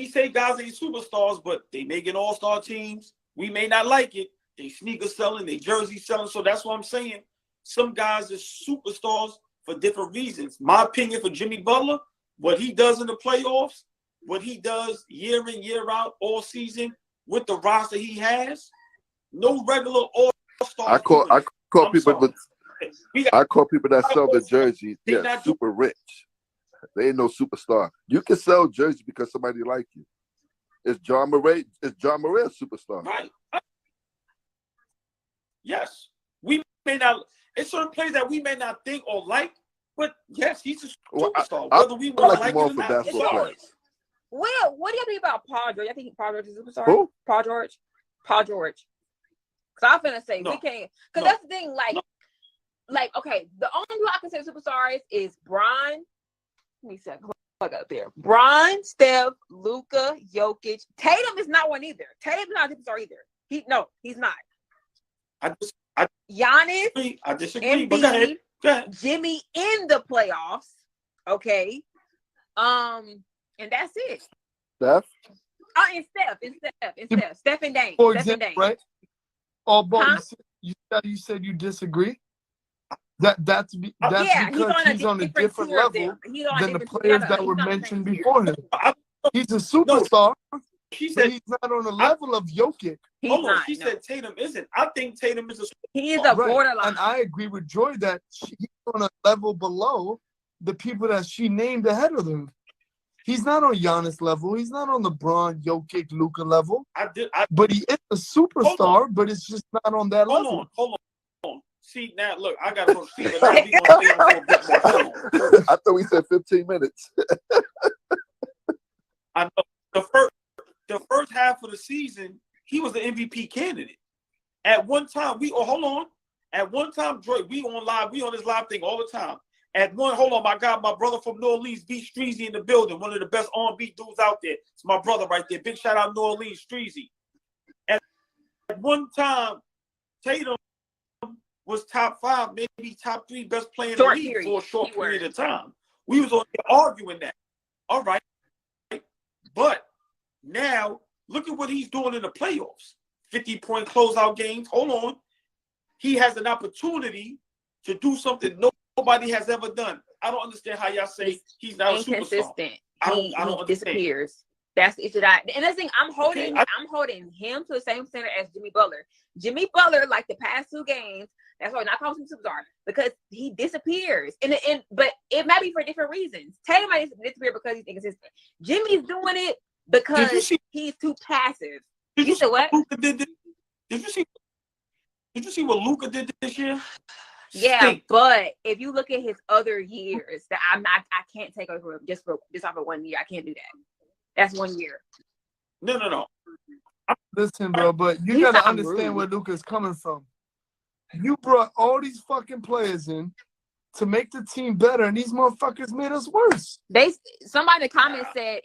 Speaker 1: say guys ain't superstars, but they making all-star teams. We may not like it. They sneaker selling, they jersey selling. So that's what I'm saying. Some guys are superstars for different reasons. My opinion for Jimmy Butler, what he does in the playoffs, what he does year in, year out, all season with the roster he has, no regular all-star. I call
Speaker 3: people that sell the jersey, super rich. They ain't no superstar. You can sell jersey because somebody like you. Is John Moran a superstar?
Speaker 1: Right. Yes. We may not. It's certain players that we may not think or like, but yes, he's a superstar. Whether we want to like it or not.
Speaker 5: Well, what do you think about Paul George? I think Paul George is a superstar.
Speaker 3: Who?
Speaker 5: Paul George. Because I'm finna say we can't. Because that's the thing. Like, okay, the only people I can say superstars is Bron. Let me say, plug up there. Bron, Steph, Luka, Jokic. Tatum is not one either. Tatum's not a superstar either. He's not. Giannis.
Speaker 1: I disagree.
Speaker 5: Embiid,
Speaker 1: But go ahead.
Speaker 5: Jimmy in the playoffs. Okay. And that's it.
Speaker 3: Steph.
Speaker 5: And Steph. Steph and Dame.
Speaker 8: For example, right? Allball, you said you disagree. That's because he's on a different level than the players that were mentioned before him. He's a superstar.
Speaker 1: She said
Speaker 8: he's not on the level of Jokic.
Speaker 1: She said Tatum isn't. I think Tatum is a superstar.
Speaker 5: He is a borderline.
Speaker 8: And I agree with Joy that he's on a level below the people that she named ahead of him. He's not on Giannis level. He's not on LeBron, Jokic, Luka level. But he is a superstar, but it's just not on that level.
Speaker 1: Hold on. See, now, look, I got to go see. But now we gonna stay on for a bit more. Hold on.
Speaker 3: I thought we said 15 minutes.
Speaker 1: I know. The first half of the season, he was the MVP candidate. At one time, hold on. At one time, Dre, we on this live thing all the time. My brother from New Orleans, B. Streezy in the building, one of the best R&B dudes out there. It's my brother right there. Big shout out New Orleans, Streezy. At one time, Tatum was top 5, maybe top 3 best player in the league for a short period of time. We was on there arguing that. All right. But now, look at what he's doing in the playoffs. 50-point closeout games. Hold on. He has an opportunity to do something nobody has ever done. I don't understand how y'all say he's not a superstar.
Speaker 5: he
Speaker 1: understand.
Speaker 5: disappears. That's the issue. And the thing, I'm holding him to the same standard as Jimmy Butler. Jimmy Butler, like the past 2 games, that's why I'm not calling him superstar, because he disappears. But it might be for different reasons. Tatum might disappear because he's inconsistent. Jimmy's doing it because he's too passive. You said what?
Speaker 1: Did you see what Luka did this year?
Speaker 5: Yeah, but if you look at his other years, that I can't take over just off of 1 year. I can't do that. That's 1 year.
Speaker 1: No.
Speaker 8: Listen, bro, but you gotta understand where Luka's coming from. You brought all these fucking players in to make the team better, and these motherfuckers made us worse.
Speaker 5: Somebody in the comments said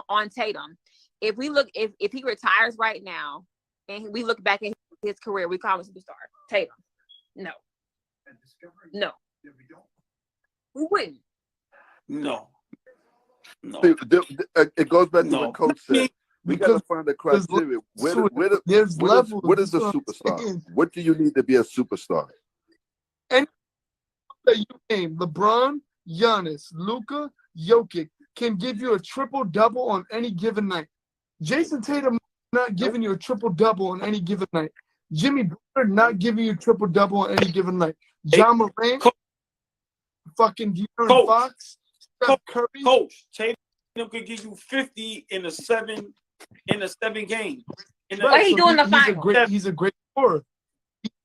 Speaker 5: on Tatum, if he retires right now and we look back at his career, we call him a superstar. Tatum. No. We wouldn't.
Speaker 1: No.
Speaker 3: It goes back to what Coach said. We got to find the criteria. What is a superstar? What do you need to be a superstar?
Speaker 8: And you name LeBron, Giannis, Luka, Jokic can give you a triple-double on any given night. Jason Tatum not giving you a triple-double on any given night. Jimmy Butler not giving you a triple-double on any given night. John Morant, fucking De'Aaron Fox, Steph Curry.
Speaker 1: Coach, Tatum could give you 50 in a 7 game.
Speaker 5: What he doing in the finals?
Speaker 8: He's a great scorer.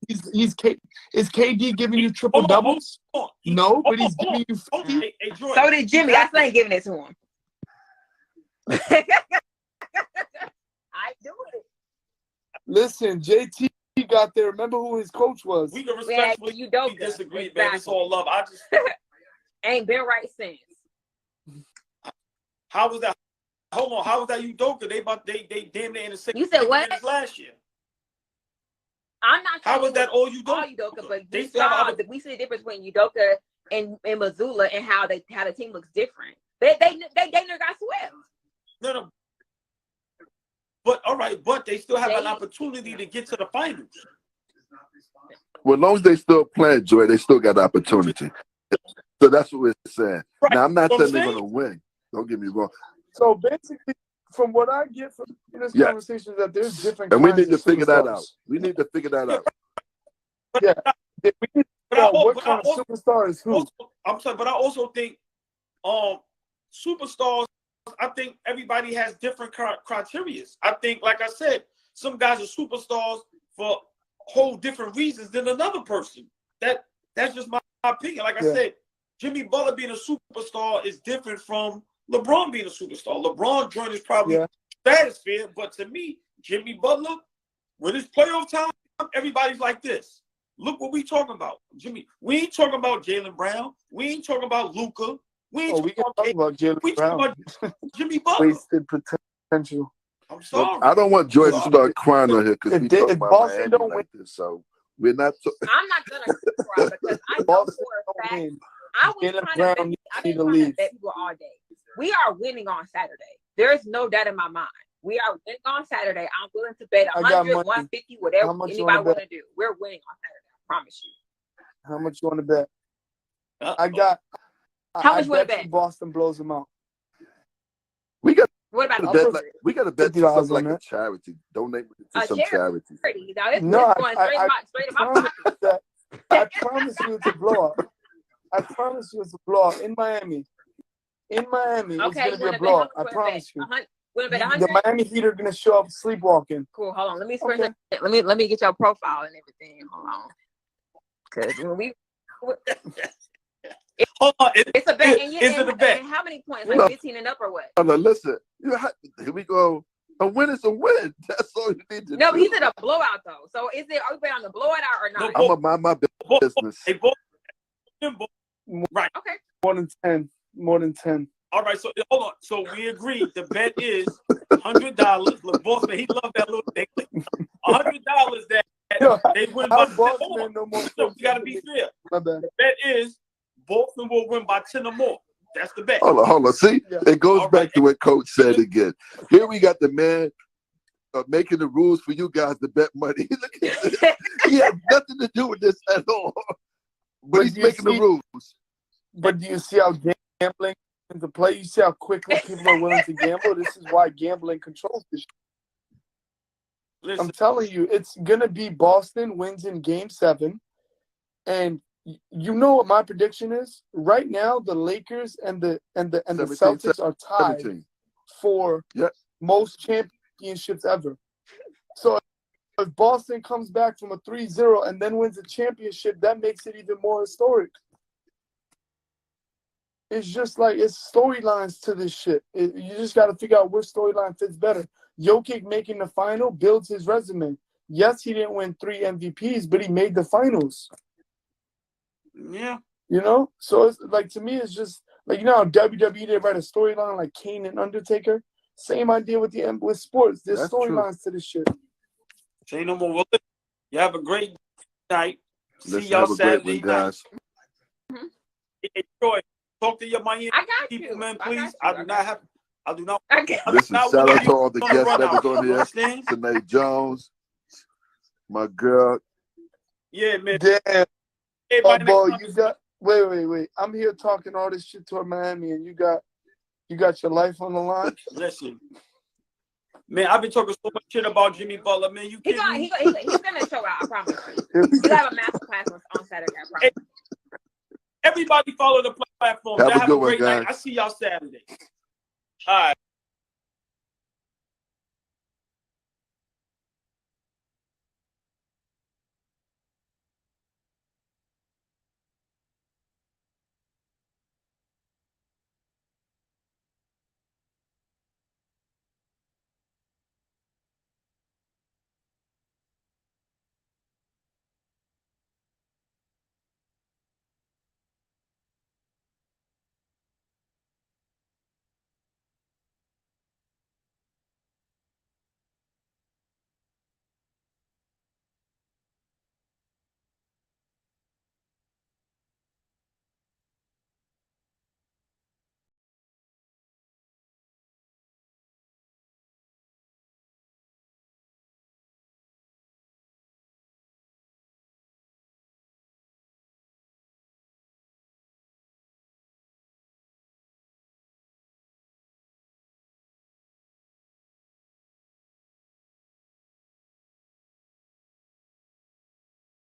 Speaker 8: Is KD giving you triple doubles? No, but he's giving you 50.
Speaker 5: So did Jimmy. I still ain't giving it to him. I do it.
Speaker 8: Listen, JT got there. Remember who his coach was?
Speaker 1: We can respectfully disagree, man. It's all love. I just
Speaker 5: ain't been right since.
Speaker 1: How was that? Hold on. How was that Udoka? They damn near in the same.
Speaker 5: You said what?
Speaker 1: Last year.
Speaker 5: I'm not.
Speaker 1: How was that all Udoka?
Speaker 5: All Udoka, but we see the difference between Udoka and Missoula and how the team looks different. They never got swept.
Speaker 1: No. But all right, but they still have an opportunity to get to the finals.
Speaker 3: Well, as long as they still playing, Joy, they still got opportunity. So that's what we're saying. Right. Now, I'm not saying they're going to win. Don't get me wrong.
Speaker 8: So basically, from what I get from this conversation, is that there's different.
Speaker 3: And we need to figure that out. We need to figure that out.
Speaker 8: Yeah, we need to figure out what kind of superstar is who.
Speaker 1: I'm sorry, but I also think, superstars. I think everybody has different criteria. I think, like I said, some guys are superstars for whole different reasons than another person. That's just my opinion. Like I said, Jimmy Butler being a superstar is different from LeBron being a superstar. LeBron joined is probably stratosphere, but to me, Jimmy Butler, when it's playoff time, everybody's like this. Look what we talking about, Jimmy. We ain't talking about Jaylen Brown. We ain't talking about Luka. We ain't talking about
Speaker 8: Jaylen Brown.
Speaker 1: About Jimmy Butler.
Speaker 8: Wasted potential.
Speaker 1: I'm sorry.
Speaker 3: I don't want Jordan to start crying on here because we talk about
Speaker 8: Boston
Speaker 3: Miami like this. So we're not.
Speaker 5: I'm not gonna cry because I know for a fact. I was trying to bet people all day. We are winning on Saturday. There's no doubt in my mind. We are winning on Saturday. I'm willing to bet 100, 150, whatever anybody want to do. We're winning on Saturday. I promise you.
Speaker 8: How much you want to bet?
Speaker 5: How much you want to bet?
Speaker 8: Boston blows them out.
Speaker 3: We got.
Speaker 5: What about
Speaker 3: we got to bet something like a charity. Donate to some charity.
Speaker 5: No, straight in my pocket.
Speaker 8: I promise you it's a blowout. I promise you it's a blowout in Miami. In Miami, it's going to be a blowout. I promise you. The Miami Heat are going to show up sleepwalking.
Speaker 5: Cool. Hold on. Let me get your profile and everything. Hold on. Because when we.
Speaker 1: Hold on.
Speaker 5: It's a bet.
Speaker 1: Is it a bet?
Speaker 5: And how many points? Like 15 and up or what?
Speaker 3: No, listen. Here we go. A win is a win. That's all you need to do.
Speaker 5: No, but he said a blowout though. So are we betting on the blowout or not?
Speaker 3: I'm gonna mind my business.
Speaker 1: Right.
Speaker 5: Okay.
Speaker 8: More than 10.
Speaker 1: All right. So hold on. So we agree. The bet is $100. Look, Boston, he loved that little thing. $100 that they win by 10 more. No more. So you gotta be fair.
Speaker 8: My bad.
Speaker 1: The bet is Boston will win by 10 or more. That's the bet.
Speaker 3: Hold on. See, it goes back to what Coach said again. Here we got the man making the rules for you guys to bet money. He has nothing to do with this at all. But he's making the rules.
Speaker 8: But do you see how gambling is a play. You see how quickly people are willing to gamble. This is why gambling controls this.
Speaker 1: Listen,
Speaker 8: I'm telling you, it's gonna be Boston wins in Game 7, and you know what my prediction is. Right now, the Lakers and the
Speaker 3: 17,
Speaker 8: Celtics are tied
Speaker 3: 17.
Speaker 8: for
Speaker 3: Yep.
Speaker 8: most championships ever. So if Boston comes back from a 3-0 and then wins a championship, that makes it even more historic. It's just like it's storylines to this shit. You just got to figure out which storyline fits better. Jokic making the final builds his resume. Yes, he didn't win 3 MVPs, but he made the finals.
Speaker 1: yeah.
Speaker 8: You know? So it's like, to me, it's just like, you know how WWE, they write a storyline like Kane and Undertaker? Same idea with with sports. There's
Speaker 3: That's true.
Speaker 8: storylines to this shit.
Speaker 1: Say no more. Well, you have a great night.
Speaker 3: Let's
Speaker 1: See y'all
Speaker 3: have a great
Speaker 1: Saturday
Speaker 3: one, guys.
Speaker 5: Mhm.
Speaker 1: Enjoy. Talk to your Miami
Speaker 5: I got
Speaker 1: people,
Speaker 5: you.
Speaker 1: man,
Speaker 5: I
Speaker 1: please.
Speaker 5: got you.
Speaker 1: I do not have. I do not.
Speaker 5: Okay.
Speaker 1: I do
Speaker 3: Listen,
Speaker 1: not
Speaker 3: shout
Speaker 1: want
Speaker 3: out to all the
Speaker 1: you
Speaker 3: guests
Speaker 1: run
Speaker 3: that
Speaker 1: out.
Speaker 3: was on
Speaker 1: You
Speaker 3: here.
Speaker 1: understand?
Speaker 3: Tanae Jones, my girl.
Speaker 1: Yeah, man.
Speaker 8: Damn.
Speaker 1: Everybody
Speaker 8: Allball,
Speaker 1: next
Speaker 8: you
Speaker 1: time-
Speaker 8: got wait. I'm here talking all this shit toward Miami, and you got your life on the line.
Speaker 1: Listen, man, I've been talking so much shit about Jimmy Butler, man. You
Speaker 5: He's
Speaker 1: kidding me?
Speaker 5: gonna show out. I promise. You have a master class on Saturday. I promise.
Speaker 1: Everybody follow the platform.
Speaker 3: Have
Speaker 1: Y'all
Speaker 3: a
Speaker 1: have
Speaker 3: good
Speaker 1: a
Speaker 3: one,
Speaker 1: great night.
Speaker 3: guys.
Speaker 1: I see y'all Saturday. All right.